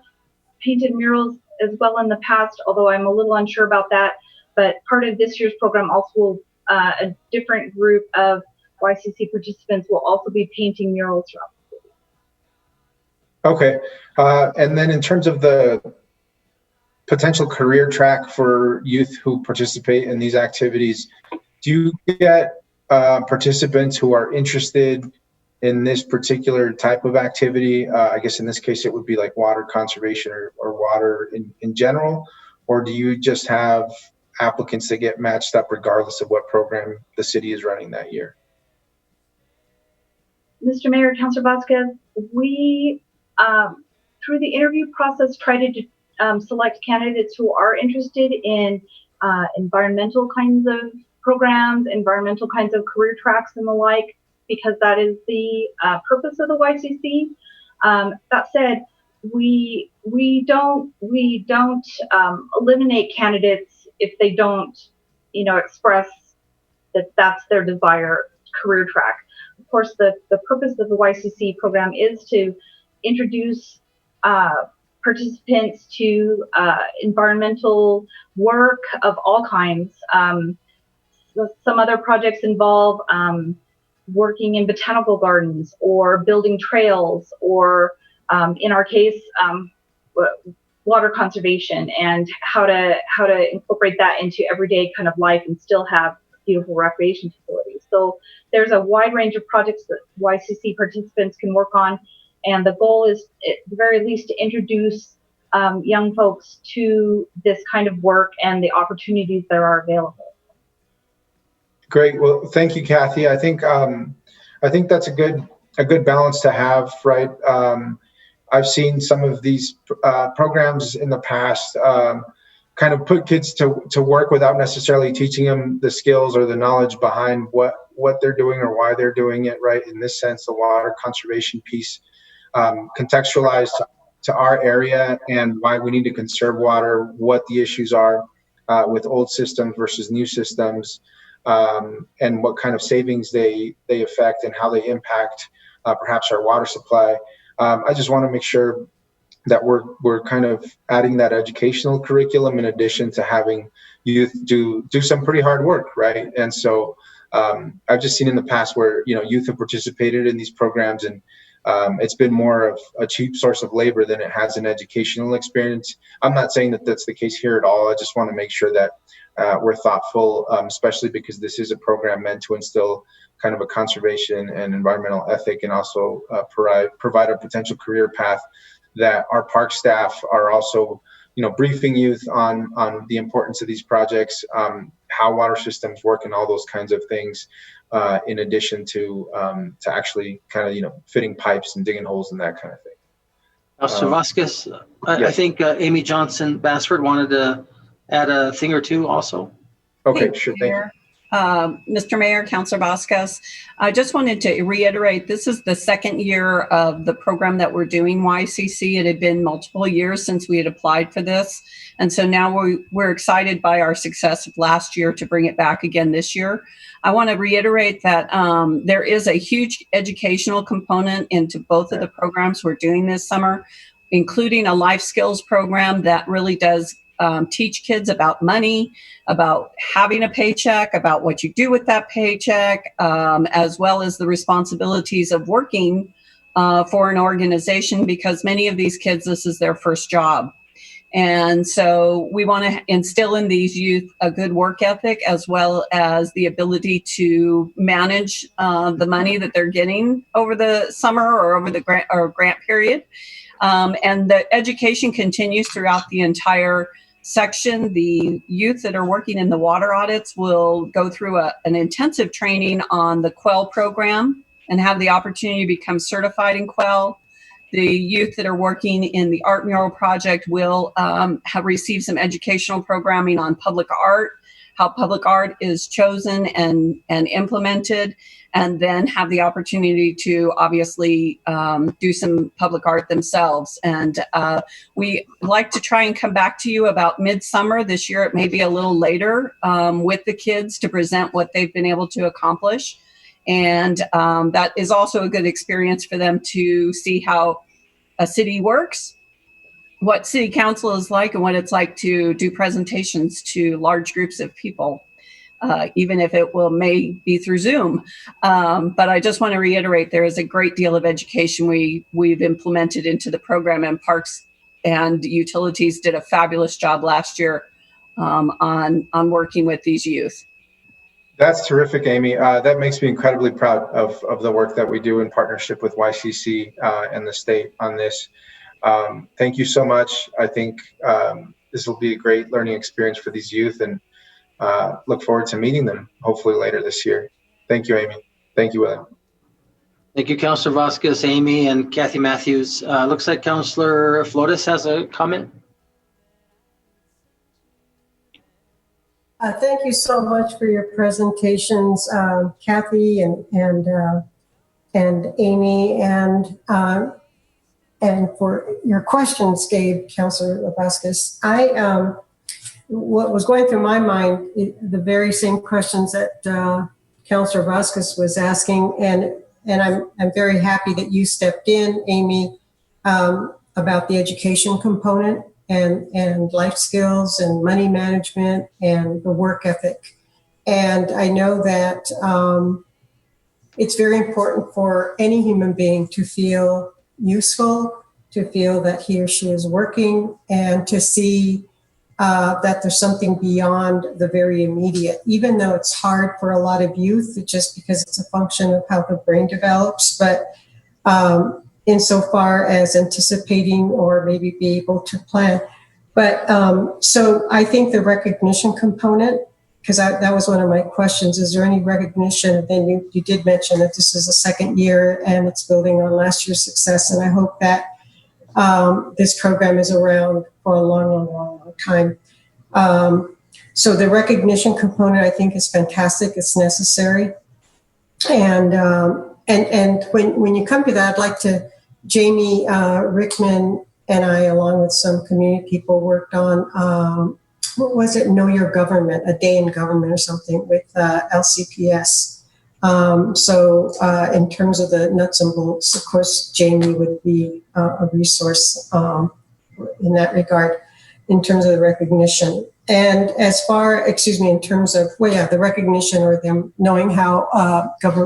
painted murals as well in the past, although I'm a little unsure about that. But part of this year's program also will, a different group of YCC participants will also be painting murals throughout the city. Okay. And then in terms of the potential career track for youth who participate in these activities, do you get participants who are interested in this particular type of activity? I guess in this case, it would be like water conservation or water in general, or do you just have applicants that get matched up regardless of what program the city is running that year? Mr. Mayor, Councilor Vasquez, we, through the interview process, try to select candidates who are interested in environmental kinds of programs, environmental kinds of career tracks and the like, because that is the purpose of the YCC. That said, we don't eliminate candidates if they don't, express that that's their desired career track. Of course, the purpose of the YCC program is to introduce participants to environmental work of all kinds. Some other projects involve working in botanical gardens or building trails, or in our case, water conservation and how to incorporate that into everyday kind of life and still have beautiful recreation facilities. So there's a wide range of projects that YCC participants can work on, and the goal is at the very least to introduce young folks to this kind of work and the opportunities that are available. Great. Well, thank you, Kathy. I think that's a good balance to have, right? I've seen some of these programs in the past kind of put kids to work without necessarily teaching them the skills or the knowledge behind what they're doing or why they're doing it, right? In this sense, the water conservation piece, contextualized to our area and why we need to conserve water, what the issues are with old systems versus new systems, and what kind of savings they affect and how they impact perhaps our water supply. I just want to make sure that we're kind of adding that educational curriculum in addition to having youth do some pretty hard work, right? And so I've just seen in the past where youth have participated in these programs, and it's been more of a cheap source of labor than it has an educational experience. I'm not saying that that's the case here at all. I just want to make sure that we're thoughtful, especially because this is a program meant to instill kind of a conservation and environmental ethic, and also provide a potential career path, that our park staff are also briefing youth on the importance of these projects, how water systems work and all those kinds of things, in addition to actually kind of fitting pipes and digging holes and that kind of thing. Councilor Vasquez, yes. I think Amy Johnson Bassford wanted to add a thing or two also. Okay, sure, thank you. Mr. Mayor, Councilor Vasquez, I just wanted to reiterate, this is the second year of the program that we're doing YCC. It had been multiple years since we had applied for this. And so now we're excited by our success of last year to bring it back again this year. I want to reiterate that there is a huge educational component into both of the programs we're doing this summer, including a life skills program that really does teach kids about money, about having a paycheck, about what you do with that paycheck, as well as the responsibilities of working for an organization, because many of these kids, this is their first job. And so we want to instill in these youth a good work ethic, as well as the ability to manage the money that they're getting over the summer or over the grant period. And the education continues throughout the entire section. The youth that are working in the water audits will go through an intensive training on the Quell program and have the opportunity to become certified in Quell. The youth that are working in the art mural project will have received some educational programming on public art, how public art is chosen and implemented, and then have the opportunity to obviously do some public art themselves. And we like to try and come back to you about midsummer. This year it may be a little later with the kids to present what they've been able to accomplish. And that is also a good experience for them to see how a city works, what city council is like, and what it's like to do presentations to large groups of people. Even if it may be through Zoom. But I just want to reiterate, there is a great deal of education we've implemented into the program, and Parks and Utilities did a fabulous job last year on working with these youth. That's terrific, Amy. That makes me incredibly proud of the work that we do in partnership with YCC and the state on this. Thank you so much. I think this will be a great learning experience for these youth, and look forward to meeting them hopefully later this year. Thank you, Amy. Thank you, William. Thank you, Councilor Vasquez, Amy, and Kathy Matthews. Looks like Councilor Flores has a comment. Thank you so much for your presentations, Kathy and Amy, and for your questions, Gabe, Councilor Vasquez. What was going through my mind, the very same questions that Councilor Vasquez was asking, and I'm very happy that you stepped in, Amy, about the education component and life skills and money management and the work ethic. And I know that it's very important for any human being to feel useful, to feel that he or she is working, and to see that there's something beyond the very immediate, even though it's hard for a lot of youth, just because it's a function of how the brain develops. But insofar as anticipating or maybe be able to plan. But so I think the recognition component, because that was one of my questions, is there any recognition? Then you did mention that this is the second year and it's building on last year's success. And I hope that this program is around for a long time. So the recognition component, I think, is fantastic. It's necessary. And when you come to that, I'd like to, Jamie Rickman and I, along with some community people, worked on, what was it? Know Your Government, a day in government or something with LCPS. So in terms of the nuts and bolts, of course, Jamie would be a resource in that regard, in terms of the recognition. And as far, in terms of, the recognition or them knowing how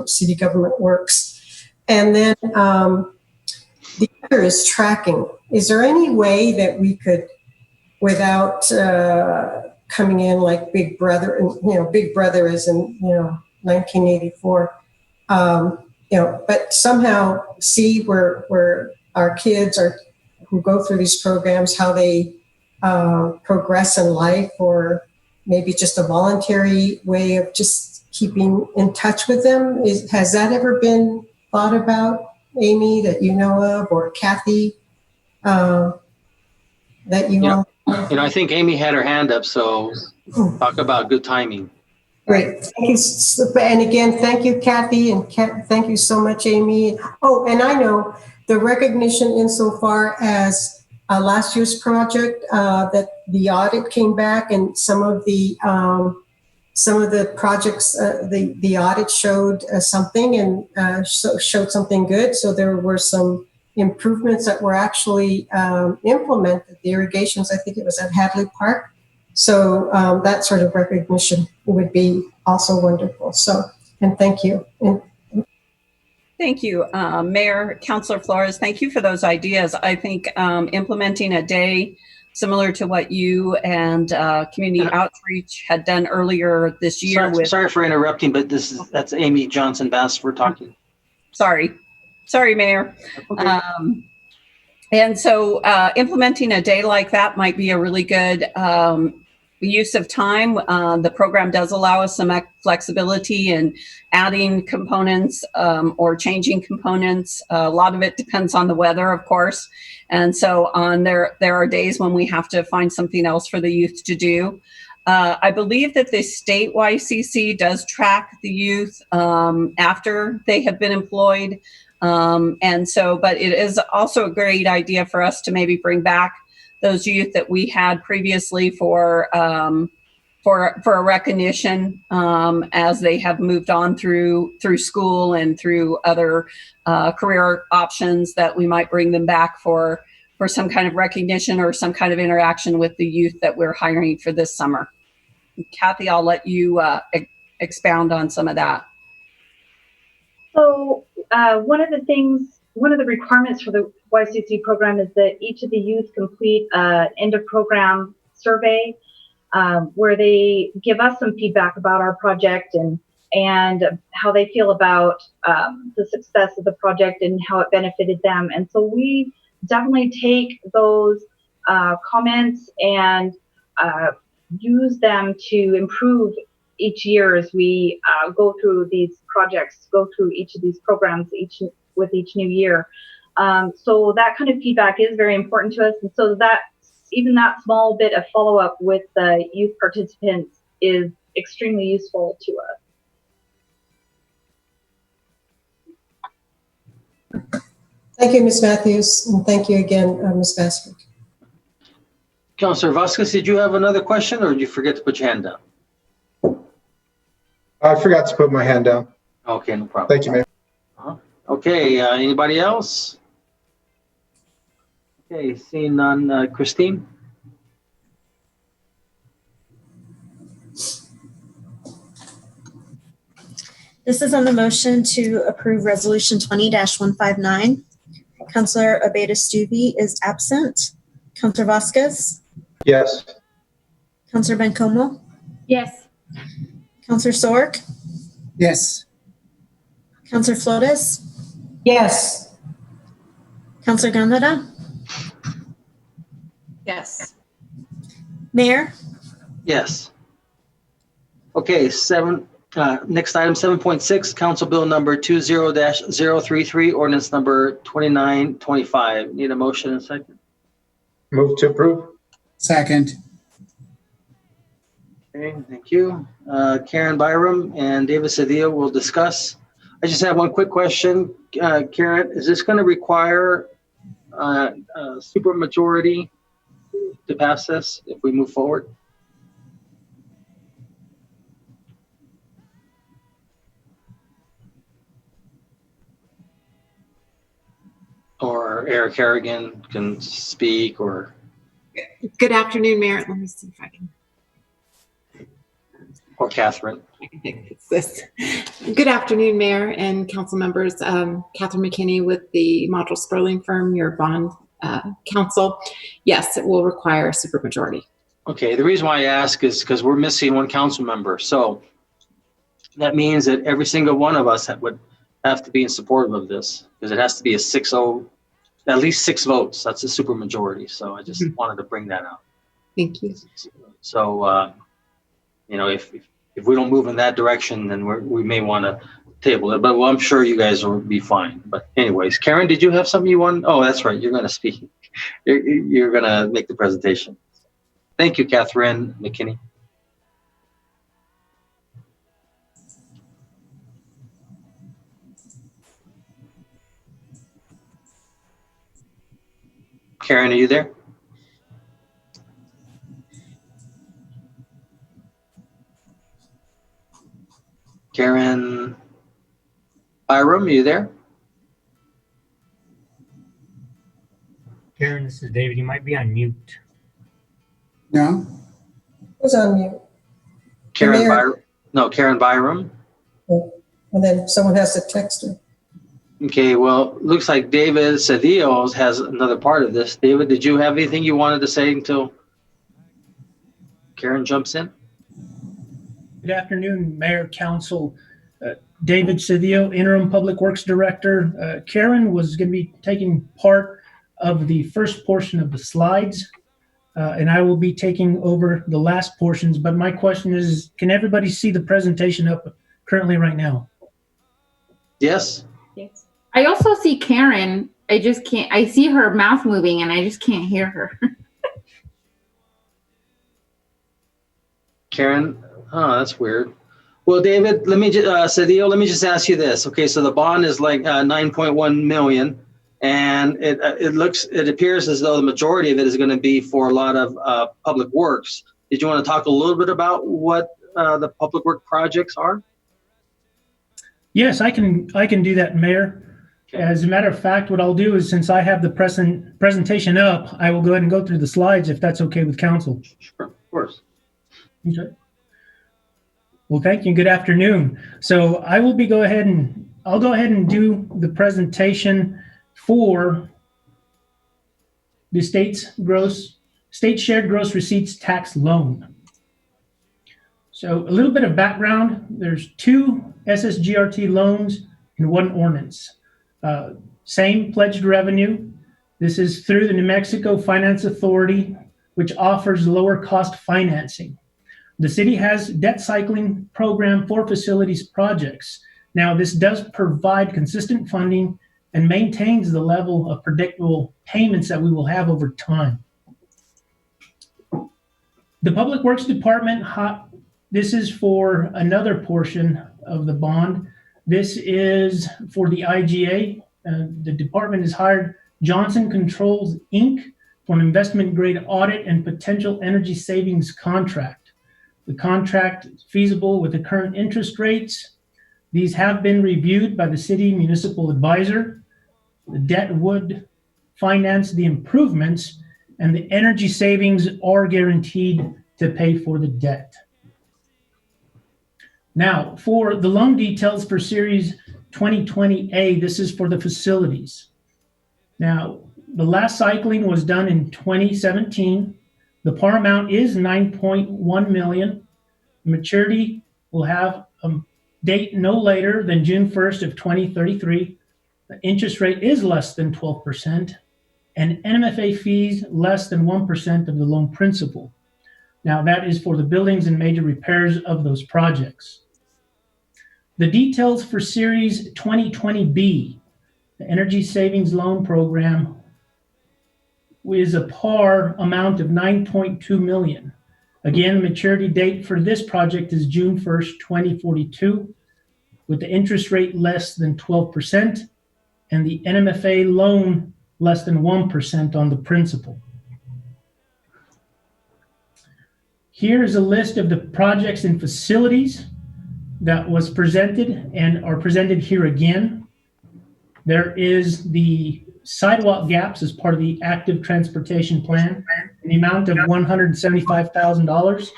city government works. And then the other is tracking. Is there any way that we could, without coming in like Big Brother, and Big Brother is in 1984, but somehow see where our kids are who go through these programs, how they progress in life, or maybe just a voluntary way of just keeping in touch with them? Has that ever been thought about, Amy, that you know of, or Kathy, that you know? I think Amy had her hand up, so talk about good timing. Great. Thank you. And again, thank you, Kathy, and thank you so much, Amy. Oh, and I know the recognition insofar as last year's project, that the audit came back, and some of the projects, the audit showed something, and showed something good. So there were some improvements that were actually implemented. The irrigations, I think it was at Hadley Park. So that sort of recognition would be also wonderful. So, and thank you. Thank you, Mayor, Councilor Flores. Thank you for those ideas. I think implementing a day similar to what you and community outreach had done earlier this year. Sorry for interrupting, but that's Amy Johnson Bass we're talking. Sorry, Mayor. Okay. And so implementing a day like that might be a really good use of time. The program does allow us some flexibility in adding components or changing components. A lot of it depends on the weather, of course. And so there are days when we have to find something else for the youth to do. I believe that the state YCC does track the youth after they have been employed. But it is also a great idea for us to maybe bring back those youth that we had previously for a recognition as they have moved on through school and through other career options, that we might bring them back for some kind of recognition or some kind of interaction with the youth that we're hiring for this summer. Kathy, I'll let you expound on some of that. So one of the requirements for the YCC program is that each of the youth complete an end of program survey where they give us some feedback about our project and how they feel about the success of the project and how it benefited them. And so we definitely take those comments and use them to improve each year as we go through these projects, go through each of these programs with each new year. So that kind of feedback is very important to us. And so that even that small bit of follow-up with the youth participants is extremely useful to us. Thank you, Ms. Matthews, and thank you again, Ms. Vasquez. Councilor Vasquez, did you have another question, or did you forget to put your hand down? I forgot to put my hand down. Okay, no problem. Thank you, Mayor. Okay, anybody else? Okay, seeing none. Christine? This is on the motion to approve Resolution 20-159. Councilor Abeyta-Stuvey is absent. Councilor Vasquez? Yes. Councilor Bencomo? Yes. Councilor Sork? Yes. Councilor Flores? Yes. Councilor Granada? Yes. Mayor? Yes. Okay, next item, 7.6, Council Bill number 20-033, ordinance number 2925. Need a motion and a second? Move to approve. Second. Okay, thank you. Karen Byram and David Cedillo will discuss. I just have one quick question. Karen, is this going to require a supermajority to pass this if we move forward? Or Eric Harrigan can speak, or... Good afternoon, Mayor. Let me see if I can. Or Catherine. I can fix this. Good afternoon, Mayor and council members. Catherine McKinney with the Model Sperling firm, your bond counsel. Yes, it will require a supermajority. Okay, the reason why I ask is because we're missing one council member. So that means that every single one of us would have to be in support of this, because it has to be a 6-0, at least 6 votes. That's a supermajority. So I just wanted to bring that out. Thank you. So, you know, if we don't move in that direction, then we may want to table it. But well, I'm sure you guys will be fine. But anyways, Karen, did you have something you want? Oh, that's right. You're going to speak. You're going to make the presentation. Thank you, Catherine McKinney. Karen, are you there? Karen Byram, are you there? Karen, this is David. You might be on mute. No? Who's on mute? Karen Byram. No, Karen Byram. Oh, and then someone has to text her. Okay, well, looks like David Cedillo has another part of this. David, did you have anything you wanted to say until Karen jumps in? Good afternoon, Mayor, Council. David Cedillo, Interim Public Works Director. Karen was going to be taking part of the first portion of the slides, and I will be taking over the last portions. But my question is, can everybody see the presentation up currently right now? Yes. Yes. I also see Karen. I just can't. I see her mouth moving, and I just can't hear her. Karen, oh, that's weird. Well, David, let me just Cedillo, let me just ask you this. Okay, so the bond is like 9.1 million, and it appears as though the majority of it is going to be for a lot of public works. Did you want to talk a little bit about what the public work projects are? Yes, I can do that, Mayor. Okay. As a matter of fact, what I'll do is, since I have the presentation up, I will go ahead and go through the slides if that's okay with council. Sure, of course. Okay. Well, thank you. Good afternoon. So I will I'll go ahead and do the presentation for the state shared gross receipts tax loan. So a little bit of background. There's 2 SSGRT loans and 1 ordinance. Same pledged revenue. This is through the New Mexico Finance Authority, which offers lower cost financing. The city has debt cycling program for facilities projects. Now, this does provide consistent funding and maintains the level of predictable payments that we will have over time. The Public Works Department, this is for another portion of the bond. This is for the IGA. The department has hired Johnson Controls, Inc. for an investment grade audit and potential energy savings contract. The contract is feasible with the current interest rates. These have been reviewed by the city municipal advisor. The debt would finance the improvements, and the energy savings are guaranteed to pay for the debt. Now, for the loan details for Series 2020A, this is for the facilities. Now, the last cycling was done in 2017. The par amount is 9.1 million. Maturity will have a date no later than June 1st of 2033. The interest rate is less than 12%, and NMFA fees less than 1% of the loan principal. Now, that is for the buildings and major repairs of those projects. The details for Series 2020B, the Energy Savings Loan Program, is a par amount of 9.2 million. Again, the maturity date for this project is June 1st, 2042, with the interest rate less than 12% and the NMFA loan less than 1% on the principal. Here is a list of the projects and facilities that was presented and are presented here again. There is the sidewalk gaps as part of the active transportation plan in the amount of $175,000.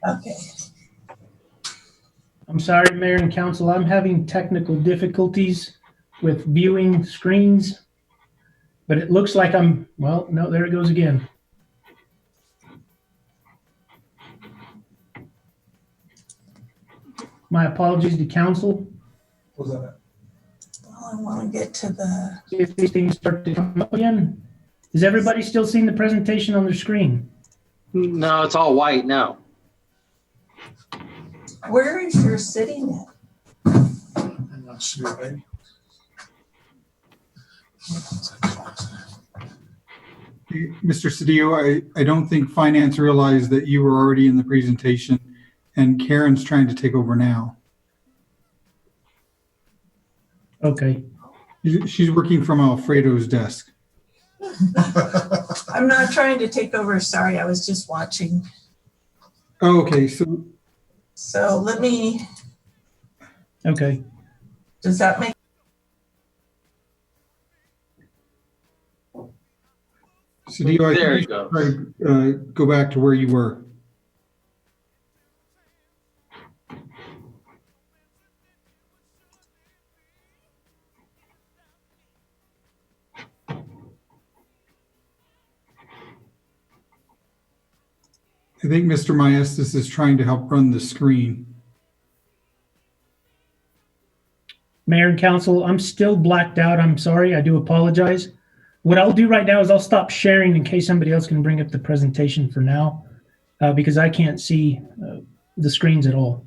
Okay. I'm sorry, Mayor and Council, I'm having technical difficulties with viewing screens, but it looks like well, no, there it goes again. My apologies to Council. Well, I want to get to the. See if these things start to come up again. Is everybody still seeing the presentation on their screen? No, it's all white now. Where is your sitting at? I'm not sure, baby. Mr. Cedillo, I don't think finance realized that you were already in the presentation and Karen's trying to take over now. Okay. She's working from Alfredo's desk. I'm not trying to take over. Sorry, I was just watching. Oh, okay. So let me. Okay. Does that make? Cedillo, There I you think go. Go back to where you were. I think Mr. Maestas is trying to help run the screen. Mayor and Council, I'm still blacked out. I'm sorry. I do apologize. What I'll do right now is I'll stop sharing in case somebody else can bring up the presentation for now, because I can't see the screens at all.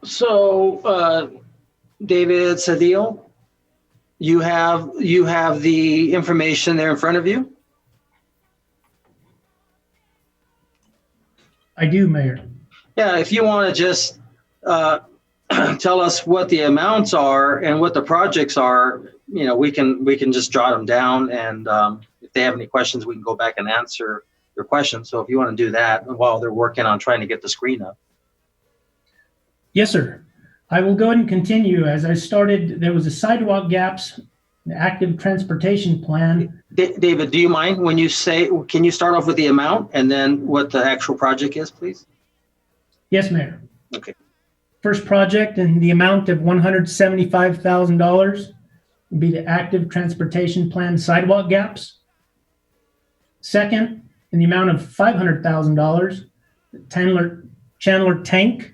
So, David Cedillo, you have the information there in front of you? I do, Mayor. Yeah, if you want to just tell us what the amounts are and what the projects are, you know, we can just jot them down, and if they have any questions, we can go back and answer your questions. So if you want to do that while they're working on trying to get the screen up. Yes, sir. I will go ahead and continue. As I started, there was a sidewalk gaps, the active transportation plan. David, do you mind when you say, can you start off with the amount and then what the actual project is, please? Yes, Mayor. Okay. First project in the amount of $175,000 would be the active transportation plan sidewalk gaps. Second, in the amount of $500,000, the Chandler tank.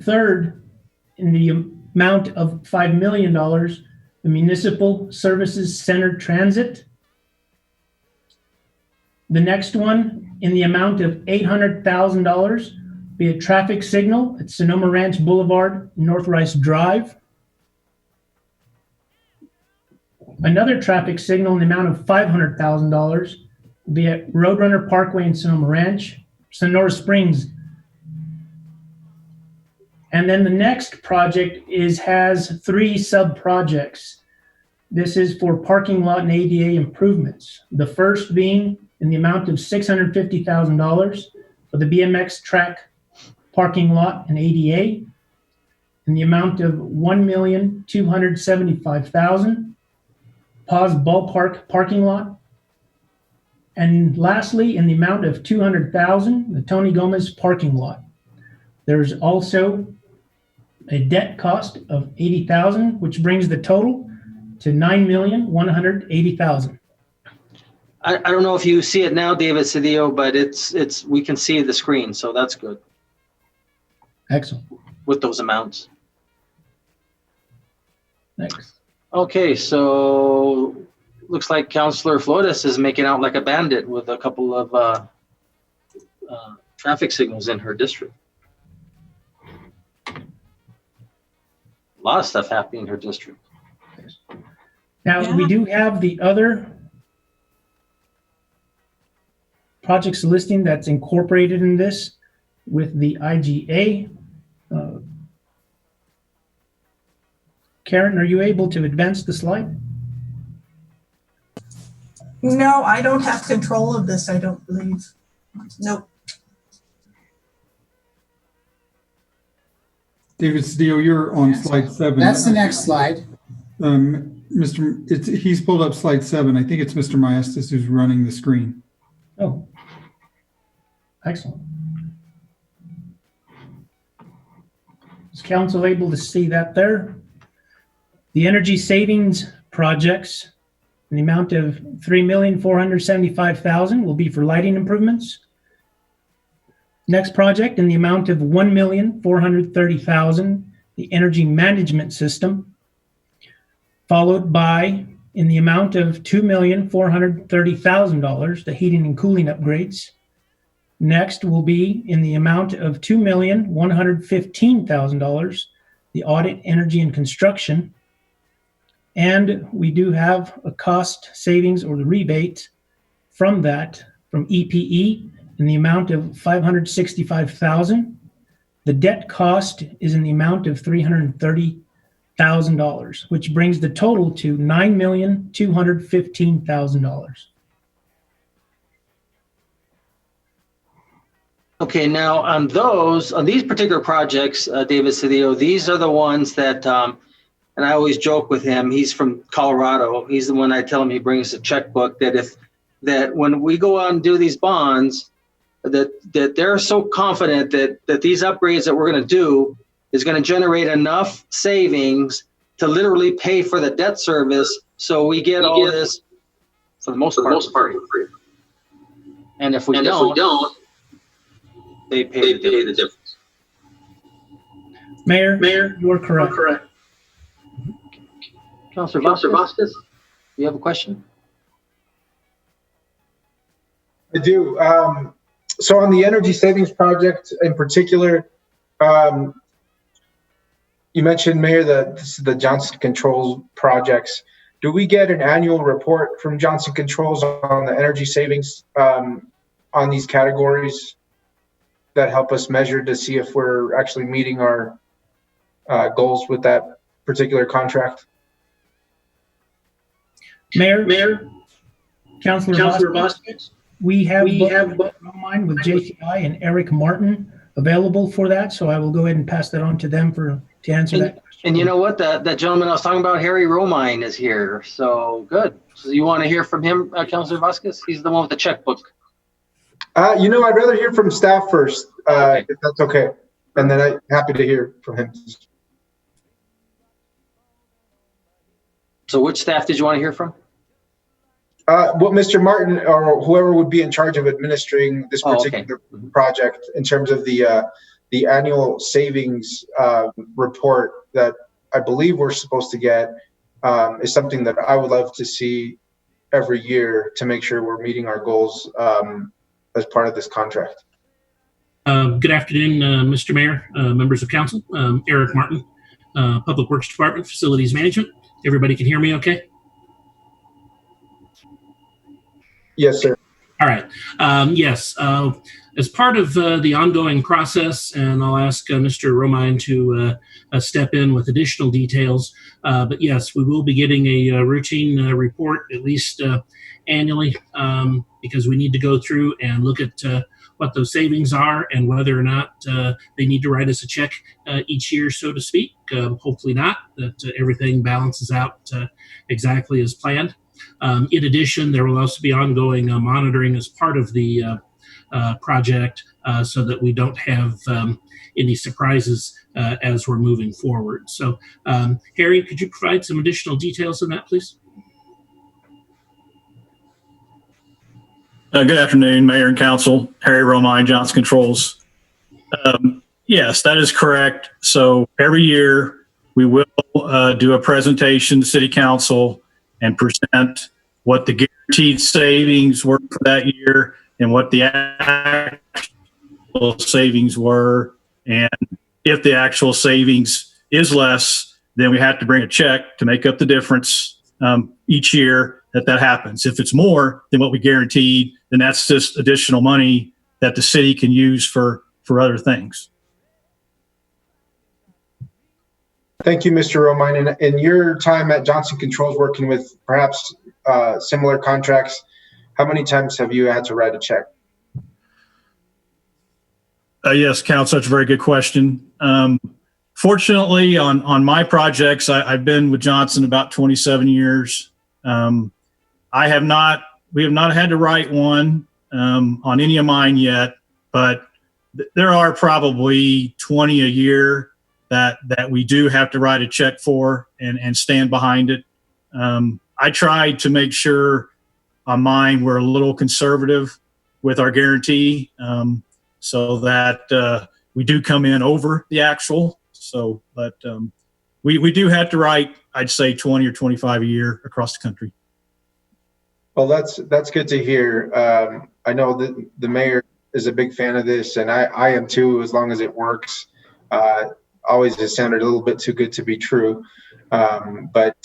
Third, in the amount of $5 million, the Municipal Services Center Transit. The next one, in the amount of $800,000, be a traffic signal at Sonoma Ranch Boulevard, North Rice Drive. Another traffic signal in the amount of $500,000 will be at Roadrunner Parkway in Sonoma Ranch, Sonora Springs. And then the next project has 3 sub-projects. This is for parking lot and ADA improvements. The first being in the amount of $650,000 for the BMX track parking lot and ADA, in the amount of $1,275,000. Pause Ballpark parking lot, And lastly, in the amount of $200,000, the Tony Gomez parking lot. There's also a debt cost of $80,000, which brings the total to $9,180,000. I don't know if you see it now, David Cedillo, but we can see the screen, so that's good. Excellent. With those amounts. Next. Okay, so looks like Councilor Flores is making out like a bandit with a couple of traffic signals in her district. A lot of stuff happening in her district. Now, we do have the other projects listing that's incorporated in this with the IGA. Karen, are you able to advance the slide? No, I don't have control of this, I don't believe. Nope. David Cedillo, you're on slide 7. That's the next slide. He's pulled up slide 7. I think it's Mr. Maestas who's running the screen. Oh, excellent. Is council able to see that there? The energy savings projects in the amount of $3,475,000 will be for lighting improvements. Next project in the amount of $1,430,000, the energy management system, followed by in the amount of $2,430,000, the heating and cooling upgrades. Next will be in the amount of $2,115,000, the audit, energy, and construction. And we do have a cost savings or the rebate from that, from EPE, in the amount of $565,000. The debt cost is in the amount of $330,000, which brings the total to $9,215,000. Okay, now on these particular projects, David Cedillo, these are the ones that, and I always joke with him, he's from Colorado. He's the one I tell him he brings a checkbook that when we go out and do these bonds, that they're so confident that these upgrades that we're going to do is going to generate enough savings to literally pay for the debt service. So we get all this for the most part. And if we don't, they pay the difference. Mayor, you are correct. Councilor Vasquez, you have a question? I do. So on the energy savings project in particular, you mentioned, Mayor, that this is the Johnson Controls projects. Do we get an annual report from Johnson Controls on the energy savings on these categories that help us measure to see if we're actually meeting our goals with that particular contract? Mayor, Councilor Vasquez, we have mine with JCI and Eric Martin available for that, so I will go ahead and pass that on to them to answer that question. And you know what? That gentleman I was talking about, Harry Romine, is here. So good. So you want to hear from him, Councilor Vasquez? He's the one with the checkbook. I'd rather hear from staff first, if that's okay. And then I'm happy to hear from him. So which staff did you want to hear from? Well, Mr. Martin or whoever would be in charge of administering this particular project in terms of the annual savings report that I believe we're supposed to get is something that I would love to see every year to make sure we're meeting our goals as part of this contract. Good afternoon, Mr. Mayor, members of council. Eric Martin, Public Works Department, Facilities Management. Everybody can hear me okay? Yes, sir. All right. Yes. As part of the ongoing process, and I'll ask Mr. Romine to step in with additional details, but yes, we will be getting a routine report at least annually because we need to go through and look at what those savings are and whether or not they need to write us a check each year, so to speak. Hopefully not, that everything balances out exactly as planned. In addition, there will also be ongoing monitoring as part of the project so that we don't have any surprises as we're moving forward. So, Harry, could you provide some additional details on that, please? Good afternoon, Mayor and Council. Harry Romine, Johnson Controls. Yes, that is correct. So every year we will do a presentation to City Council and present what the guaranteed savings were for that year and what the actual savings were. And if the actual savings is less, then we have to bring a check to make up the difference each year that happens. If it's more than what we guaranteed, then that's just additional money that the city can use for other things. Thank you, Mr. Romine. In your time at Johnson Controls working with perhaps similar contracts, how many times have you had to write a check? Yes, Council, that's a very good question. Fortunately, on my projects, I've been with Johnson about 27 years. We have not had to write one on any of mine yet, but there are probably 20 a year that we do have to write a check for and stand behind it. I tried to make sure on mine we're a little conservative with our guarantee so that we do come in over the actual. So, but we do have to write, I'd say 20 or 25 a year across the country. Well, that's good to hear. I know that the mayor is a big fan of this, and I am too, as long as it works. Always has sounded a little bit too good to be true. But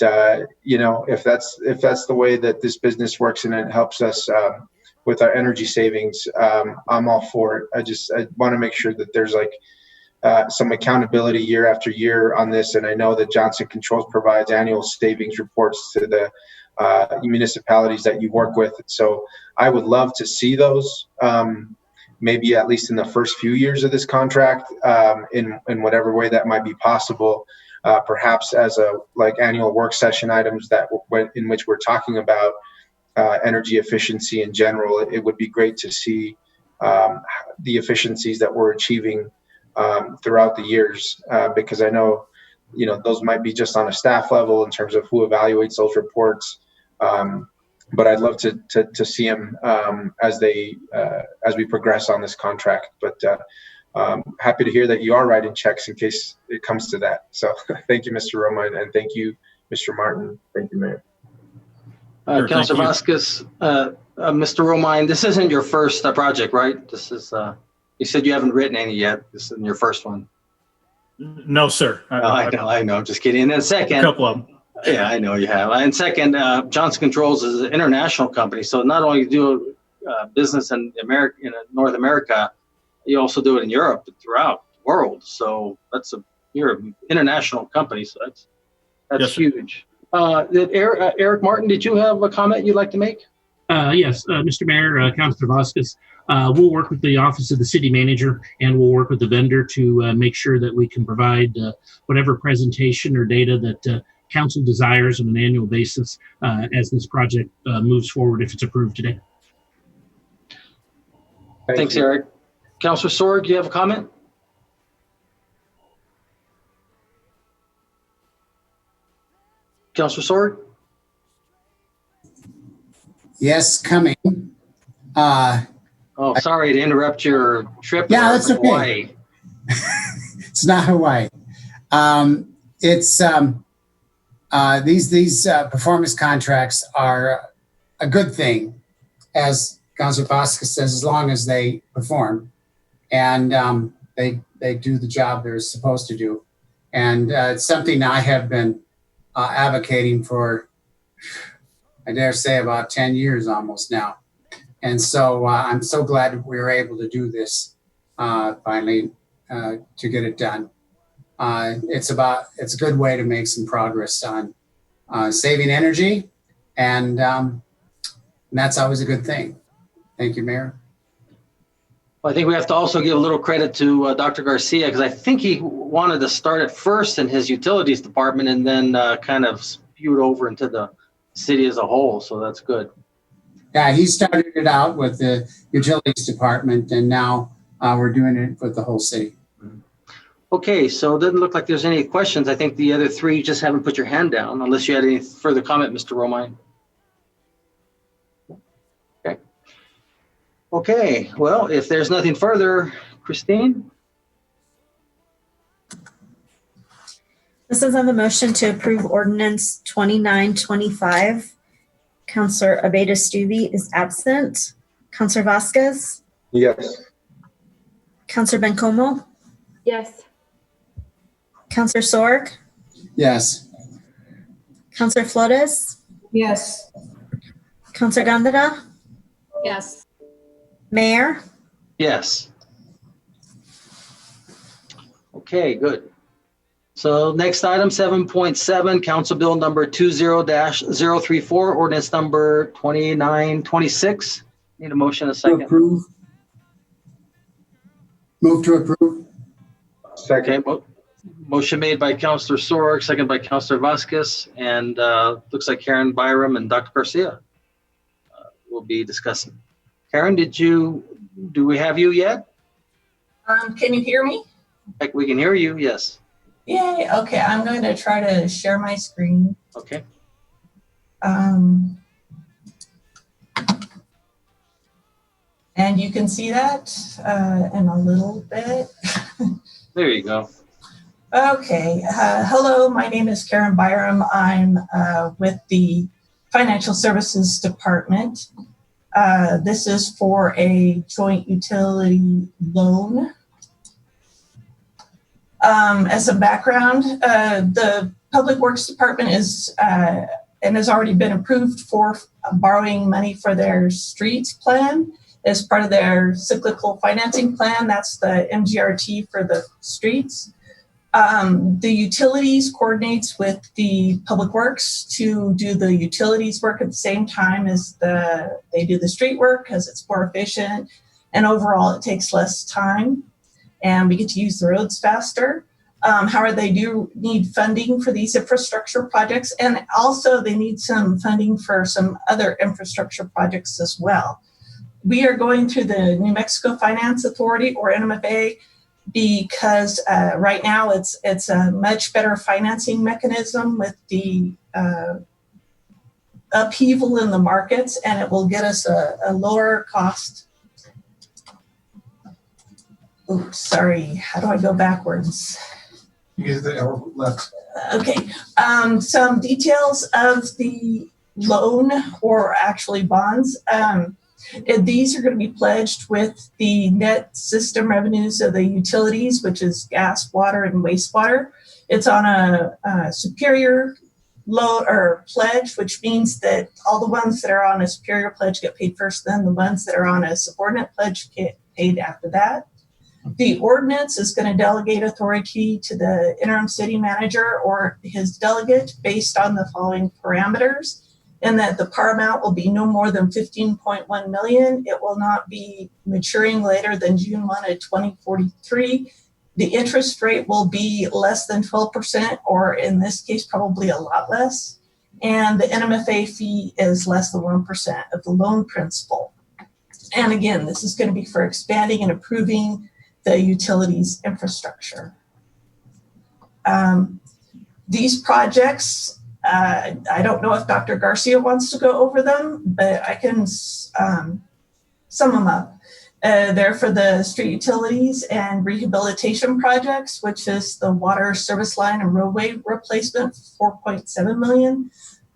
you know, if that's the way that this business works and it helps us with our energy savings, I'm all for it. I want to make sure that there's like some accountability year after year on this. And I know that Johnson Controls provides annual savings reports to the municipalities that you work with. So I would love to see those, maybe at least in the first few years of this contract, in whatever way that might be possible, perhaps as like annual work session items in which we're talking about energy efficiency in general. It would be great to see the efficiencies that we're achieving throughout the years, because I know, you know, those might be just on a staff level in terms of who evaluates those reports. But I'd love to see them as we progress on this contract. But happy to hear that you are writing checks in case it comes to that. So thank you, Mr. Romine, and thank you, Mr. Martin. Thank you, Mayor. Councilor Vasquez, Mr. Romine, this isn't your first project, right? This is, you said you haven't written any yet. This is your first one. No, sir. I know. I'm just kidding. And then second, a couple of them. Yeah, I know you have. And second, Johnson Controls is an international company. So not only do business in America, in North America, you also do it in Europe and throughout the world. So you're an international company. So that's yes, huge. Eric Martin, did you have a comment you'd like to make? Yes, Mr. Mayor, Councilor Vasquez, we'll work with the Office of the City Manager and we'll work with the vendor to make sure that we can provide whatever presentation or data that Council desires on an annual basis as this project moves forward if it's approved today. Thanks, Eric. Councilor Sorg, do you have a comment? Councilor Sorg? Yes, coming. Oh, sorry to interrupt your trip. Yeah, that's okay. Hawaii. It's not Hawaii. These performance contracts are a good thing, as Councilor Vasquez says, as long as they perform and they do the job they're supposed to do. And it's something I have been advocating for, I dare say, about 10 years almost now. And so I'm so glad we were able to do this finally to get it done. It's a good way to make some progress on saving energy, and that's always a good thing. Thank you, Mayor. Well, I think we have to also give a little credit to Dr. Garcia, because I think he wanted to start at first in his utilities department and then kind of spewed over into the city as a whole, so that's good. Yeah, he started it out with the utilities department, and now we're doing it with the whole city. Okay, so it doesn't look like there's any questions. I think the other three just haven't put your hand down, unless you had any further comment, Mr. Romine. Okay. Okay, well, if there's nothing further, Christine? This is on the motion to approve ordinance 2925. Councilor Abeyta Stuvey is absent. Councilor Vasquez? Yes. Councilor Bencomo? Yes. Councilor Sorg? Yes. Councilor Flores? Yes. Councilor Gandara? Yes. Mayor? Yes. Okay, good. So next item, 7.7, Council Bill number 20-034, ordinance number 2926. Need a motion, a second. Approve. Move to approve. Second. Okay, motion made by Councilor Sorg, second by Councilor Vasquez, and looks like Karen Byram and Dr. Garcia will be discussing. Karen, do we have you yet? Can you hear me? Heck, we can hear you, yes. Yay. Okay, I'm going to try to share my screen. Okay. And you can see that in a little bit. There you go. Okay. Hello, my name is Karen Byram. I'm with the Financial Services Department. This is for a joint utility loan. As a background, the Public Works Department is and has already been approved for borrowing money for their streets plan as part of their cyclical financing plan. That's the MGRT for the streets. The utilities coordinates with the Public Works to do the utilities work at the same time as they do the street work, because it's more efficient and overall it takes less time and we get to use the roads faster. However, they do need funding for these infrastructure projects, and also they need some funding for some other infrastructure projects as well. We are going through the New Mexico Finance Authority, or NMFA, because right now it's a much better financing mechanism with the upheaval in the markets, and it will get us a lower cost. Oops, sorry, how do I go backwards? You get the arrow left. Okay, some details of the loan, or actually bonds. These are going to be pledged with the net system revenues of the utilities, which is gas, water, and wastewater. It's on a superior loan or pledge, which means that all the ones that are on a superior pledge get paid first, then the ones that are on a subordinate pledge get paid after that. The ordinance is going to delegate authority to the interim city manager or his delegate based on the following parameters, and that the par amount will be no more than 15.1 million. It will not be maturing later than June 1 of 2043. The interest rate will be less than 12%, or in this case, probably a lot less. And the NMFA fee is less than 1% of the loan principal. And again, this is going to be for expanding and improving the utilities infrastructure. These projects, I don't know if Dr. Garcia wants to go over them, but I can sum them up. They're for the street utilities and rehabilitation projects, which is the water service line and roadway replacement, 4.7 million.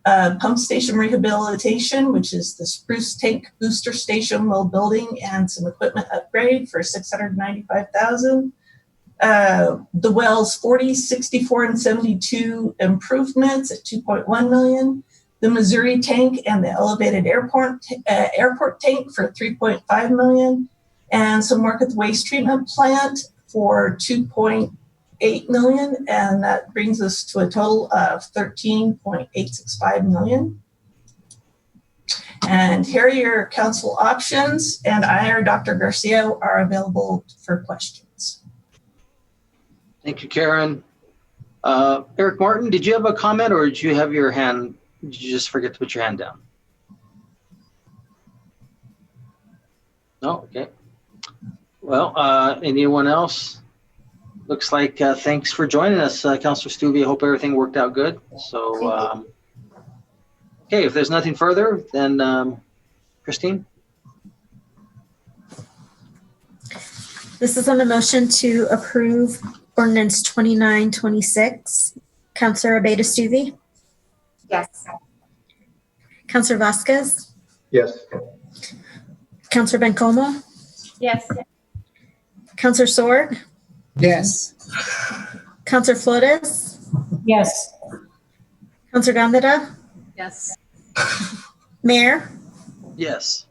Pump station rehabilitation, which is the Spruce Tank Booster Station well building and some equipment upgrade for $695,000. The wells 40, 64, and 72 improvements at 2.1 million. The Missouri tank and the elevated airport tank for 3.5 million. And some work at the waste treatment plant for 2.8 million, and that brings us to a total of 13.865 million. And here are your council options, and I or Dr. Garcia are available for questions. Thank you, Karen. Eric Martin, did you have a comment, or did you have your hand Did you just forget to put your hand down? No, okay. Well, anyone else? Looks like thanks for joining us, Councilor Stuvey. I hope everything worked out good. So, okay, if there's nothing further, then Christine? This is on the motion to approve ordinance 2926. Councilor Abeta Stuvey? Yes. Councilor Vasquez? Yes. Councilor Bencomo? Yes. Councilor Sorg? Yes. Councilor Flores? Yes. Councilor Gandara? Yes. Mayor? Yes.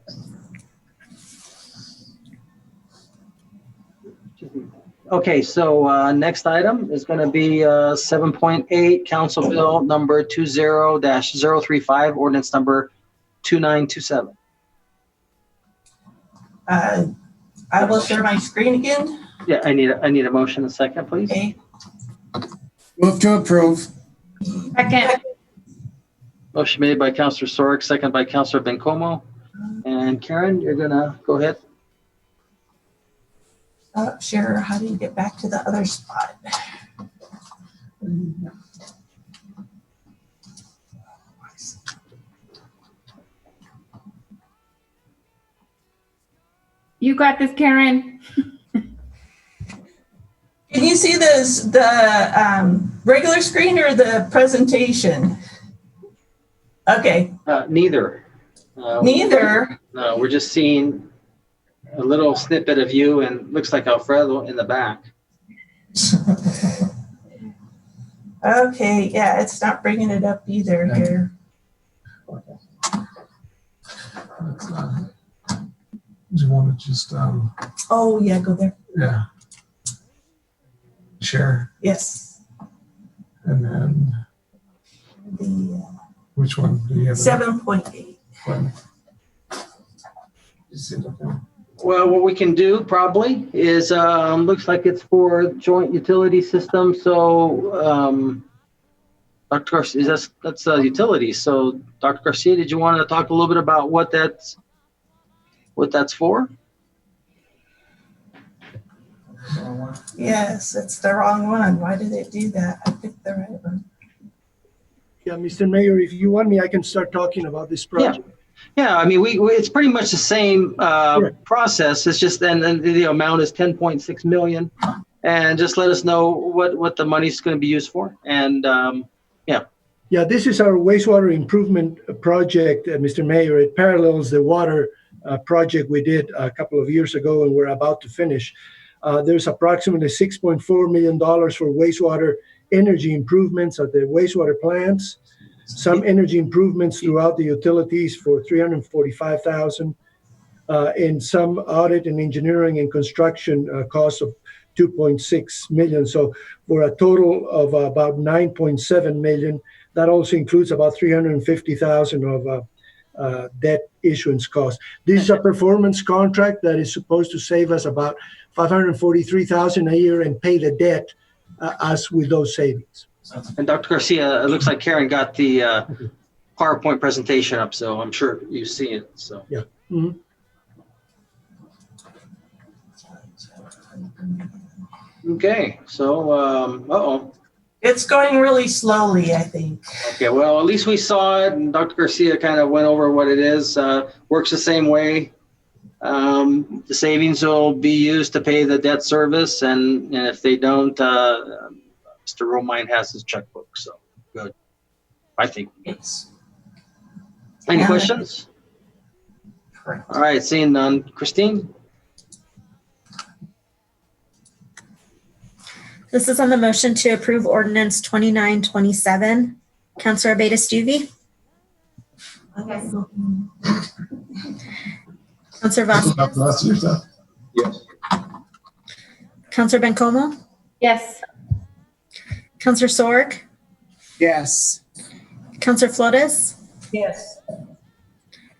Okay, so next item is going to be 7.8, Council Bill number 20-035, ordinance number 2927. I will share my screen again. Yeah, I need a motion and a second, please. Okay. Move to approve. Second. Motion made by Councilor Sorg, second by Councilor Bencomo. And Karen, you're gonna go ahead. Share, how do you get back to the other spot? You got this, Karen. Can you see the regular screen or the presentation? Okay. Neither. Neither? No, we're just seeing a little snippet of you and looks like Alfredo in the back. Okay, yeah, it's not bringing it up either here. Do you want to just, Oh, yeah, go there. yeah. Share, Yes. and then The which one do you have? 7.8. One. Is it okay? Well, what we can do probably is, looks like it's for joint utility system. So, Dr. Garcia, that's utility. So, Dr. Garcia, did you want to talk a little bit about what that's for? Yes, it's the wrong one. Why did it do that? I picked the right one. Yeah, Mr. Mayor, if you want me, I can start talking about this project. Yeah, I mean, it's pretty much the same process. It's just then the amount is 10.6 million, and just let us know what the money's going to be used for. And Yeah, this is our wastewater improvement project, Mr. Mayor. It parallels the water project we did a couple of years ago, and we're about to finish. There's approximately $6.4 million for wastewater energy improvements at the wastewater plants, some energy improvements throughout the utilities for $345,000, and some audit and engineering and construction costs of $2.6 million. So for a total of about $9.7 million. That also includes about $350,000 of debt issuance costs. This is a performance contract that is supposed to save us about $543,000 a year and pay the debt as with those savings. And Dr. Garcia, it looks like Karen got the PowerPoint presentation up, so I'm sure you see it. So yeah. Mm-hmm. Okay, so It's going really slowly, I think. Okay, well, at least we saw it, and Dr. Garcia kind of went over what it is. Works the same way. The savings will be used to pay the debt service, and if they don't, Mr. Romine has his checkbook, so good. I think. Yes. Any questions? Correct. All right, seeing none. Christine? This is on the motion to approve ordinance 2927. Councilor Abeta Stuvey? Yes. Councilor Vasquez? Yes. Councilor Bencomo? Yes. Councilor Sorg? Yes. Councilor Flores? Yes.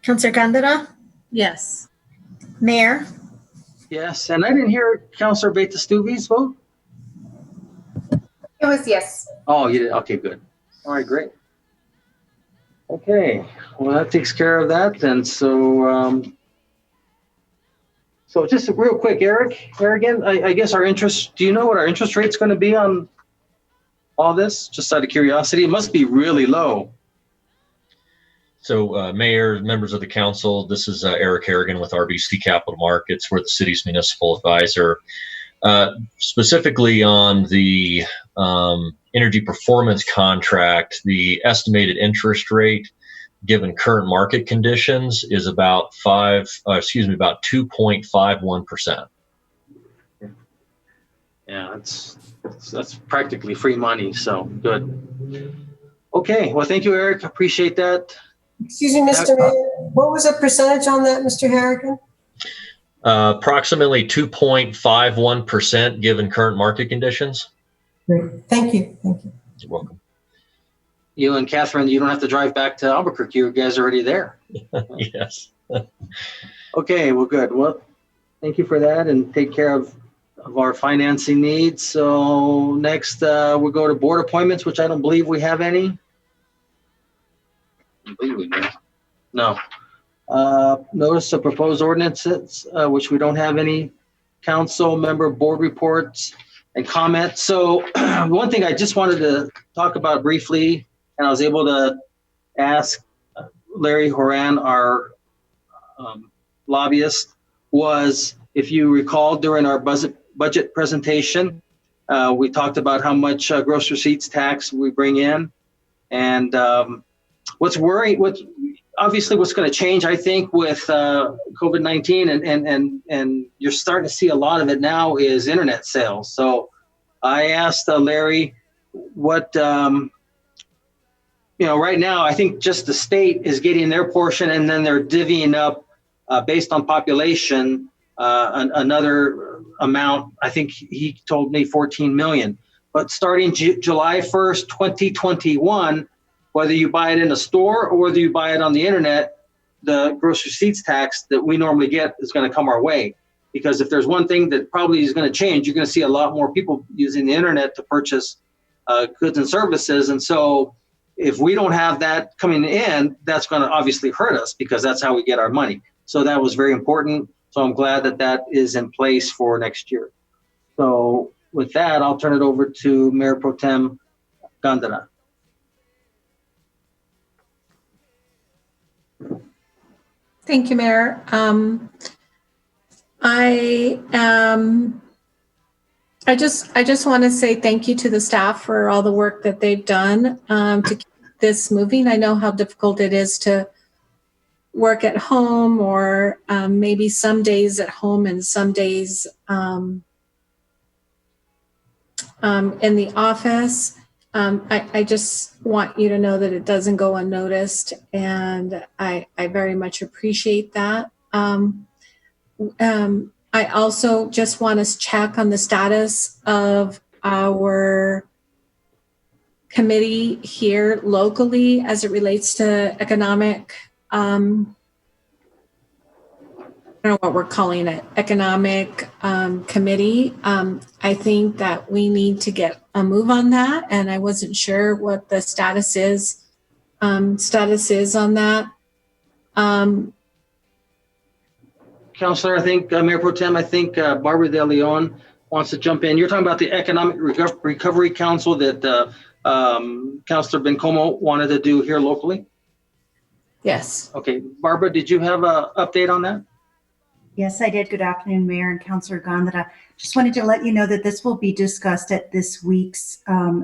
Councilor Gandara? Yes. Mayor? Yes, and I didn't hear Councilor Abeta Stuvey's vote. It was yes. Oh, you did? Okay, good. All right, great. Okay, well, that takes care of that. And so, so just real quick, Eric, here again, I guess our interest, do you know what our interest rate's going to be on all this? Just out of curiosity, it must be really low. So, Mayor, members of the council, this is Eric Harrigan with RBC Capital Markets. We're the city's municipal advisor. Specifically on the energy performance contract, the estimated interest rate given current market conditions is about 2.51%. Yeah, that's practically free money. So good. Okay, well, thank you, Eric. Appreciate that. Excuse me, Mr. Mayor, what was the percentage on that, Mr. Harrigan? Approximately 2.51% given current market conditions. Great. Thank you. Thank you. You're welcome. You and Catherine, you don't have to drive back to Albuquerque. You guys are already there. Yes. Okay, well, good. Well, thank you for that, and take care of our financing needs. So next, we'll go to board appointments, which I don't believe we have any. I believe we do. No. Notice of proposed ordinances, which we don't have any. Council member board reports and comments. So one thing I just wanted to talk about briefly, and I was able to ask Larry Horan, our lobbyist, was, if you recall, during our budget presentation, we talked about how much gross receipts tax we bring in. And obviously what's going to change, I think, with COVID-19 and you're starting to see a lot of it now, is internet sales. So I asked Larry what, right now, I think just the state is getting their portion, and then they're divvying up based on population another amount. I think he told me 14 million. But starting July 1st, 2021, whether you buy it in a store or whether you buy it on the internet, the gross receipts tax that we normally get is going to come our way. Because if there's one thing that probably is going to change, you're going to see a lot more people using the internet to purchase goods and services. And so if we don't have that coming in, that's going to obviously hurt us, because that's how we get our money. So that was very important. So I'm glad that that is in place for next year. So with that, I'll turn it over to Mayor Pro Tem Gondara. Thank you, Mayor. I just want to say thank you to the staff for all the work that they've done to keep this moving. I know how difficult it is to work at home, or maybe some days at home and some days in the office. I just want you to know that it doesn't go unnoticed, and I very much appreciate that. I also just want to check on the status of our committee here locally as it relates to economic, I don't know what we're calling it, economic committee. I think that we need to get a move on that, and I wasn't sure what the status is on that. Councilor, I think, Mayor Pro Tem, I think Barbara De Leon wants to jump in. You're talking about the Economic Recovery Council that Councilor Bencomo wanted to do here locally? Yes. Okay, Barbara, did you have an update on that? Yes, I did. Good afternoon, Mayor and Councilor Gondara. Just wanted to let you know that this will be discussed at this week's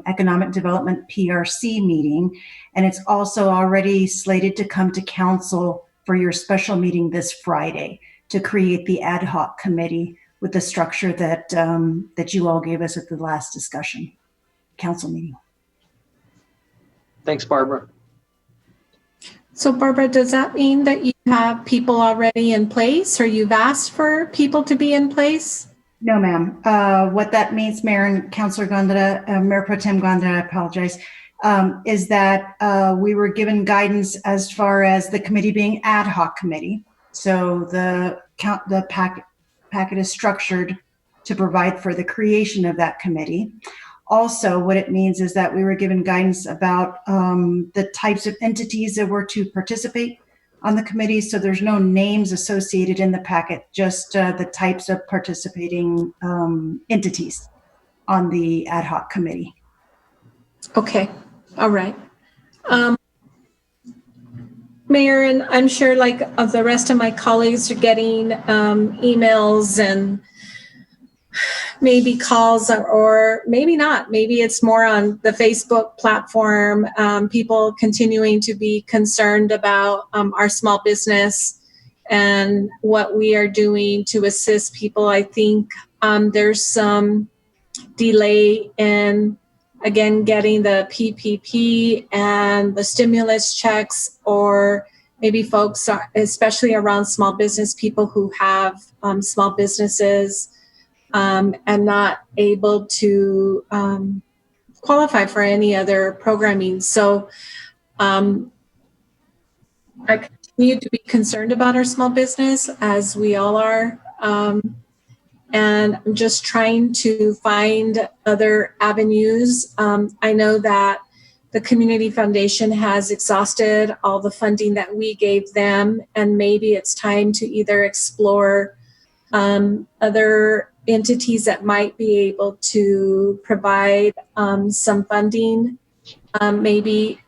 Economic Development PRC meeting, and it's also already slated to come to council for your special meeting this Friday to create the ad hoc committee with the structure that that you all gave us at the last discussion council meeting. Thanks, Barbara. So Barbara, does that mean that you have people already in place, or you've asked for people to be in place? No, ma'am. What that means, Mayor and Councilor Gondara, Mayor Pro Tem Gondara, I apologize, is that we were given guidance as far as the committee being ad hoc committee. So the packet is structured to provide for the creation of that committee. Also, what it means is that we were given guidance about the types of entities that were to participate on the committee. So there's no names associated in the packet, just the types of participating entities on the ad hoc committee. Okay, all right. Mayor, and I'm sure like of the rest of my colleagues are getting emails and maybe calls, or maybe not. Maybe it's more on the Facebook platform, people continuing to be concerned about our small business and what we are doing to assist people. I think there's some delay in, again, getting the PPP and the stimulus checks, or maybe folks are, especially around small business people who have small businesses and not able to qualify for any other programming. So I continue to be concerned about our small business, as we all are. And I'm just trying to find other avenues. I know that the Community Foundation has exhausted all the funding that we gave them, and maybe it's time to either explore other entities that might be able to provide some funding, maybe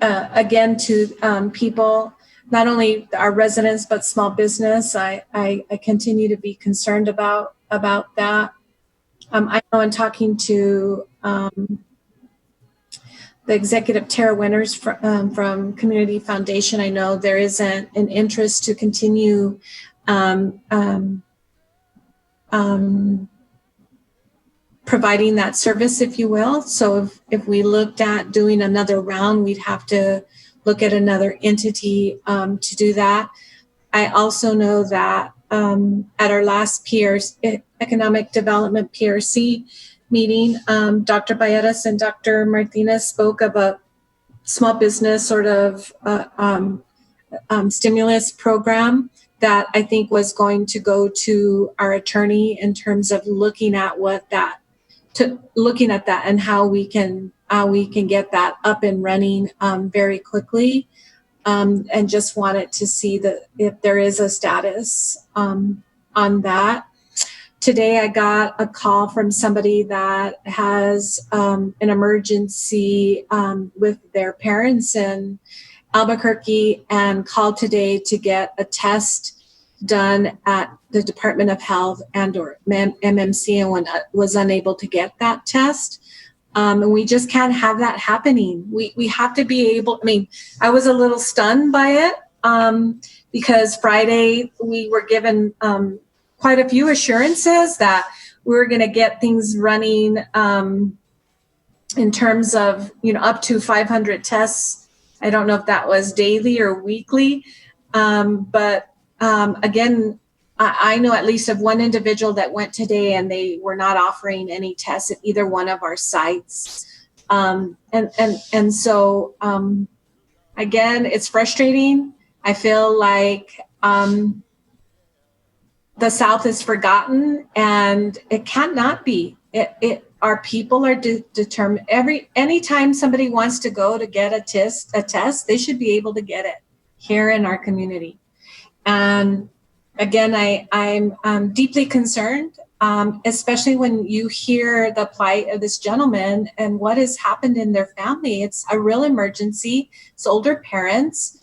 again to people, not only our residents, but small business. I continue to be concerned about that. I know in talking to the executive Tara Winters from Community Foundation, I know there isn't an interest to continue providing that service, if you will. So if we looked at doing another round, we'd have to look at another entity to do that. I also know that at our last Economic Development PRC meeting, Dr. Bayeras and Dr. Martinez spoke of a small business sort of stimulus program that I think was going to go to our attorney in terms of looking at that and how we can get that up and running very quickly, and just wanted to see if there is a status on that. Today I got a call from somebody that has an emergency with their parents in Albuquerque, and called today to get a test done at the Department of Health and or MMC, and was unable to get that test. And we just can't have that happening. We have to be able, I was a little stunned by it because Friday we were given quite a few assurances that we were going to get things running in terms of, up to 500 tests. I don't know if that was daily or weekly, but again, I know at least of one individual that went today and they were not offering any tests at either one of our sites. And so, again, it's frustrating. I feel like the South is forgotten, and it cannot be. Our people are determined. Anytime somebody wants to go to get a test, they should be able to get it here in our community. And again, I'm deeply concerned, especially when you hear the plight of this gentleman and what has happened in their family. It's a real emergency. It's older parents,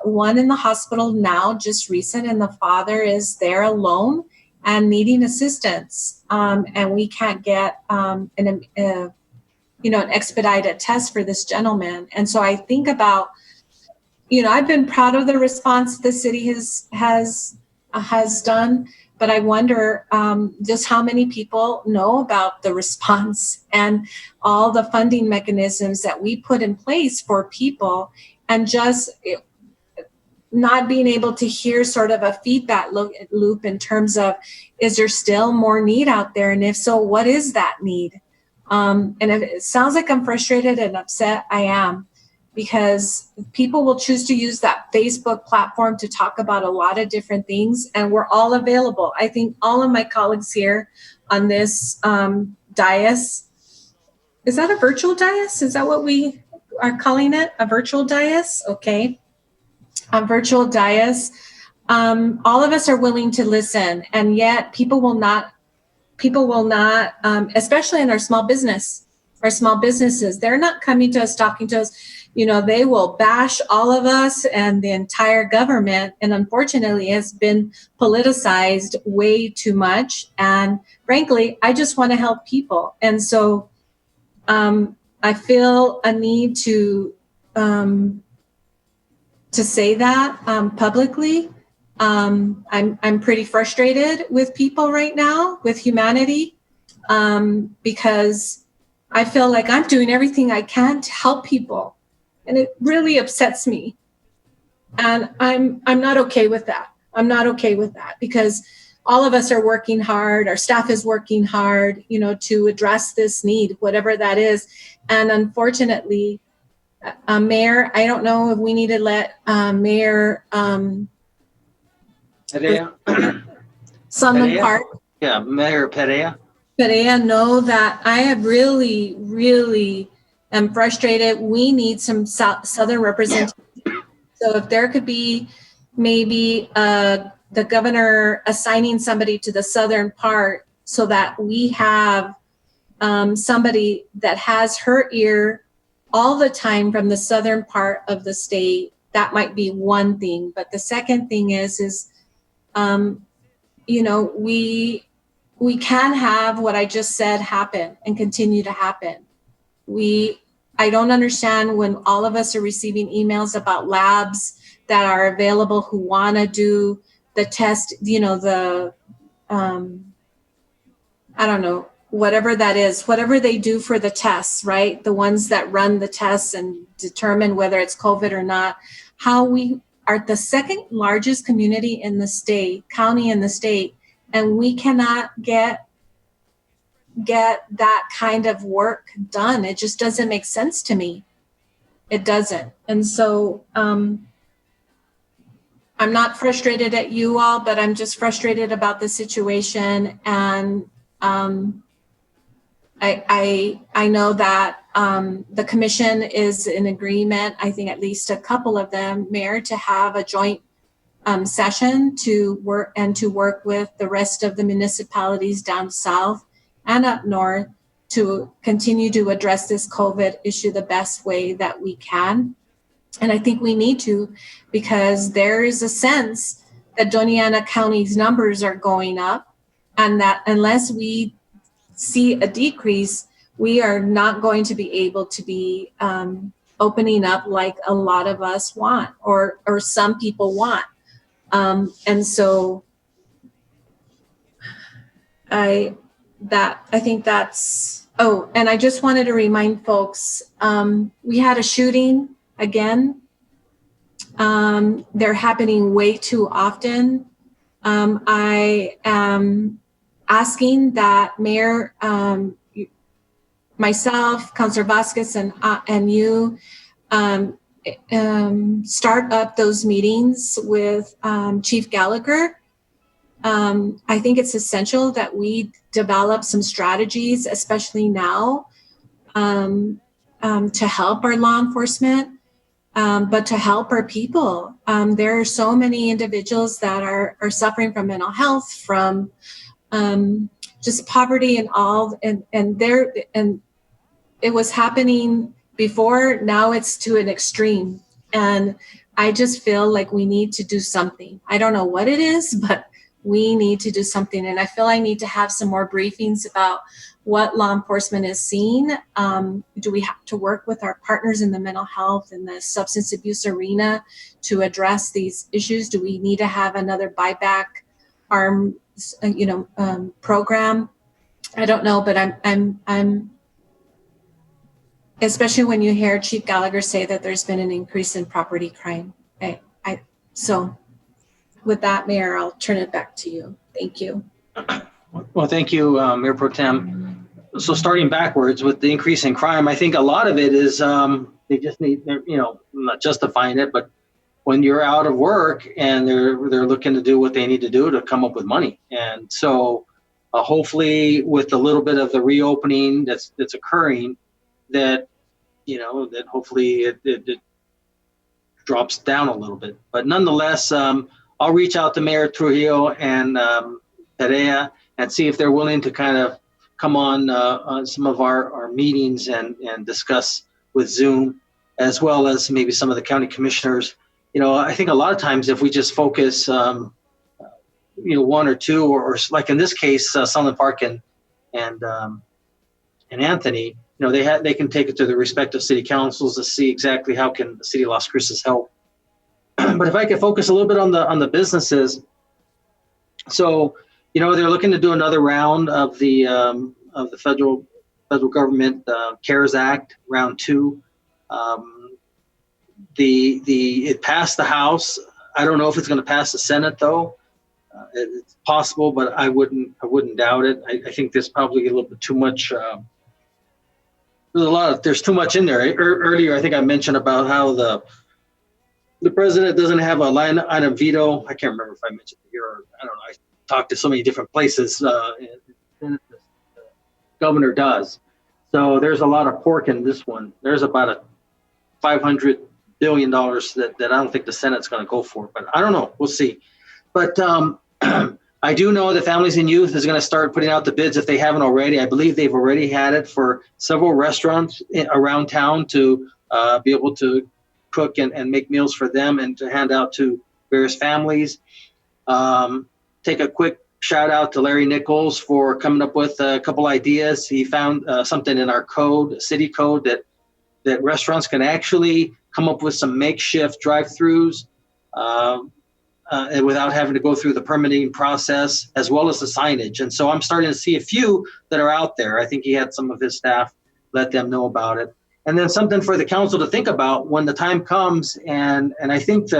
one in the hospital now, just recent, and the father is there alone and needing assistance. And we can't get an expedited test for this gentleman. And so I think about, I've been proud of the response the city has done, but I wonder just how many people know about the response and all the funding mechanisms that we put in place for people, and just not being able to hear sort of a feedback loop in terms of, is there still more need out there? And if so, what is that need? And if it sounds like I'm frustrated and upset, I am, because people will choose to use that Facebook platform to talk about a lot of different things, and we're all available. I think all of my colleagues here on this dais. Is that a virtual dais? Is that what we are calling it? A virtual dais? Okay. A virtual dais. All of us are willing to listen, and yet people will not, especially in our small businesses, they're not coming to us, talking to us. You know, they will bash all of us and the entire government, and unfortunately has been politicized way too much. And frankly, I just want to help people. And so I feel a need to say that publicly. I'm pretty frustrated with people right now, with humanity, because I feel like I'm doing everything I can to help people, and it really upsets me. And I'm not okay with that. I'm not okay with that, because all of us are working hard. Our staff is working hard, you know, to address this need, whatever that is. And unfortunately, Mayor, I don't know if we need to let Mayor Perea? Sunland Park. Yeah, Mayor Perea. Perea know that I have really am frustrated. We need some Southern representation. So if there could be maybe the governor assigning somebody to the Southern part, so that we have somebody that has her ear all the time from the Southern part of the state, that might be one thing. But the second thing is you know, we can have what I just said happen and continue to happen. I don't understand when all of us are receiving emails about labs that are available who want to do the test, you know, the, I don't know, whatever that is, whatever they do for the tests, right? The ones that run the tests and determine whether it's COVID or not, how we are the second largest community in the state, county in the state, and we cannot get that kind of work done. It just doesn't make sense to me. It doesn't. And so I'm not frustrated at you all, but I'm just frustrated about the situation. And I know that the commission is in agreement, I think at least a couple of them, Mayor, to have a joint session to work with the rest of the municipalities down south and up north to continue to address this COVID issue the best way that we can. And I think we need to, because there is a sense that Doña Ana County's numbers are going up, and that unless we see a decrease, we are not going to be able to be opening up like a lot of us want, or some people want. And so I think that's, oh, and I just wanted to remind folks, we had a shooting again. They're happening way too often. I am asking that Mayor, myself, Councilor Vasquez, and you start up those meetings with Chief Gallagher. I think it's essential that we develop some strategies, especially now, to help our law enforcement, but to help our people. There are so many individuals that are suffering from mental health, from just poverty and all, and it was happening before. Now it's to an extreme, and I just feel like we need to do something. I don't know what it is, but we need to do something. And I feel I need to have some more briefings about what law enforcement is seeing. Do we have to work with our partners in the mental health and the substance abuse arena to address these issues? Do we need to have another buyback arm, program? I don't know, but I'm especially when you hear Chief Gallagher say that there's been an increase in property crime. So with that, Mayor, I'll turn it back to you. Thank you. Well, thank you, Mayor Pro Tem. So starting backwards with the increase in crime, I think a lot of it is they just need, I'm not justifying it, but when you're out of work and they're looking to do what they need to do to come up with money. And so hopefully with a little bit of the reopening that's occurring, that, that hopefully it drops down a little bit. But nonetheless, I'll reach out to Mayor Trujillo and Perea and see if they're willing to kind of come on some of our meetings and discuss with Zoom, as well as maybe some of the county commissioners. I think a lot of times if we just focus, one or two, or like in this case, Sunland Park and Anthony, they can take it to the respective city councils to see exactly how can the city of Las Cruces help. But if I could focus a little bit on the businesses, so they're looking to do another round of the federal government CARES Act round 2. It passed the House. I don't know if it's going to pass the Senate though. It's possible, but I wouldn't doubt it. I think there's probably a little bit too much. There's too much in there. Earlier, I think I mentioned about how the president doesn't have a line item veto. I can't remember if I mentioned it here or I don't know. I talked to so many different places. The governor does. So there's a lot of pork in this one. There's about a $500 billion that I don't think the Senate's going to go for, but I don't know. We'll see. But I do know that Families and Youth is going to start putting out the bids if they haven't already. I believe they've already had it for several restaurants around town to be able to cook and make meals for them and to hand out to various families. Take a quick shout out to Larry Nichols for coming up with a couple ideas. He found something in our code, city code, that restaurants can actually come up with some makeshift drive-throughs and without having to go through the permitting process, as well as the signage. And so I'm starting to see a few that are out there. I think he had some of his staff let them know about it. And then something for the council to think about when the time comes. And I think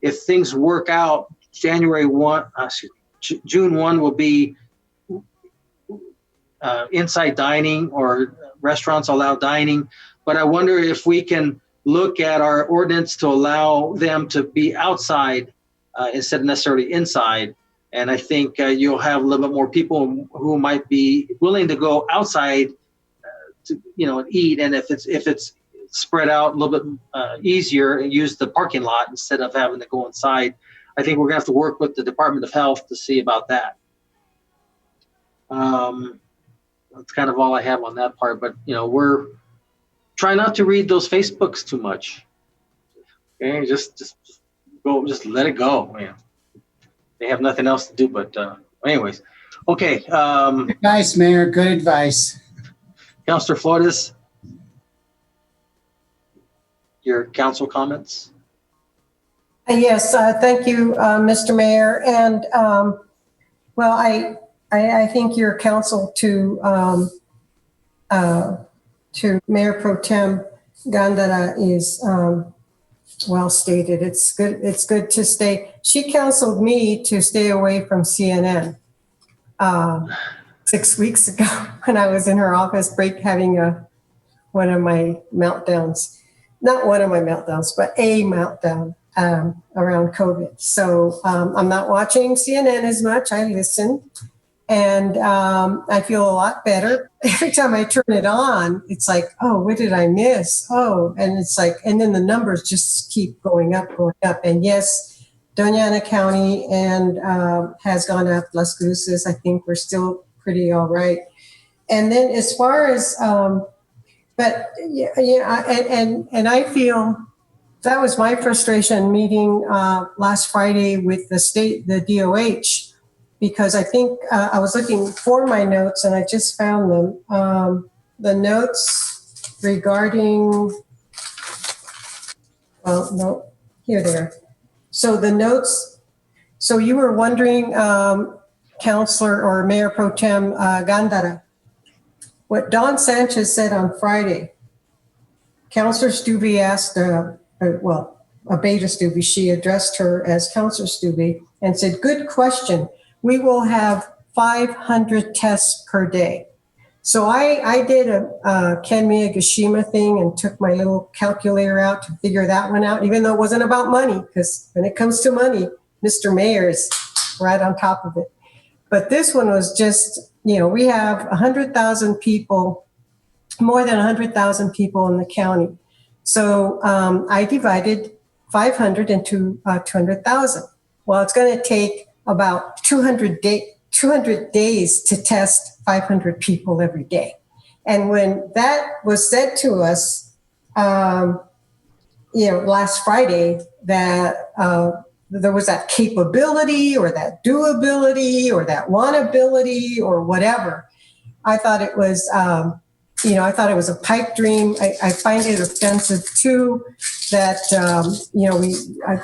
if things work out, June 1 will be inside dining or restaurants allow dining. But I wonder if we can look at our ordinance to allow them to be outside instead of necessarily inside. And I think you'll have a little bit more people who might be willing to go outside to and eat. And if it's spread out a little bit easier and use the parking lot instead of having to go inside, I think we're gonna have to work with the Department of Health to see about that. That's kind of all I have on that part, but we're trying not to read those Facebooks too much. Okay, just let it go, man. They have nothing else to do, but anyways. Okay. Good advice, Mayor, good advice. Councilor Flores, your council comments? Yes, thank you, Mr. Mayor. And well, I think your counsel to Mayor Pro Tem Gandara is well stated. It's good to stay. She counseled me to stay away from CNN 6 weeks ago when I was in her office having one of my meltdowns. Not one of my meltdowns, but a meltdown around COVID. So I'm not watching CNN as much. I listen, and I feel a lot better. Every time I turn it on, it's like, oh, what did I miss? Oh, and it's like, and then the numbers just keep going up. And yes, Doña Ana County and has gone up. Las Cruces, I think we're still pretty all right. And then as far as, but and I feel that was my frustration meeting last Friday with the state, the DOH, because I think I was looking for my notes and I just found them. The notes regarding, well, no, here they are. So the notes, so you were wondering, Councilor or Mayor Pro Tem Gandara, what Don Sanchez said on Friday. Councilor Stubbe asked, Abeta Stubbe, she addressed her as Councilor Stubbe and said, good question. We will have 500 tests per day. So I did a Ken Miyagishima thing and took my little calculator out to figure that one out, even though it wasn't about money, because when it comes to money, Mr. Mayor is right on top of it. But this one was just, we have 100,000 people, more than 100,000 people in the county. So I divided 500 into 200,000. Well, it's going to take about 200 days to test 500 people every day. And when that was said to us, last Friday, that there was that capability or that doability or that wantability or whatever, I thought it was, I thought it was a pipe dream. I find it offensive too that,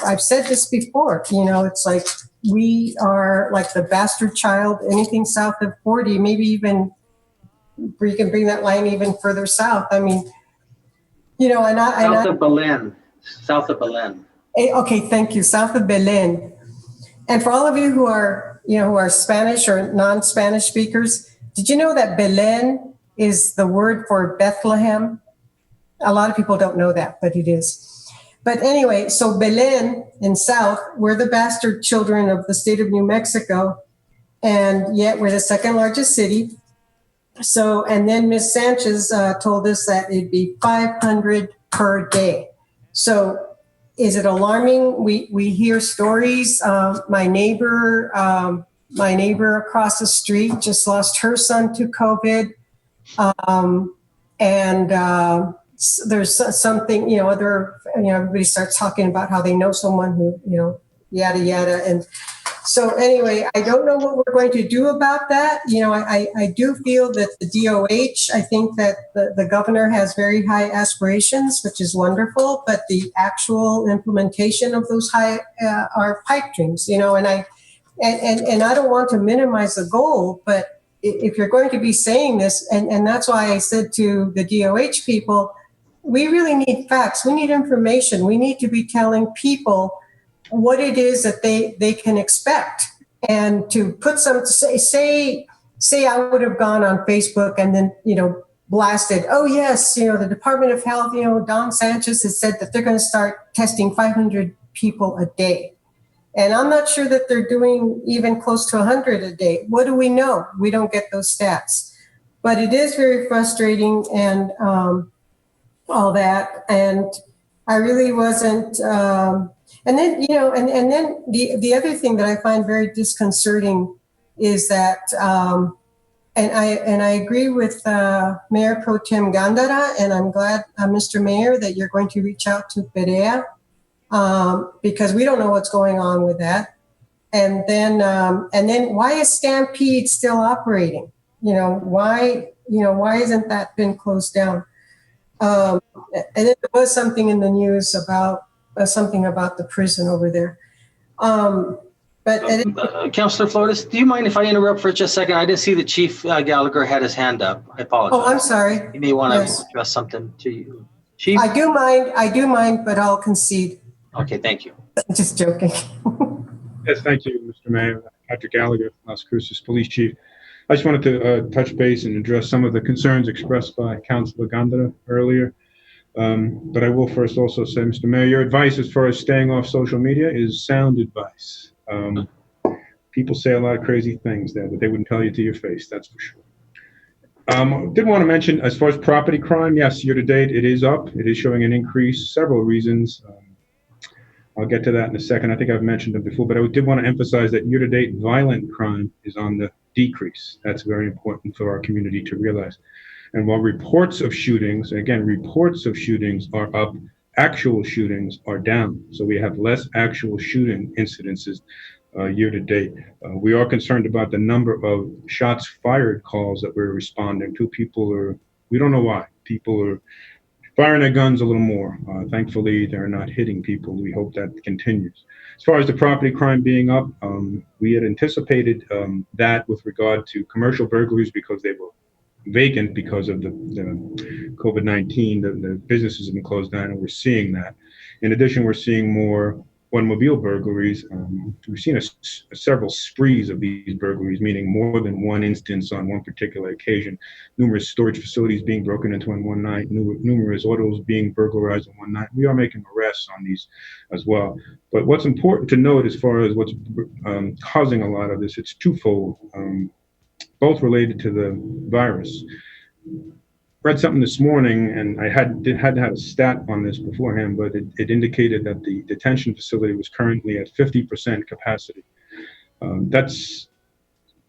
I've said this before, it's like we are like the bastard child, anything south of 40, maybe even we can bring that line even further south. I mean, South of Belen. South of Belen. Okay, thank you. South of Belen. And for all of you who are Spanish or non-Spanish speakers, did you know that Belen is the word for Bethlehem? A lot of people don't know that, but it is. But anyway, so Belen in South, we're the bastard children of the state of New Mexico, and yet we're the second largest city. So, and then Ms. Sanchez told us that it'd be 500 per day. So is it alarming? We hear stories. My neighbor across the street just lost her son to COVID. There's something, everybody starts talking about how they know someone who, yada, yada. And so anyway, I don't know what we're going to do about that. I do feel that the DOH, I think that the governor has very high aspirations, which is wonderful, but the actual implementation of those high are pipe dreams, and I don't want to minimize the goal, but if you're going to be saying this, and that's why I said to the DOH people, we really need facts. We need information. We need to be telling people what it is that they can expect, and to put some, say I would have gone on Facebook and then, blasted, oh yes, the Department of Health, Don Sanchez has said that they're going to start testing 500 people a day. And I'm not sure that they're doing even close to 100 a day. What do we know? We don't get those stats. But it is very frustrating and all that. And I really wasn't, and then, and then the other thing that I find very disconcerting is that, and I agree with Mayor Pro Tem Gandara, and I'm glad, Mr. Mayor, that you're going to reach out to Perea, because we don't know what's going on with that. And then why is Stampede still operating? Why hasn't that been closed down? And then there was something in the news about something about the prison over there. Councilor Flores, do you mind if I interrupt for just a second? I didn't see that Chief Gallagher had his hand up. I apologize. Oh, I'm sorry. You may want to address something to you. Chief? I do mind, but I'll concede. Okay, thank you. Just joking. Yes, thank you, Mr. Mayor. Patrick Gallagher, Las Cruces Police Chief. I just wanted to touch base and address some of the concerns expressed by Councilor Gandara earlier. But I will first also say, Mr. Mayor, your advice as far as staying off social media is sound advice. People say a lot of crazy things there, but they wouldn't tell you to your face, that's for sure. Did want to mention, as far as property crime, yes, year to date, it is up. It is showing an increase, several reasons. I'll get to that in a second. I think I've mentioned it before, but I did want to emphasize that year to date, violent crime is on the decrease. That's very important for our community to realize. And while reports of shootings, again, reports of shootings are up, actual shootings are down. So we have less actual shooting incidences year to date. We are concerned about the number of shots fired calls that we're responding to. We don't know why. People are firing their guns a little more. Thankfully, they're not hitting people. We hope that continues. As far as the property crime being up, we had anticipated that with regard to commercial burglaries because they were vacant because of the COVID-19. The businesses have been closed down, and we're seeing that. In addition, we're seeing more automobile burglaries. We've seen several sprees of these burglaries, meaning more than one instance on one particular occasion. Numerous storage facilities being broken into in one night, numerous autos being burglarized in one night. We are making arrests on these as well. But what's important to note as far as what's causing a lot of this, it's twofold, both related to the virus. Read something this morning, and I hadn't had a stat on this beforehand, but it indicated that the detention facility was currently at 50% capacity. That's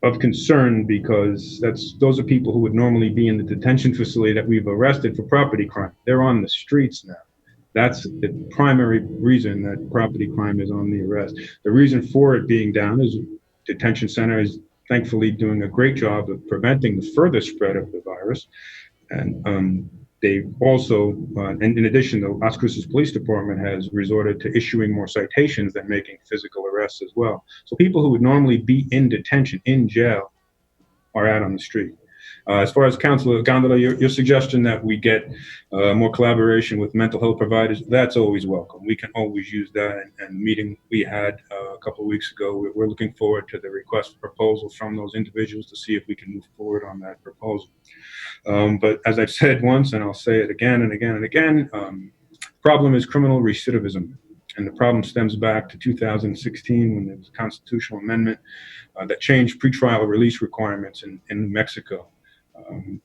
of concern because those are people who would normally be in the detention facility that we've arrested for property crime. They're on the streets now. That's the primary reason that property crime is on the arrest. The reason for it being down is detention center is thankfully doing a great job of preventing the further spread of the virus. And they've also, and in addition, the Las Cruces Police Department has resorted to issuing more citations than making physical arrests as well. So people who would normally be in detention, in jail, are out on the street. As far as Councilor Gondola, your suggestion that we get more collaboration with mental health providers, that's always welcome. We can always use that. And the meeting we had a couple of weeks ago, we're looking forward to the request for proposals from those individuals to see if we can move forward on that proposal. But as I've said once, and I'll say it again and again and again, problem is criminal recidivism. And the problem stems back to 2016 when there was a constitutional amendment that changed pretrial release requirements in New Mexico.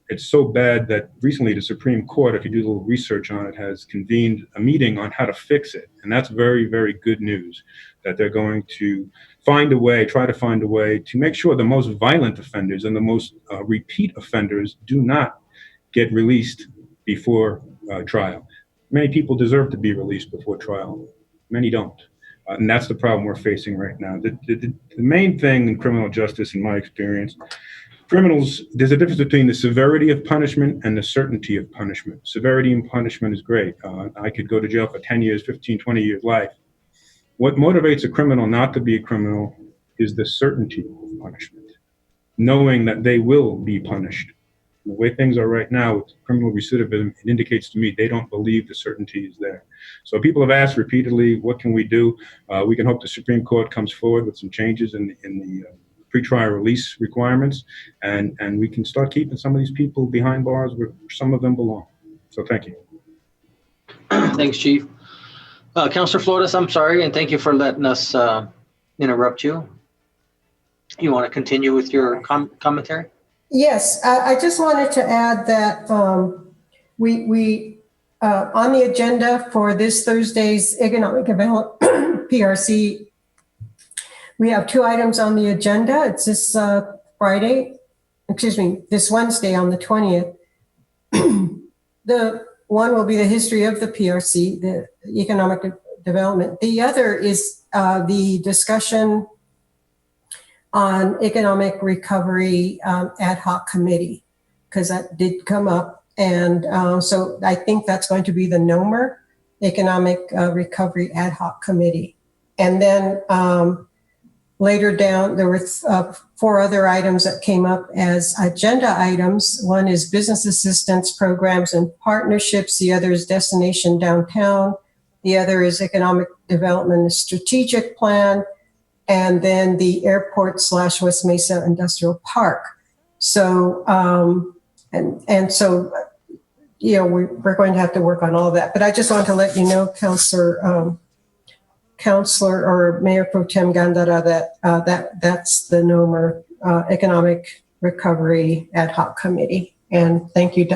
It's so bad that recently the Supreme Court, if you do a little research on it, has convened a meeting on how to fix it. And that's very, very good news that they're going to try to find a way to make sure the most violent offenders and the most repeat offenders do not get released before trial. Many people deserve to be released before trial. Many don't. And that's the problem we're facing right now. The main thing in criminal justice, in my experience, criminals, there's a difference between the severity of punishment and the certainty of punishment. Severity in punishment is great. I could go to jail for 10 years, 15, 20 years life. What motivates a criminal not to be a criminal is the certainty of punishment, knowing that they will be punished. The way things are right now with criminal recidivism, it indicates to me they don't believe the certainty is there. So people have asked repeatedly, what can we do? We can hope the Supreme Court comes forward with some changes in the pretrial release requirements, and we can start keeping some of these people behind bars where some of them belong. So thank you. Thanks, Chief. Councilor Flores, I'm sorry, and thank you for letting us interrupt you. You want to continue with your commentary? Yes, I just wanted to add that we on the agenda for this Thursday's Economic Development PRC, we have two items on the agenda. It's this this Wednesday on the 20th. The one will be the history of the PRC, the economic development. The other is the discussion on economic recovery ad hoc committee, because that did come up. And so I think that's going to be the NOMER, Economic Recovery Ad Hoc Committee. And then later down, there were 4 other items that came up as agenda items. One is business assistance programs and partnerships. The other is destination downtown. The other is economic development and strategic plan. And then the airport / West Mesa Industrial Park. So, and so, you know, we're going to have to work on all of that. But I just want to let you know, Councilor or Mayor Pro Tem Gandara, that that's the NOMER, Economic Recovery Ad Hoc Committee. And thank you,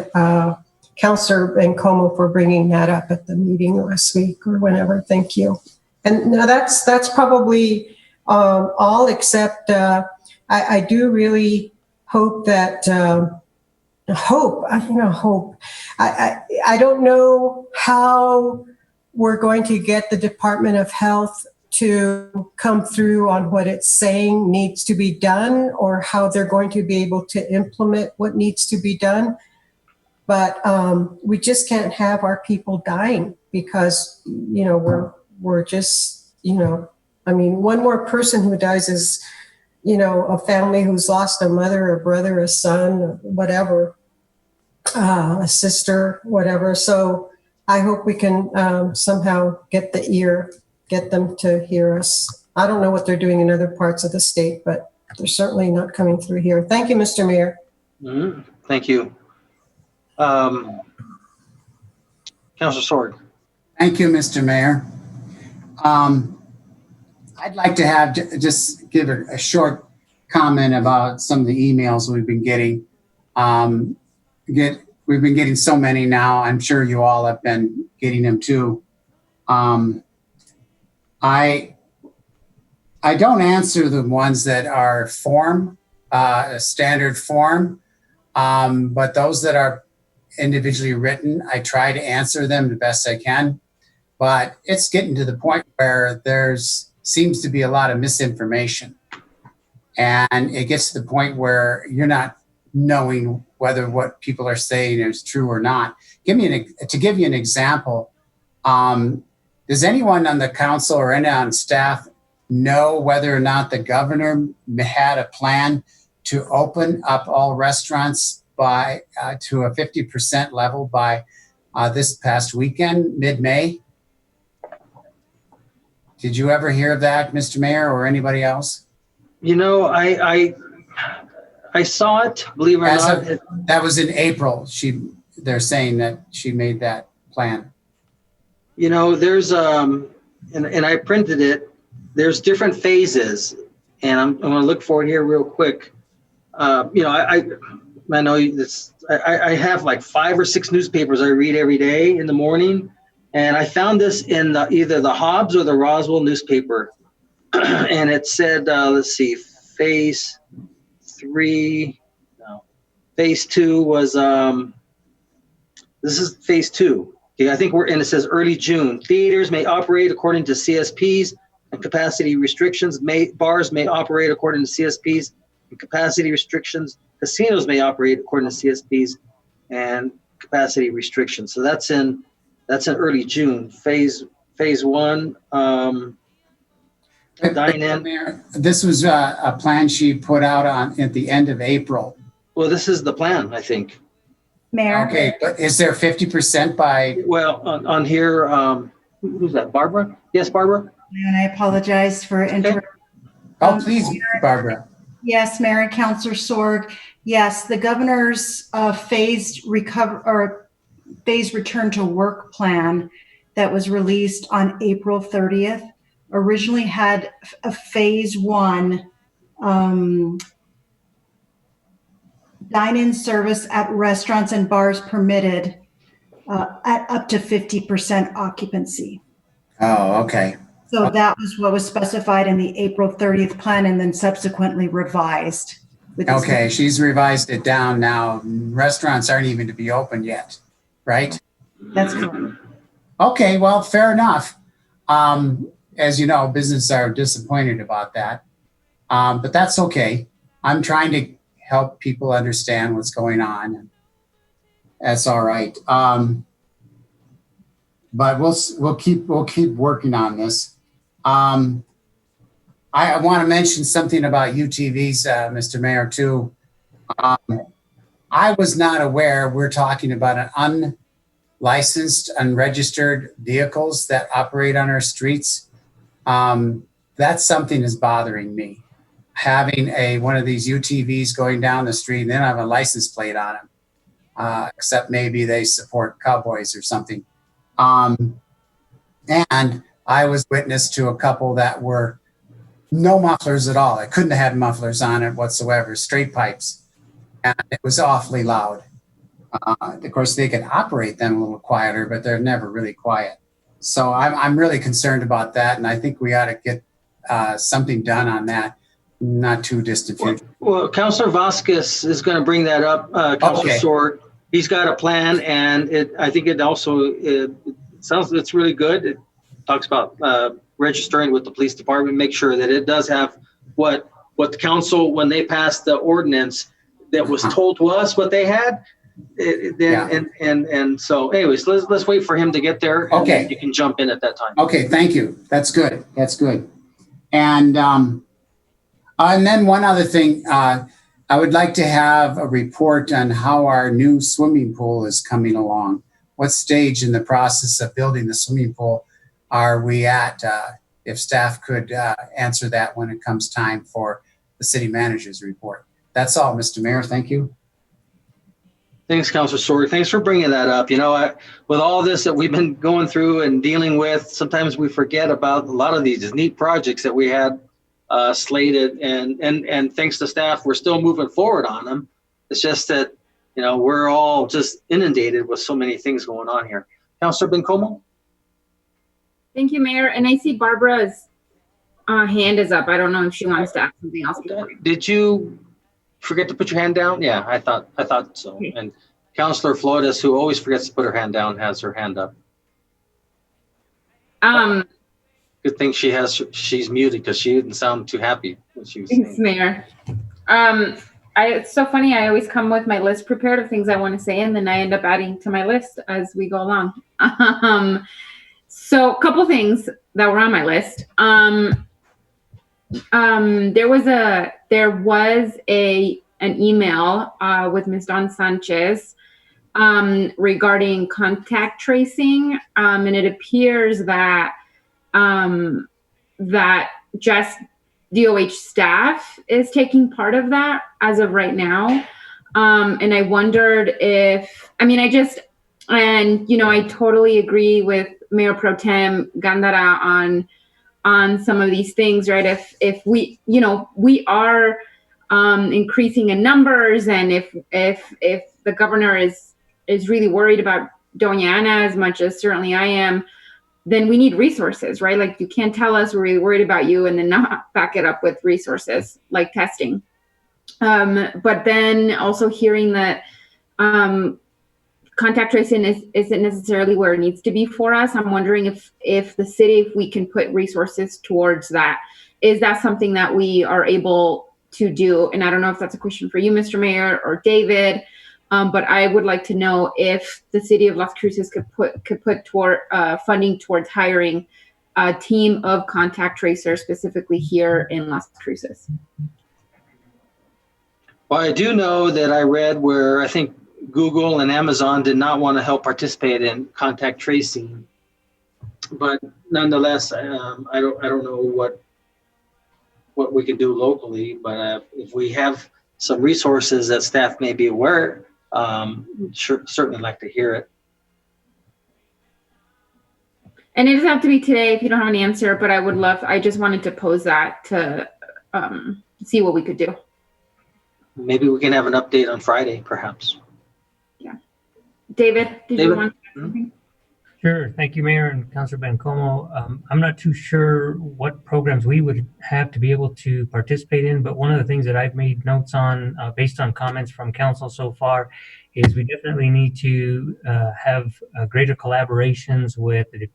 Councilor Bencomo, for bringing that up at the meeting last week or whenever. Thank you. And now that's probably all, except I do really hope that I don't know how we're going to get the Department of Health to come through on what it's saying needs to be done, or how they're going to be able to implement what needs to be done. But we just can't have our people dying because, you know, we're just, you know, I mean, one more person who dies is, you know, a family who's lost a mother, a brother, a son, whatever, a sister, whatever. So I hope we can somehow get the ear get them to hear us. I don't know what they're doing in other parts of the state, but they're certainly not coming through here. Thank you, Mr. Mayor. Thank you. Councilor Sword. Thank you, Mr. Mayor. I'd like to have just give a short comment about some of the emails we've been getting. We've been getting so many now. I'm sure you all have been getting them too. I don't answer the ones that are a standard form, but those that are individually written, I try to answer them the best I can. But it's getting to the point where seems to be a lot of misinformation. And it gets to the point where you're not knowing whether what people are saying is true or not. To give you an example, does anyone on the council or anyone on staff know whether or not the governor had a plan to open up all restaurants to a 50% level by this past weekend, mid-May? Did you ever hear of that, Mr. Mayor, or anybody else? You know, I saw it, believe it or not. That was in April. They're saying that she made that plan. You know, there's and I printed it. There's different phases, and I'm going to look for it here real quick. You know, I know this. I have like 5 or 6 newspapers I read every day in the morning, and I found this in either the Hobbs or the Roswell newspaper, and it said, let's see, phase 3. No, phase 2 was this is phase 2. Okay, I think and it says early June. Theaters may operate according to CSPs and capacity restrictions. Bars may operate according to CSPs and capacity restrictions. Casinos may operate according to CSPs and capacity restrictions. So that's in early June. Phase 1. Dine-in. This was a plan she put out at the end of April. Well, this is the plan, I think. Mayor. Okay, but is there 50% by? Well, on here, who's that? Barbara? Yes, Barbara. And I apologize for interrupting. Oh, please, Barbara. Yes, Mayor and Councilor Sword. Yes, the governor's phased return to work plan that was released on April 30th originally had a phase 1 dine-in service at restaurants and bars permitted at up to 50% occupancy. Oh, okay. So that was what was specified in the April 30th plan and then subsequently revised. Okay, she's revised it down now. Restaurants aren't even to be open yet, right? That's correct. Okay, well, fair enough. As you know, businesses are disappointed about that, but that's okay. I'm trying to help people understand what's going on, and that's all right. But we'll keep working on this. I want to mention something about UTVs, Mr. Mayor, too. I was not aware we're talking about an unlicensed, unregistered vehicles that operate on our streets. That's something that's bothering me. Having one of these UTVs going down the street and then have a license plate on them, except maybe they support cowboys or something. And I was witness to a couple that were no mufflers at all. I couldn't have had mufflers on it whatsoever, straight pipes. And it was awfully loud. Of course, they can operate them a little quieter, but they're never really quiet. So I'm really concerned about that. And I think we ought to get something done on that, not too distant future. Well, Councilor Vasquez is going to bring that up, Councilor Sword. He's got a plan, and I think it sounds it's really good. It talks about registering with the police department, make sure that it does have what the council, when they passed the ordinance that was told to us what they had. And so anyways, let's wait for him to get there. And okay. You can jump in at that time. Okay, thank you. That's good. That's good. And then one other thing, I would like to have a report on how our new swimming pool is coming along. What stage in the process of building the swimming pool are we at? if staff could answer that when it comes time for the city manager's report. That's all, Mr. Mayor. Thank you. Thanks, Councilor Story. Thanks for bringing that up. You know, with all this that we've been going through and dealing with, sometimes we forget about a lot of these neat projects that we had slated, and thanks to staff, we're still moving forward on them. It's just that, you know, we're all just inundated with so many things going on here. Councilor Bencomo? Thank you, Mayor. And I see Barbara's hand is up. I don't know if she wants to ask something else. Did you forget to put your hand down? Yeah, I thought so. Okay. And Councilor Flores, who always forgets to put her hand down, has her hand up. Good thing she's muted because she didn't sound too happy when she was Thanks, Mayor. It's so funny. I always come with my list prepared of things I want to say, and then I end up adding to my list as we go along. So a couple things that were on my list. There was an email with Ms. Dawn Sanchez regarding contact tracing, and it appears that that just DOH staff is taking part of that as of right now. And I wondered if, I totally agree with Mayor Pro Tem Gandara on some of these things, right? If we, we are increasing in numbers, and if the governor is really worried about Doña Ana as much as certainly I am, then we need resources, right? Like, you can't tell us we're really worried about you and then not back it up with resources like testing. But then also hearing that contact tracing isn't necessarily where it needs to be for us. I'm wondering if the city, if we can put resources towards that. Is that something that we are able to do? And I don't know if that's a question for you, Mr. Mayor, or David, but I would like to know if the city of Las Cruces could put toward funding towards hiring a team of contact tracers specifically here in Las Cruces. Well, I do know that I read where I think Google and Amazon did not want to help participate in contact tracing, but nonetheless, I don't know what we can do locally. But if we have some resources that staff may be aware, certainly like to hear it. And it doesn't have to be today if you don't have an answer, but I just wanted to pose that to see what we could do. Maybe we can have an update on Friday, perhaps. Yeah. David, you want to say something? Sure. Thank you, Mayor and Councilor Bencomo. I'm not too sure what programs we would have to be able to participate in, but one of the things that I've made notes on based on comments from council so far is we definitely need to have greater collaborations with the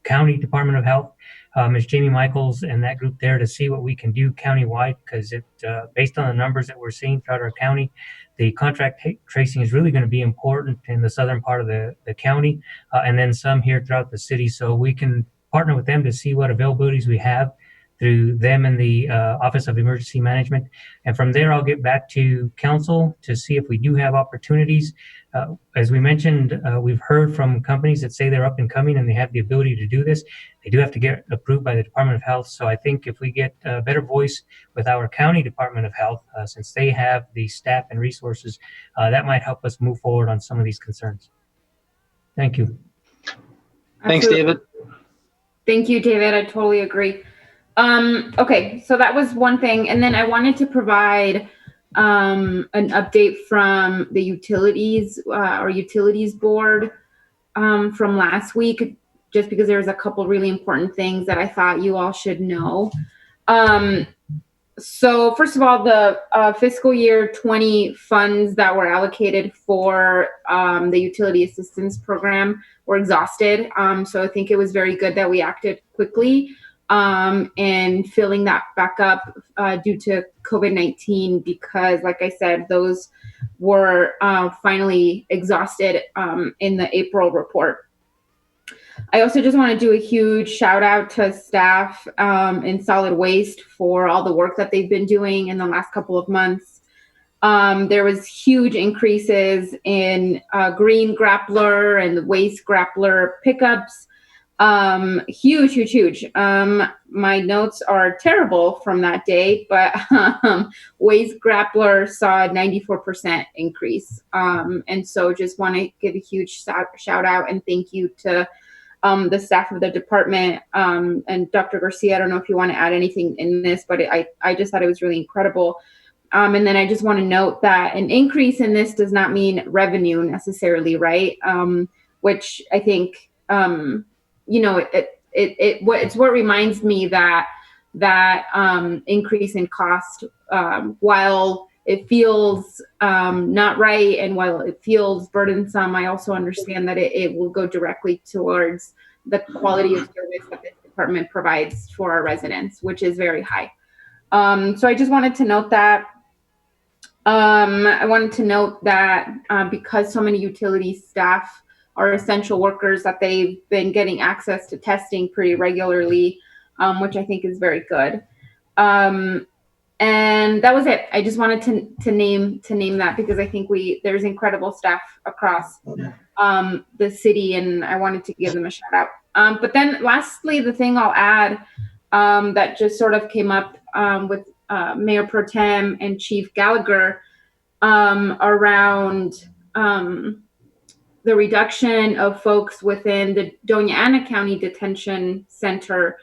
County Department of Health, Ms. Jamie Michaels and that group there, to see what we can do countywide, because based on the numbers that we're seeing throughout our county, the contract tracing is really going to be important in the southern part of the county, and then some here throughout the city. So we can partner with them to see what availabilities we have through them and the Office of Emergency Management. And from there, I'll get back to council to see if we do have opportunities. As we mentioned, we've heard from companies that say they're up and coming and they have the ability to do this. They do have to get approved by the Department of Health. So I think if we get a better voice with our County Department of Health, since they have the staff and resources, that might help us move forward on some of these concerns. Thank you. Thanks, David. Thank you, David. I totally agree. Okay, so that was one thing. And then I wanted to provide an update from the utilities board from last week, just because there was a couple really important things that I thought you all should know. So first of all, the fiscal year 20 funds that were allocated for the utility assistance program were exhausted. So I think it was very good that we acted quickly and filling that back up due to COVID-19, because like I said, those were finally exhausted in the April report. I also just want to do a huge shout out to staff in solid waste for all the work that they've been doing in the last couple of months. There was huge increases in green grappler and the waste grappler pickups. Huge, huge, huge. My notes are terrible from that day, but Waste Grappler saw a 94% increase. And so just want to give a huge shout out and thank you to the staff of the department. And Dr. Garcia, I don't know if you want to add anything in this, but I just thought it was really incredible. And then I just want to note that an increase in this does not mean revenue necessarily, right? Which I think, it's what reminds me that increase in cost, while it feels not right and while it feels burdensome, I also understand that it will go directly towards the quality of service that this department provides for our residents, which is very high. So I just wanted to note that. I wanted to note that because so many utility staff are essential workers, that they've been getting access to testing pretty regularly, which I think is very good. And that was it. I just wanted to name that because I think there's incredible staff across the city, and I wanted to give them a shout out. But then lastly, the thing I'll add that just sort of came up with Mayor Pro Tem and Chief Gallagher around the reduction of folks within the Doña Ana County Detention Center.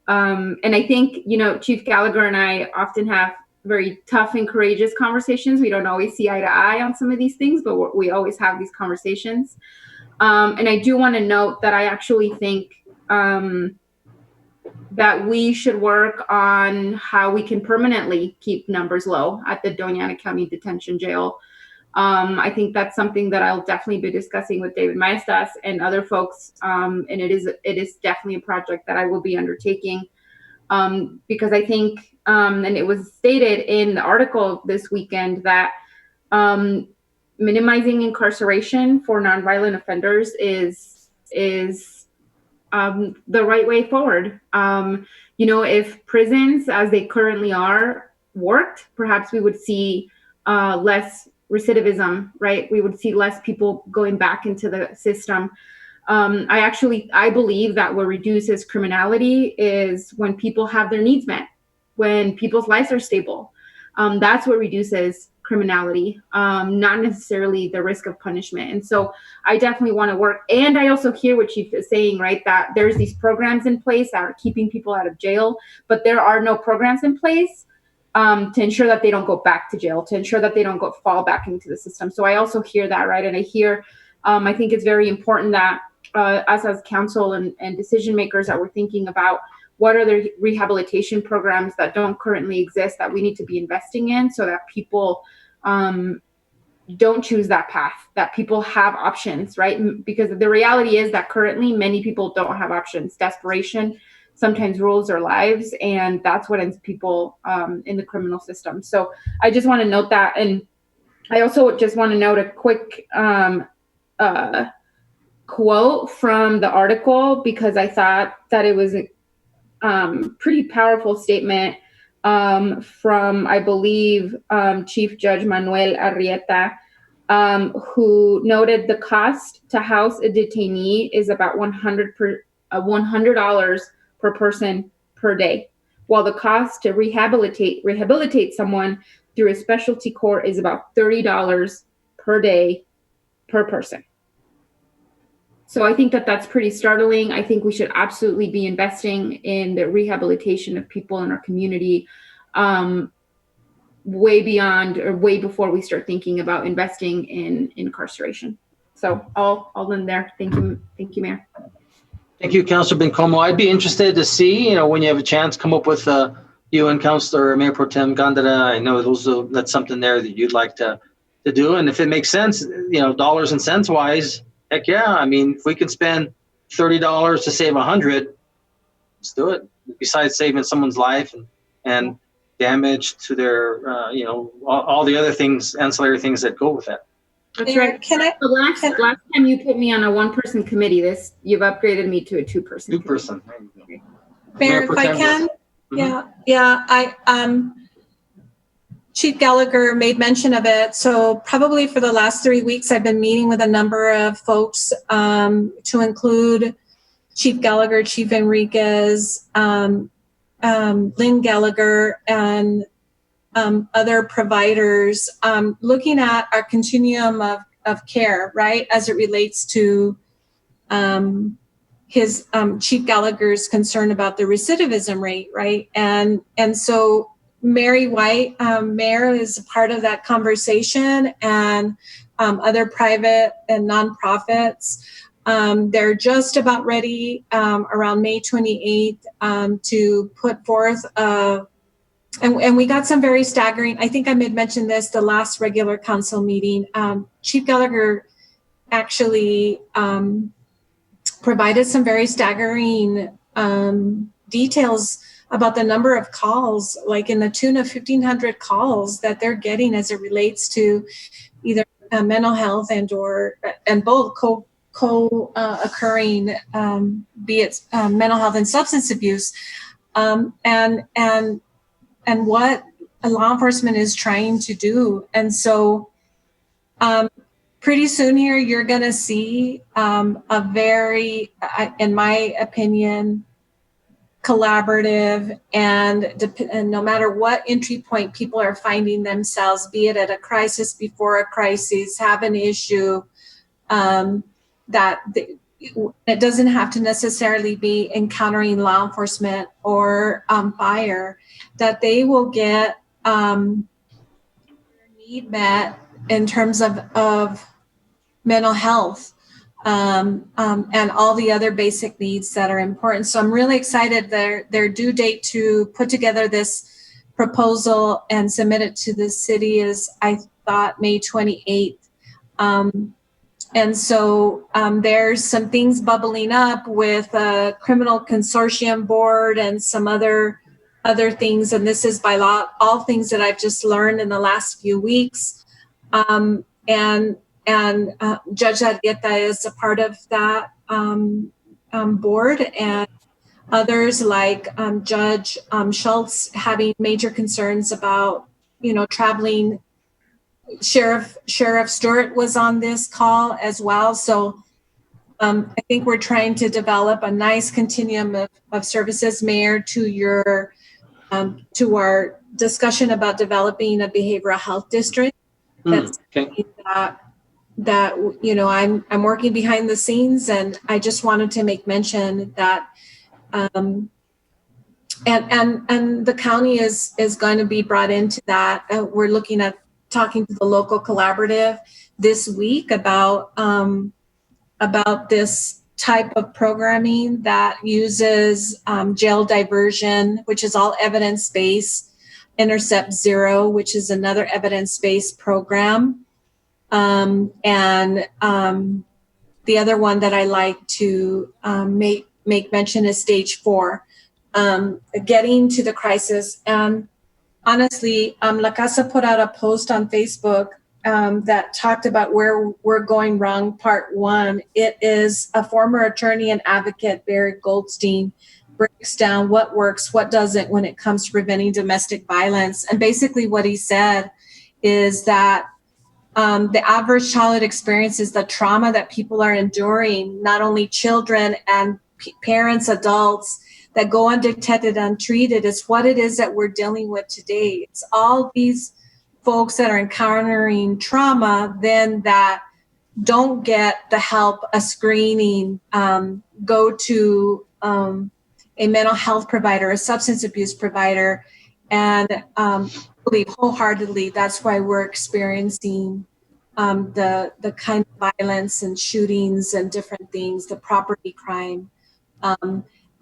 And I think, Chief Gallagher and I often have very tough and courageous conversations. We don't always see eye to eye on some of these things, but we always have these conversations. And I do want to note that I actually think that we should work on how we can permanently keep numbers low at the Doña Ana County Detention Jail. I think that's something that I'll definitely be discussing with David Maestas and other folks. And it is definitely a project that I will be undertaking because I think, and it was stated in the article this weekend that minimizing incarceration for nonviolent offenders is the right way forward. If prisons as they currently are worked, perhaps we would see less recidivism, right? We would see less people going back into the system. I believe that what reduces criminality is when people have their needs met, when people's lives are stable. That's what reduces criminality, not necessarily the risk of punishment. And so I definitely want to work. And I also hear what Chief is saying, right? That there's these programs in place that are keeping people out of jail, but there are no programs in place to ensure that they don't go back to jail, to ensure that they don't fall back into the system. So I also hear that, right? And I hear, I think it's very important that us as council and decision makers that we're thinking about what are the rehabilitation programs that don't currently exist that we need to be investing in so that people don't choose that path, that people have options, right? Because the reality is that currently many people don't have options. Desperation sometimes rules their lives, and that's what ends people in the criminal system. So I just want to note that. And I also just want to note a quick quote from the article, because I thought that it was a pretty powerful statement from, I believe, Chief Judge Manuel Arrieta, who noted the cost to house a detainee is about $100 per person per day, while the cost to rehabilitate someone through a specialty court is about $30 per day per person. So I think that that's pretty startling. I think we should absolutely be investing in the rehabilitation of people in our community way beyond or way before we start thinking about investing in incarceration. So I'll end there. Thank you, Mayor. Thank you, Councilor Bencomo. I'd be interested to see, when you have a chance, come up with you and Councilor Mayor Pro Tem Gandara. I know that's something there that you'd like to do. And if it makes sense, dollars and cents wise, heck yeah. I mean, if we can spend $30 to save 100, let's do it. Besides saving someone's life and damage to their, all the other things, ancillary things that go with that. That's right. The last time you put me on a one-person committee, you've upgraded me to a two-person. Two-person. Mayor, if I can, Chief Gallagher made mention of it. So probably for the last 3 weeks, I've been meeting with a number of folks to include Chief Gallagher, Chief Enriquez, Lynn Gallagher, and other providers, looking at our continuum of care, right, as it relates to his Chief Gallagher's concern about the recidivism rate, right? And so Mary White, Mayor, is a part of that conversation, and other private and nonprofits. They're just about ready around May 28th to put forth and we got some very staggering, I think I made mention this the last regular council meeting. Chief Gallagher actually provided some very staggering details about the number of calls, like in the tune of 1,500 calls that they're getting as it relates to either mental health and both co-occurring, be it mental health and substance abuse, and what law enforcement is trying to do. And so pretty soon here, you're going to see a very, in my opinion, collaborative and no matter what entry point people are finding themselves, be it at a crisis, before a crisis, have an issue, it doesn't have to necessarily be encountering law enforcement or fire, that they will get their need met in terms of mental health and all the other basic needs that are important. So I'm really excited. Their due date to put together this proposal and submit it to the city is, I thought, May 28th. And so there's some things bubbling up with a criminal consortium board and some other things. And this is by law, all things that I've just learned in the last few weeks. And Judge Argueta is a part of that board, and others like Judge Schultz having major concerns about, traveling. Sheriff Stewart was on this call as well. So I think we're trying to develop a nice continuum of services. Mayor, to our discussion about developing a behavioral health district. That's something that I'm working behind the scenes, and I just wanted to make mention that and the county is going to be brought into that. We're looking at talking to the local collaborative this week about this type of programming that uses jail diversion, which is all evidence-based, Intercept Zero, which is another evidence-based program, and the other one that I like to make mention is Stage 4, getting to the crisis. And honestly, La Casa put out a post on Facebook that talked about where we're going wrong, part 1. It is a former attorney and advocate, Barry Goldstein, breaks down what works, what doesn't when it comes to preventing domestic violence. And basically what he said is that the adverse childhood experiences, the trauma that people are enduring, not only children and parents, adults, that go undetected, untreated, is what it is that we're dealing with today. It's all these folks that are encountering trauma, then that don't get the help, a screening, go to a mental health provider, a substance abuse provider, and believe wholeheartedly that's why we're experiencing the kind of violence and shootings and different things, the property crime,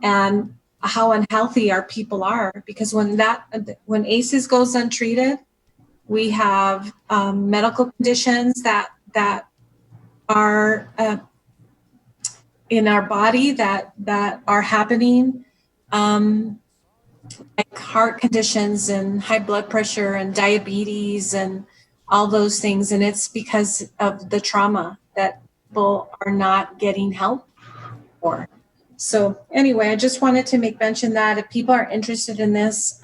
and how unhealthy our people are. Because when ACEs goes untreated, we have medical conditions that are in our body that are happening, like heart conditions and high blood pressure and diabetes and all those things. And it's because of the trauma that people are not getting help for. So anyway, I just wanted to make mention that if people are interested in this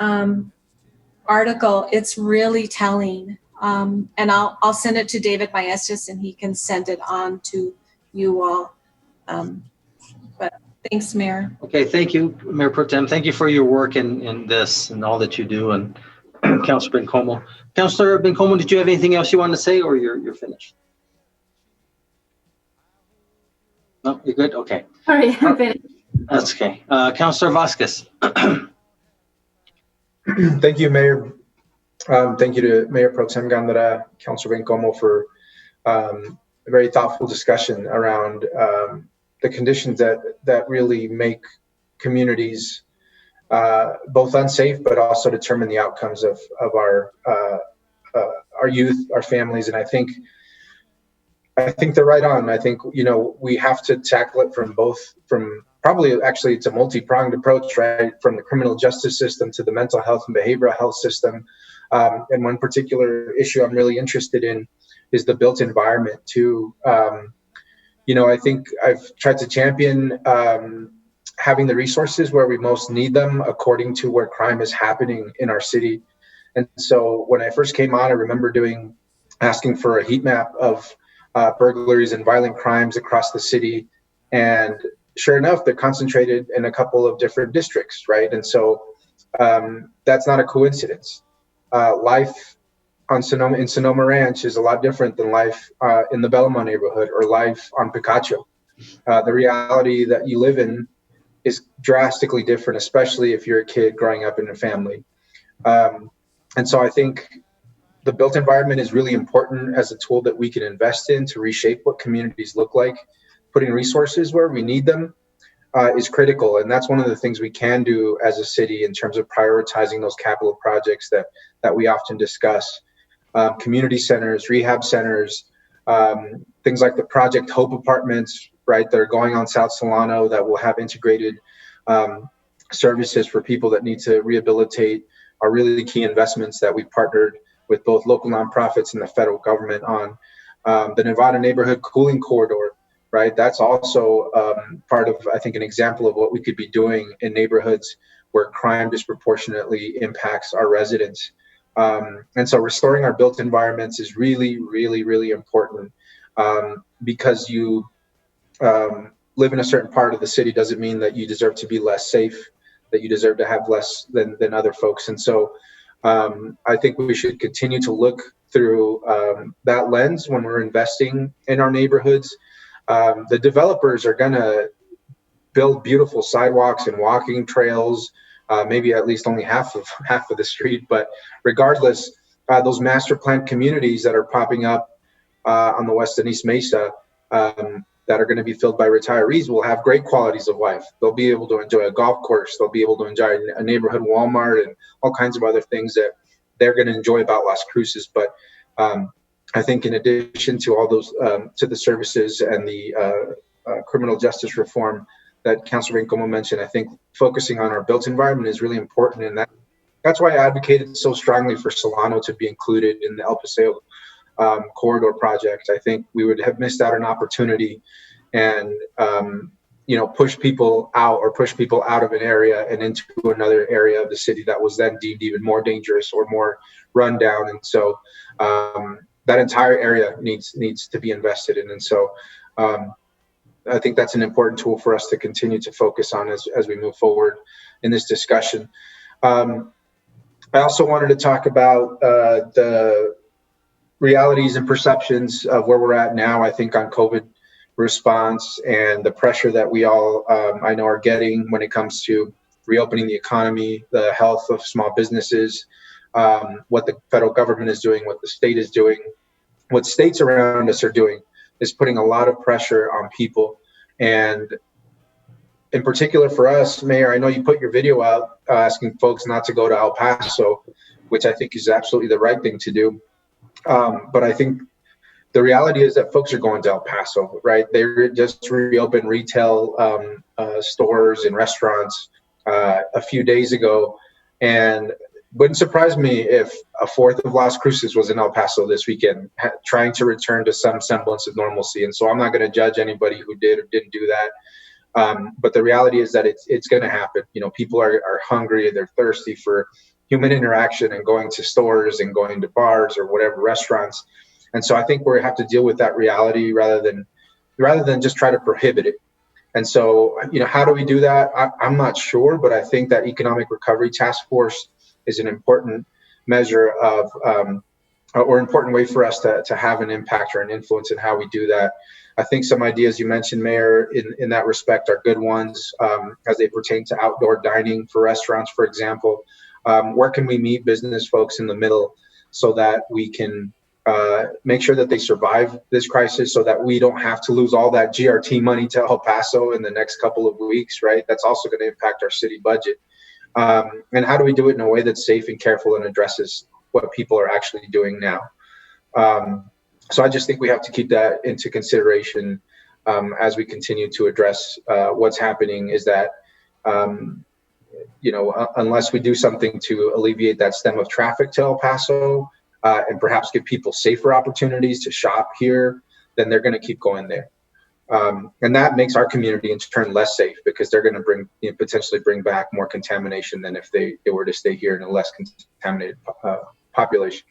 article, it's really telling. And I'll send it to David Maestas and he can send it on to you all. But Thanks, Mayor. Okay, thank you, Mayor Pro Tem. Thank you for your work in this and all that you do, and Councilor Bencomo. Councilor Bencomo, did you have anything else you wanted to say, or you're finished? No, you're good? Okay. All right, I'm finished. That's okay. Councilor Vasquez. Thank you, Mayor. Thank you to Mayor Pro Tem Gandara, Councilor Bencomo for a very thoughtful discussion around the conditions that really make communities both unsafe, but also determine the outcomes of our youth, our families. And I think they're right on. I think, we have to tackle it from probably actually it's a multi-pronged approach, right? From the criminal justice system to the mental health and behavioral health system. And one particular issue I'm really interested in is the built environment too. I think I've tried to champion having the resources where we most need them according to where crime is happening in our city. And so when I first came on, I remember asking for a heat map of burglaries and violent crimes across the city. And sure enough, they're concentrated in a couple of different districts, right? And so that's not a coincidence. Life in Sonoma Ranch is a lot different than life in the Belmont neighborhood or life on Picacho. The reality that you live in is drastically different, especially if you're a kid growing up in a family. And so I think the built environment is really important as a tool that we can invest in to reshape what communities look like. Putting resources where we need them is critical. And that's one of the things we can do as a city in terms of prioritizing those capital projects that we often discuss. Community centers, rehab centers, things like the Project Hope apartments, right, that are going on South Solano that will have integrated services for people that need to rehabilitate are really key investments that we've partnered with both local nonprofits and the federal government on. The Nevada Neighborhood Cooling Corridor, right, that's also part of, I think, an example of what we could be doing in neighborhoods where crime disproportionately impacts our residents. And so restoring our built environments is really, really, really important because you live in a certain part of the city doesn't mean that you deserve to be less safe, that you deserve to have less than other folks. And so I think we should continue to look through that lens when we're investing in our neighborhoods. The developers are going to build beautiful sidewalks and walking trails, maybe at least only half of the street. But regardless, those master plan communities that are popping up on the West and East Mesa that are going to be filled by retirees will have great qualities of life. They'll be able to enjoy a golf course. They'll be able to enjoy a neighborhood Walmart and all kinds of other things that they're going to enjoy about Las Cruces. But I think in addition to all those, to the services and the criminal justice reform that Councilor Bencomo mentioned, I think focusing on our built environment is really important. And that's why I advocated so strongly for Solano to be included in the El Paseo corridor project. I think we would have missed out an opportunity and, push people out of an area and into another area of the city that was then deemed even more dangerous or more run down. And so that entire area needs to be invested in. And so I think that's an important tool for us to continue to focus on as we move forward in this discussion. I also wanted to talk about the realities and perceptions of where we're at now, I think, on COVID response and the pressure that we all, I know, are getting when it comes to reopening the economy, the health of small businesses, what the federal government is doing, what the state is doing, what states around us are doing is putting a lot of pressure on people. And in particular for us, Mayor, I know you put your video out asking folks not to go to El Paso, which I think is absolutely the right thing to do. But I think the reality is that folks are going to El Paso, right? They just reopened retail stores and restaurants a few days ago. And wouldn't surprise me if a fourth of Las Cruces was in El Paso this weekend, trying to return to some semblance of normalcy. And so I'm not going to judge anybody who did or didn't do that. But the reality is that it's going to happen. People are hungry, they're thirsty for human interaction and going to stores and going to bars or whatever, restaurants. And so I think we have to deal with that reality rather than just try to prohibit it. And so, how do we do that? I'm not sure, but I think that Economic Recovery Task Force is an important measure of, or important way for us to have an impact or an influence in how we do that. I think some ideas you mentioned, Mayor, in that respect are good ones as they pertain to outdoor dining for restaurants, for example. Where can we meet business folks in the middle so that we can make sure that they survive this crisis, so that we don't have to lose all that GRT money to El Paso in the next couple of weeks, right? That's also going to impact our city budget. And how do we do it in a way that's safe and careful and addresses what people are actually doing now? So I just think we have to keep that into consideration as we continue to address what's happening, is that, unless we do something to alleviate that stem of traffic to El Paso, and perhaps give people safer opportunities to shop here, then they're going to keep going there. And that makes our community in turn less safe, because they're going to potentially bring back more contamination than if they were to stay here in a less contaminated population.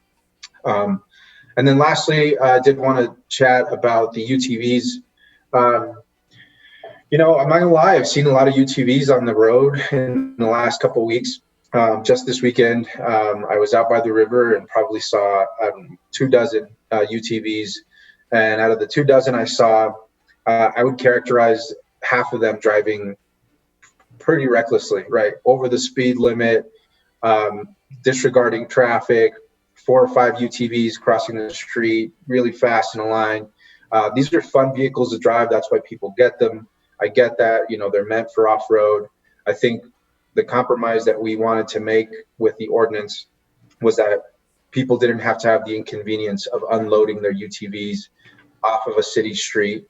And then lastly, I did want to chat about the UTVs. I'm not gonna lie, I've seen a lot of UTVs on the road in the last couple of weeks. Just this weekend, I was out by the river and probably saw 24 UTVs. And out of the 24 I saw, I would characterize half of them driving pretty recklessly, right? Over the speed limit, disregarding traffic, 4 or 5 UTVs crossing the street really fast in a line. These are fun vehicles to drive. That's why people get them. I get that, they're meant for off-road. I think the compromise that we wanted to make with the ordinance was that people didn't have to have the inconvenience of unloading their UTVs off of a city street.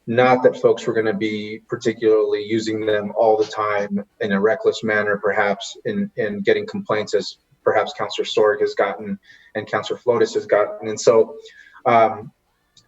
Not that folks were going to be particularly using them all the time in a reckless manner, perhaps, in getting complaints, as perhaps Councilor Sorg has gotten and Councilor Flotis has gotten. And so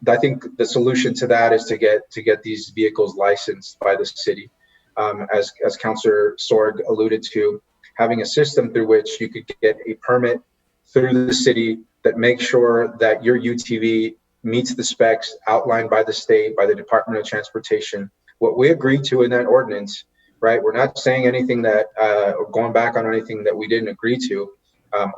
I think the solution to that is to get these vehicles licensed by the city. As Councilor Sorg alluded to, having a system through which you could get a permit through the city that makes sure that your UTV meets the specs outlined by the state, by the Department of Transportation. What we agreed to in that ordinance, right? We're not saying anything that, or going back on anything that we didn't agree to.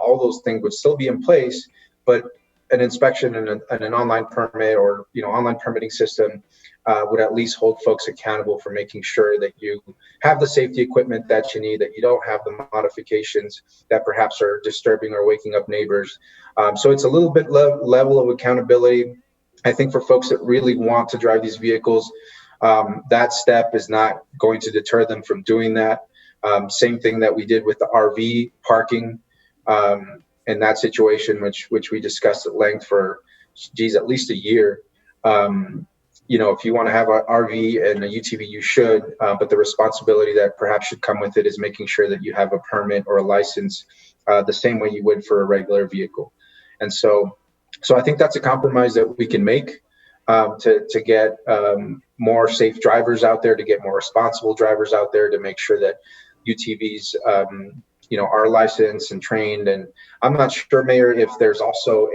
All those things would still be in place, but an inspection and an online permit or online permitting system would at least hold folks accountable for making sure that you have the safety equipment that you need, that you don't have the modifications that perhaps are disturbing or waking up neighbors. So it's a little bit level of accountability. I think for folks that really want to drive these vehicles, that step is not going to deter them from doing that. Same thing that we did with the RV parking in that situation, which we discussed at length for, at least a year. If you want to have an RV and a UTV, you should, but the responsibility that perhaps should come with it is making sure that you have a permit or a license the same way you would for a regular vehicle. And so I think that's a compromise that we can make to get more safe drivers out there, to get more responsible drivers out there, to make sure that UTVs are licensed and trained. And I'm not sure, Mayor, if there's also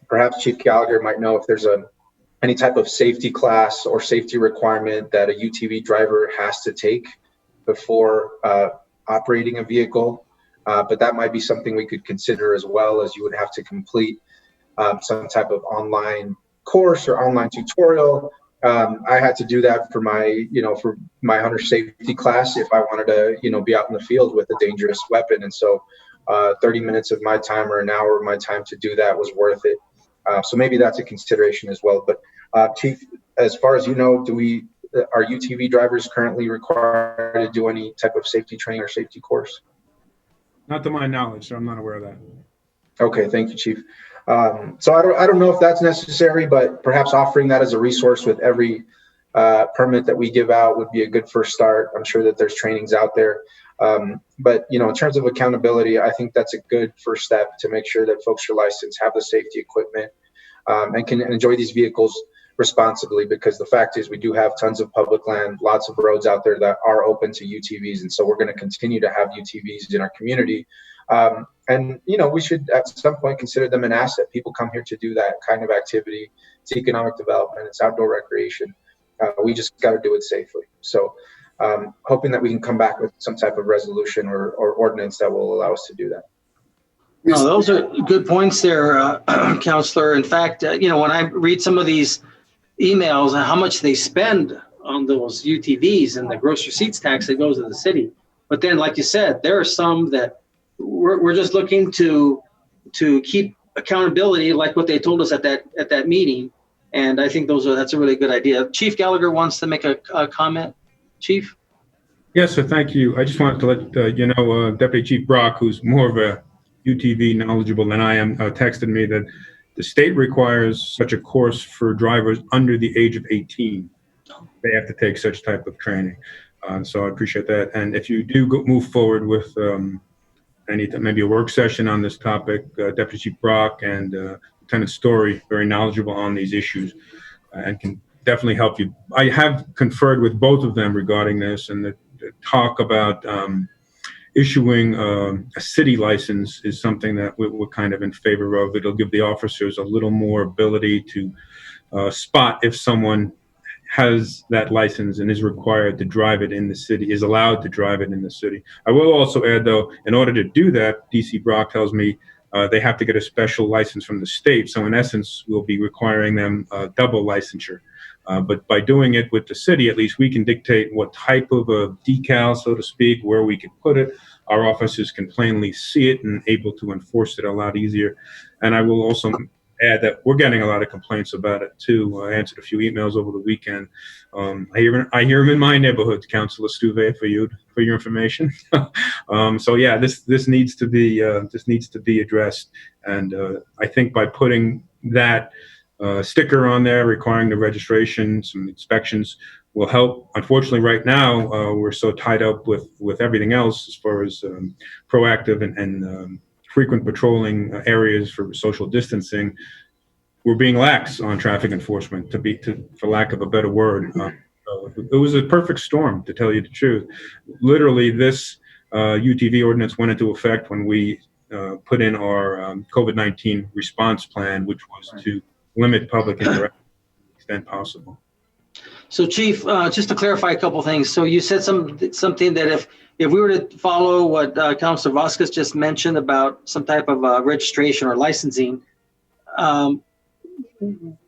perhaps Chief Gallagher might know if there's any type of safety class or safety requirement that a UTV driver has to take before operating a vehicle. But that might be something we could consider, as well, as you would have to complete some type of online course or online tutorial. I had to do that for my hunter safety class if I wanted to, be out in the field with a dangerous weapon. And so 30 minutes of my time or an hour of my time to do that was worth it. So maybe that's a consideration as well. But Chief, as far as you know, are UTV drivers currently required to do any type of safety training or safety course? Not to my knowledge, so I'm not aware of that. Okay, thank you, Chief. So I don't know if that's necessary, but perhaps offering that as a resource with every permit that we give out would be a good first start. I'm sure that there's trainings out there. But in terms of accountability, I think that's a good first step to make sure that folks are licensed, have the safety equipment, and can enjoy these vehicles responsibly, because the fact is we do have tons of public land, lots of roads out there that are open to UTVs. And so we're going to continue to have UTVs in our community. And we should at some point consider them an asset. People come here to do that kind of activity. It's economic development, it's outdoor recreation. We just got to do it safely. So hoping that we can come back with some type of resolution or ordinance that will allow us to do that. No, those are good points there, Councilor. In fact, when I read some of these emails and how much they spend on those UTVs and the gross receipts tax that goes to the city. But then, like you said, there are some that we're just looking to keep accountability, like what they told us at that meeting. And I think that's a really good idea. Chief Gallagher wants to make a comment. Chief? Yes, sir. Thank you. I just wanted to let Deputy Chief Brock, who's more of a UTV knowledgeable than I am, texted me that the state requires such a course for drivers under the age of 18. They have to take such type of training. So I appreciate that. And if you do move forward with maybe a work session on this topic, Deputy Chief Brock and Lieutenant Story, very knowledgeable on these issues and can definitely help you. I have conferred with both of them regarding this, and the talk about issuing a city license is something that we're kind of in favor of. It'll give the officers a little more ability to spot if someone has that license and is required to drive it in the city, is allowed to drive it in the city. I will also add, though, in order to do that, DC Brock tells me they have to get a special license from the state. So in essence, we'll be requiring them double licensure. But by doing it with the city, at least we can dictate what type of a decal, so to speak, where we can put it. Our officers can plainly see it and able to enforce it a lot easier. And I will also add that we're getting a lot of complaints about it too. I answered a few emails over the weekend. I hear them in my neighborhood, Councilor Stuve, for your information. So yeah, this needs to be addressed. And I think by putting that sticker on there requiring the registration, some inspections will help. Unfortunately, right now, we're so tied up with everything else as far as proactive and frequent patrolling areas for social distancing. We're being lax on traffic enforcement, for lack of a better word. It was a perfect storm, to tell you the truth. Literally, this UTV ordinance went into effect when we put in our COVID-19 response plan, which was to limit public interaction to the extent possible. So, Chief, just to clarify a couple things. So you said something that if we were to follow what Councilor Vasquez just mentioned about some type of registration or licensing,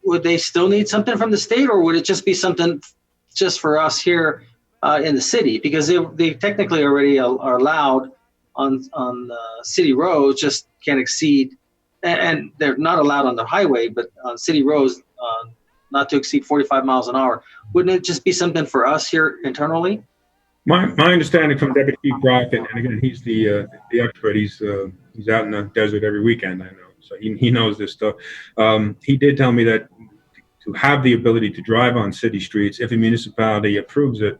would they still need something from the state, or would it just be something just for us here in the city? Because they technically already are allowed on city roads, just can't exceed, and they're not allowed on the highway, but on city roads, not to exceed 45 miles an hour. Wouldn't it just be something for us here internally? My understanding from Deputy Chief Brock, and again, he's the expert. He's out in the desert every weekend, I know, so he knows this stuff. He did tell me that to have the ability to drive on city streets, if a municipality approves it,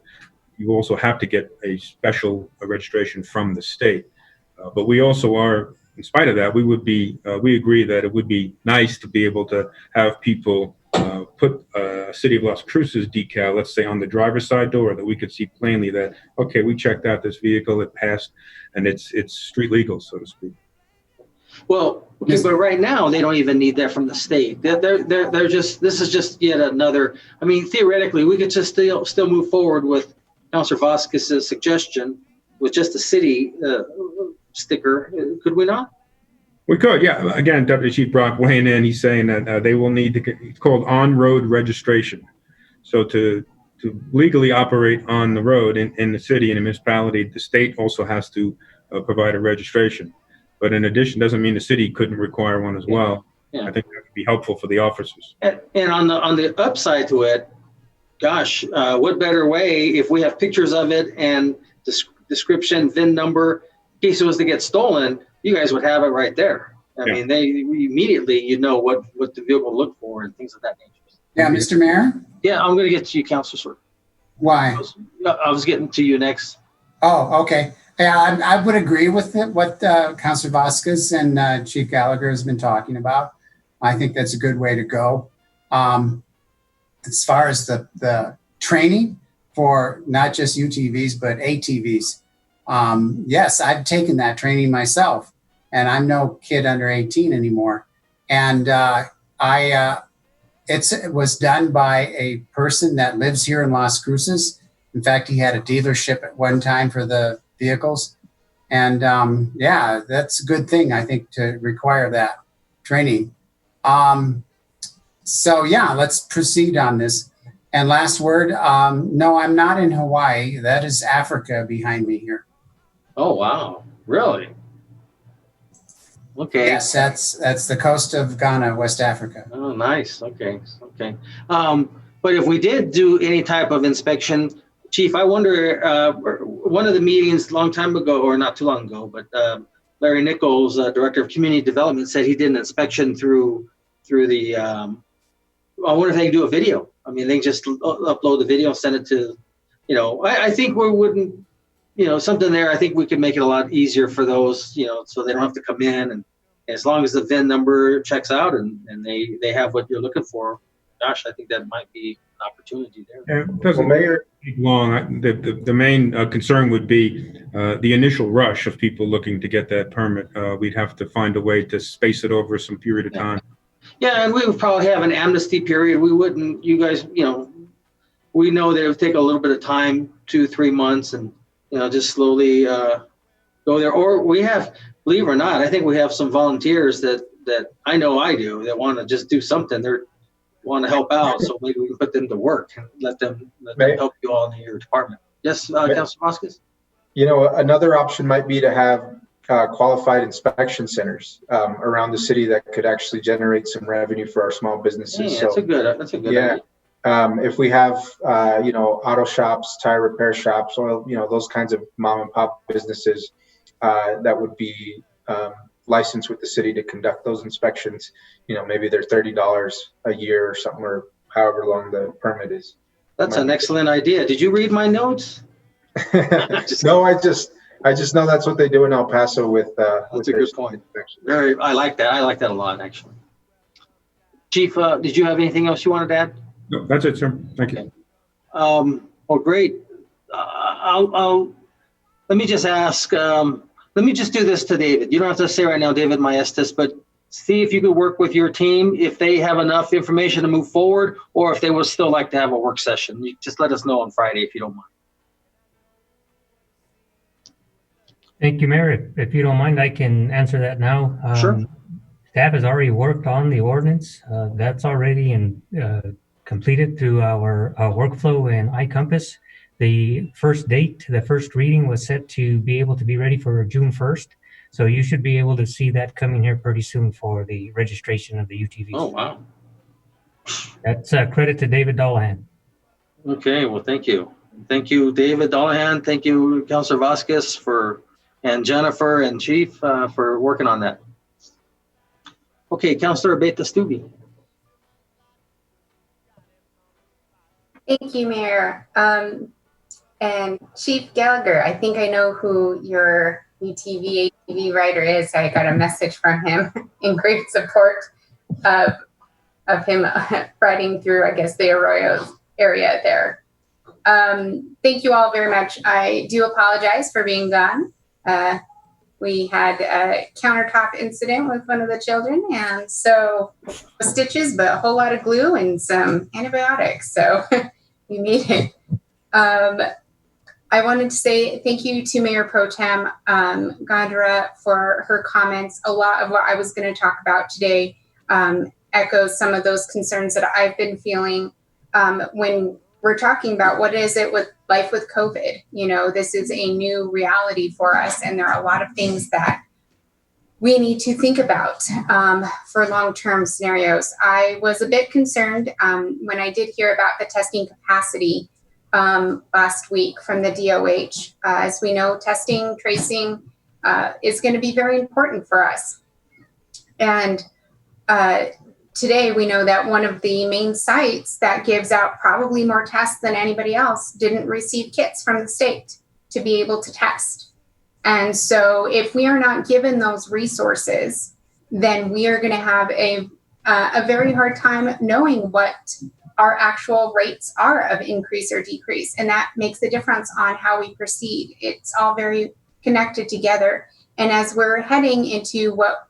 you also have to get a special registration from the state. But we also are, in spite of that, we agree that it would be nice to be able to have people put a City of Las Cruces decal, let's say on the driver's side door, that we could see plainly that, okay, we checked out this vehicle, it passed, and it's street legal, so to speak. Well, okay, but right now they don't even need that from the state. They're just, this is just yet another. I mean, theoretically, we could just still move forward with Councilor Vasquez's suggestion with just a city sticker. Could we not? We could, yeah. Again, Deputy Chief Brock weighing in, he's saying that they will need to, it's called on-road registration. So to legally operate on the road in the city, in a municipality, the state also has to provide a registration. But in addition, doesn't mean the city couldn't require one as well. Yeah. I think that would be helpful for the officers. And on the upside to it, gosh, what better way if we have pictures of it and description, VIN number, in case it was to get stolen, you guys would have it right there. I mean, immediately you know what the vehicle to look for and things of that nature. Yeah, Mr. Mayor? Yeah, I'm going to get to you, Councilor. Why? I was getting to you next. Oh, okay. Yeah, I would agree with what Councilor Vasquez and Chief Gallagher has been talking about. I think that's a good way to go. As far as the training for not just UTVs, but ATVs, yes, I've taken that training myself, and I'm no kid under 18 anymore. And it was done by a person that lives here in Las Cruces. In fact, he had a dealership at one time for the vehicles. And yeah, that's a good thing, I think, to require that training. So yeah, let's proceed on this. And last word, no, I'm not in Hawaii. That is Africa behind me here. Oh, wow. Really? Okay. Yes, that's the coast of Ghana, West Africa. Oh, nice. Okay. Okay. But if we did do any type of inspection, Chief, I wonder, one of the meetings a long time ago, or not too long ago, but Larry Nichols, Director of Community Development, said he did an inspection through the, I wonder if they can do a video. I mean, they can just upload the video, send it to, I think we wouldn't, something there, I think we could make it a lot easier for those, so they don't have to come in, and as long as the VIN number checks out and they have what you're looking for, gosh, I think that might be an opportunity there. It doesn't take long. The main concern would be the initial rush of people looking to get that permit. We'd have to find a way to space it over some period of time. Yeah, and we would probably have an amnesty period. We wouldn't, you guys, we know that it would take a little bit of time, 2-3 months, and, just slowly go there. Or we have, believe it or not, I think we have some volunteers that I know I do that want to just do something. They want to help out, so maybe we can put them to work and let them help you all in your department. Yes, Councilor Vasquez? Another option might be to have qualified inspection centers around the city that could actually generate some revenue for our small businesses. Yeah, that's a good idea. If we have auto shops, tire repair shops, oil, those kinds of mom and pop businesses that would be licensed with the city to conduct those inspections, maybe they're $30 a year or something, or however long the permit is. That's an excellent idea. Did you read my notes? No, I just know that's what they do in El Paso with. That's a good point. I like that. I like that a lot, actually. Chief, did you have anything else you wanted to add? No, that's it, sir. Thank you. Well, great. Let me just ask. Let me just do this to David. You don't have to say right now, David Maestas, but see if you could work with your team if they have enough information to move forward, or if they would still like to have a work session. You just let us know on Friday if you don't mind. Thank you, Mayor. If you don't mind, I can answer that now. Sure. Staff has already worked on the ordinance. That's already completed through our workflow and iCompass. The first date, the first reading was set to be able to be ready for June 1st. So you should be able to see that coming here pretty soon for the registration of the UTVs. Oh, wow. That's credit to David Dollahan. Okay, well, thank you. Thank you, David Dollahan. Thank you, Councilor Vasquez, and Jennifer and Chief for working on that. Okay, Councilor Abeta-Stubbe. Thank you, Mayor. And Chief Gallagher, I think I know who your UTV ATV rider is. I got a message from him in great support of him riding through, I guess, the Arroyo area there. Thank you all very much. I do apologize for being gone. We had a countertop incident with one of the children, and so stitches, but a whole lot of glue and some antibiotics. So we made it. I wanted to say thank you to Mayor Pro Tem Gondra for her comments. A lot of what I was going to talk about today echoes some of those concerns that I've been feeling when we're talking about what is it with life with COVID. This is a new reality for us, and there are a lot of things that we need to think about for long-term scenarios. I was a bit concerned when I did hear about the testing capacity last week from the DOH. As we know, testing, tracing is going to be very important for us. And today we know that one of the main sites that gives out probably more tests than anybody else didn't receive kits from the state to be able to test. And so if we are not given those resources, then we are going to have a very hard time knowing what our actual rates are of increase or decrease. And that makes a difference on how we proceed. It's all very connected together. And as we're heading into what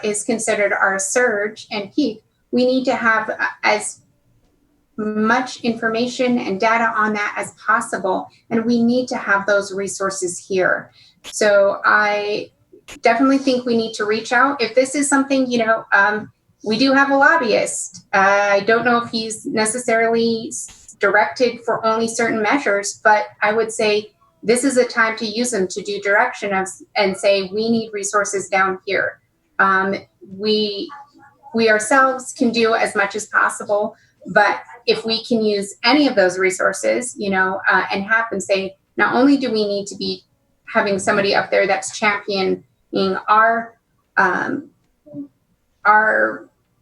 is considered our surge and peak, we need to have as much information and data on that as possible, and we need to have those resources here. So I definitely think we need to reach out. If this is something, we do have a lobbyist. I don't know if he's necessarily directed for only certain measures, but I would say this is a time to use them to do direction and say, we need resources down here. We ourselves can do as much as possible, but if we can use any of those resources, and have them say, not only do we need to be having somebody up there that's championing our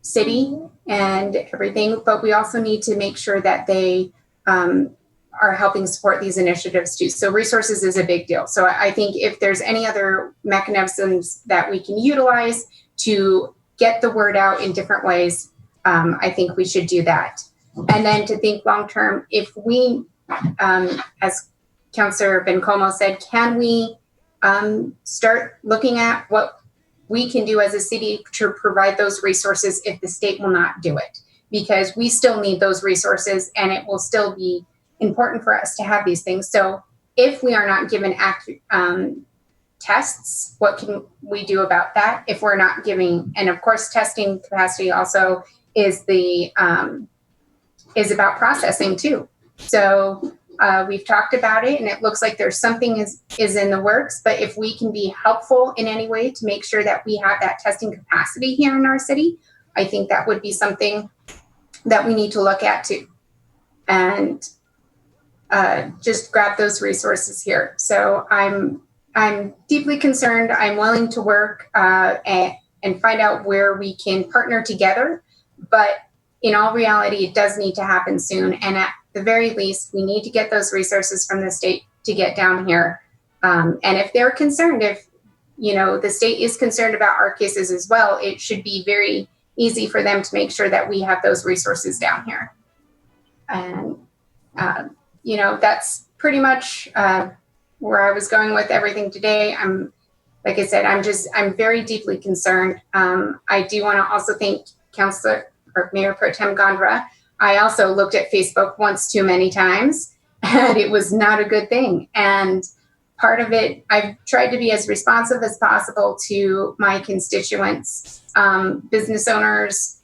city and everything, but we also need to make sure that they are helping support these initiatives too. So resources is a big deal. So I think if there's any other mechanisms that we can utilize to get the word out in different ways, I think we should do that. And then to think long-term, if we, as Councilor Bencomo said, can we start looking at what we can do as a city to provide those resources if the state will not do it? Because we still need those resources, and it will still be important for us to have these things. So if we are not given accurate tests, what can we do about that? If we're not giving, and of course, testing capacity also is about processing too. So we've talked about it, and it looks like there's something is in the works, but if we can be helpful in any way to make sure that we have that testing capacity here in our city, I think that would be something that we need to look at too. And just grab those resources here. So I'm deeply concerned. I'm willing to work and find out where we can partner together, but in all reality, it does need to happen soon. And at the very least, we need to get those resources from the state to get down here. And if they're concerned, if the state is concerned about our cases as well, it should be very easy for them to make sure that we have those resources down here. And that's pretty much where I was going with everything today. Like I said, I'm very deeply concerned. I do want to also thank Councilor or Mayor Pro Tem Gondra. I also looked at Facebook once too many times, and it was not a good thing. And part of it, I've tried to be as responsive as possible to my constituents, business owners,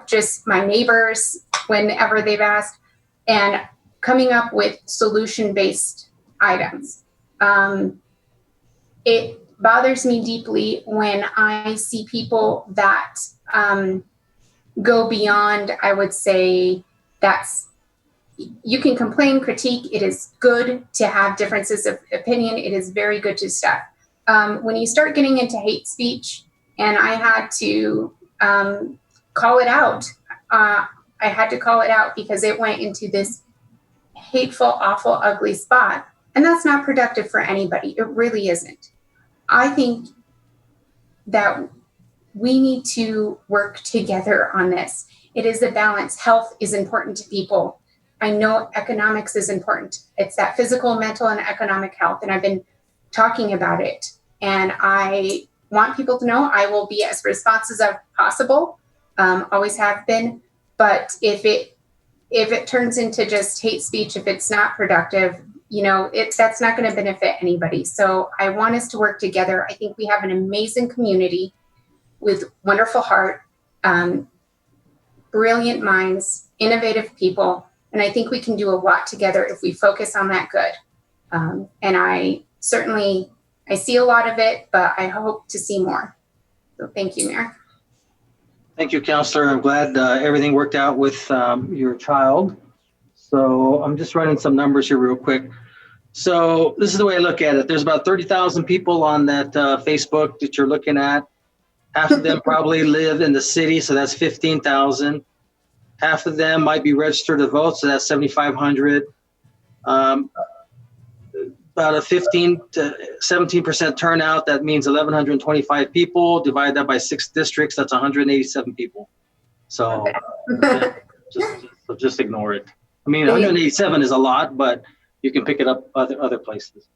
just my neighbors whenever they've asked, and coming up with solution-based items. It bothers me deeply when I see people that go beyond, I would say, you can complain, critique. It is good to have differences of opinion. It is very good to stuff. When you start getting into hate speech, and I had to call it out, I had to call it out because it went into this hateful, awful, ugly spot. And that's not productive for anybody. It really isn't. I think that we need to work together on this. It is a balance. Health is important to people. I know economics is important. It's that physical, mental, and economic health. And I've been talking about it. And I want people to know I will be as responsive as possible, always have been. But if it turns into just hate speech, if it's not productive, that's not going to benefit anybody. So I want us to work together. I think we have an amazing community with wonderful heart, brilliant minds, innovative people. And I think we can do a lot together if we focus on that good. And I see a lot of it, but I hope to see more. So thank you, Mayor. Thank you, Councilor. I'm glad everything worked out with your child. So I'm just running some numbers here real quick. So this is the way I look at it. There's about 30,000 people on that Facebook that you're looking at. Half of them probably live in the city, so that's 15,000. Half of them might be registered to vote, so that's 7,500. About a 15 to 17% turnout, that means 1,125 people. Divide that by 6 districts, that's 187 people. So just ignore it. I mean, 187 is a lot, but you can pick it up other places.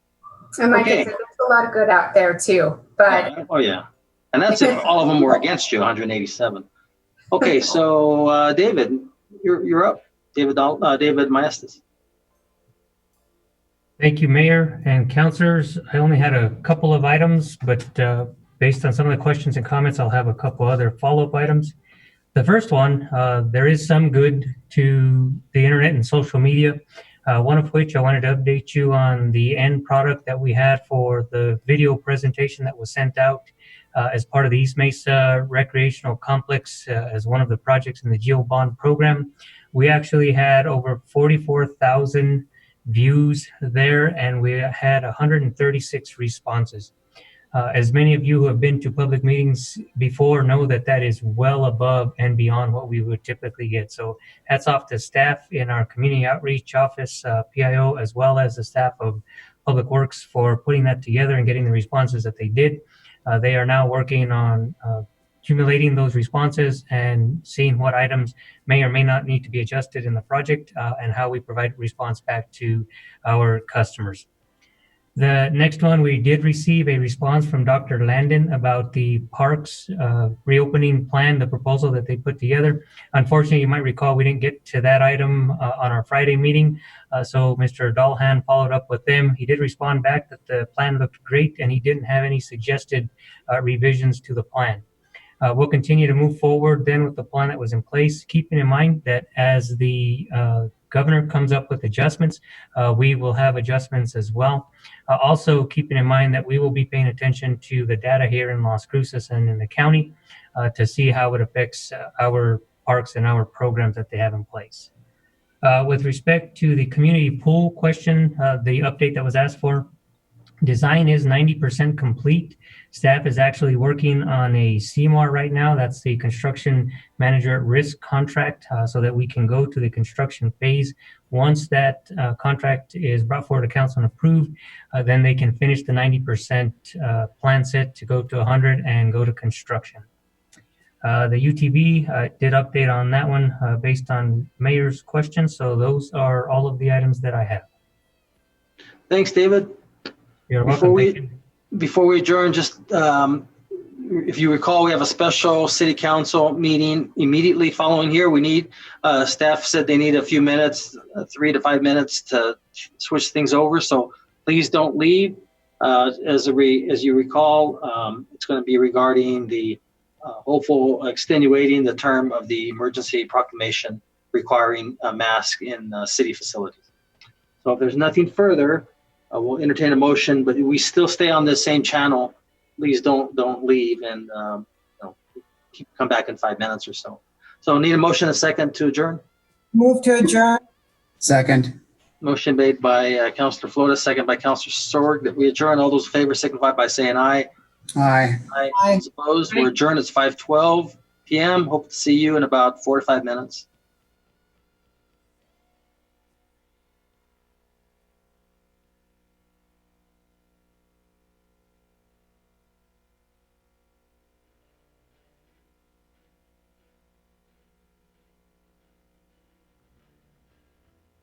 And like I said, there's a lot of good out there too. But oh yeah, and that's if all of them were against you, 187. Okay, so David, you're up. David Maestas. Thank you, Mayor and councilors. I only had a couple of items, but based on some of the questions and comments, I'll have a couple other follow-up items. The first one, there is some good to the internet and social media, one of which I wanted to update you on the end product that we had for the video presentation that was sent out as part of the East Mesa Recreational Complex as one of the projects in the GeoBond program. We actually had over 44,000 views there, and we had 136 responses. As many of you who have been to public meetings before know that that is well above and beyond what we would typically get. So hats off to staff in our community outreach office, PIO, as well as the staff of Public Works for putting that together and getting the responses that they did. They are now working on accumulating those responses and seeing what items may or may not need to be adjusted in the project and how we provide response back to our customers. The next one, we did receive a response from Dr. Landon about the parks reopening plan, the proposal that they put together. Unfortunately, you might recall we didn't get to that item on our Friday meeting. So Mr. Dahlhan followed up with them. He did respond back that the plan looked great and he didn't have any suggested revisions to the plan. We'll continue to move forward then with the plan that was in place, keeping in mind that as the governor comes up with adjustments, we will have adjustments as well. Also keeping in mind that we will be paying attention to the data here in Las Cruces and in the county to see how it affects our parks and our programs that they have in place. With respect to the community pool question, the update that was asked for, design is 90% complete. Staff is actually working on a CMAR right now. That's the construction manager at risk contract so that we can go to the construction phase. Once that contract is brought forward to council and approved, then they can finish the 90% plan set to go to 100 and go to construction. The UTV did update on that one based on mayor's questions. So those are all of the items that I have. Thanks, David. You're welcome. Before we adjourn, just if you recall, we have a special city council meeting immediately following here. We need, staff said they need a few minutes, 3 to 5 minutes to switch things over. So please don't leave. As you recall, it's going to be regarding the hopeful extenuating the term of the emergency proclamation requiring a mask in city facilities. So if there's nothing further, we'll entertain a motion, but we still stay on the same channel. Please don't leave and come back in 5 minutes or so. So need a motion, a second to adjourn. Move to adjourn. Second. Motion made by Councilor Flores, second by Councilor Sorg, that we adjourn. All those in favor signify by saying aye. Aye. Aye. Opposed? We're adjourned. It's 5:12 p.m. Hope to see you in about 4 to 5 minutes.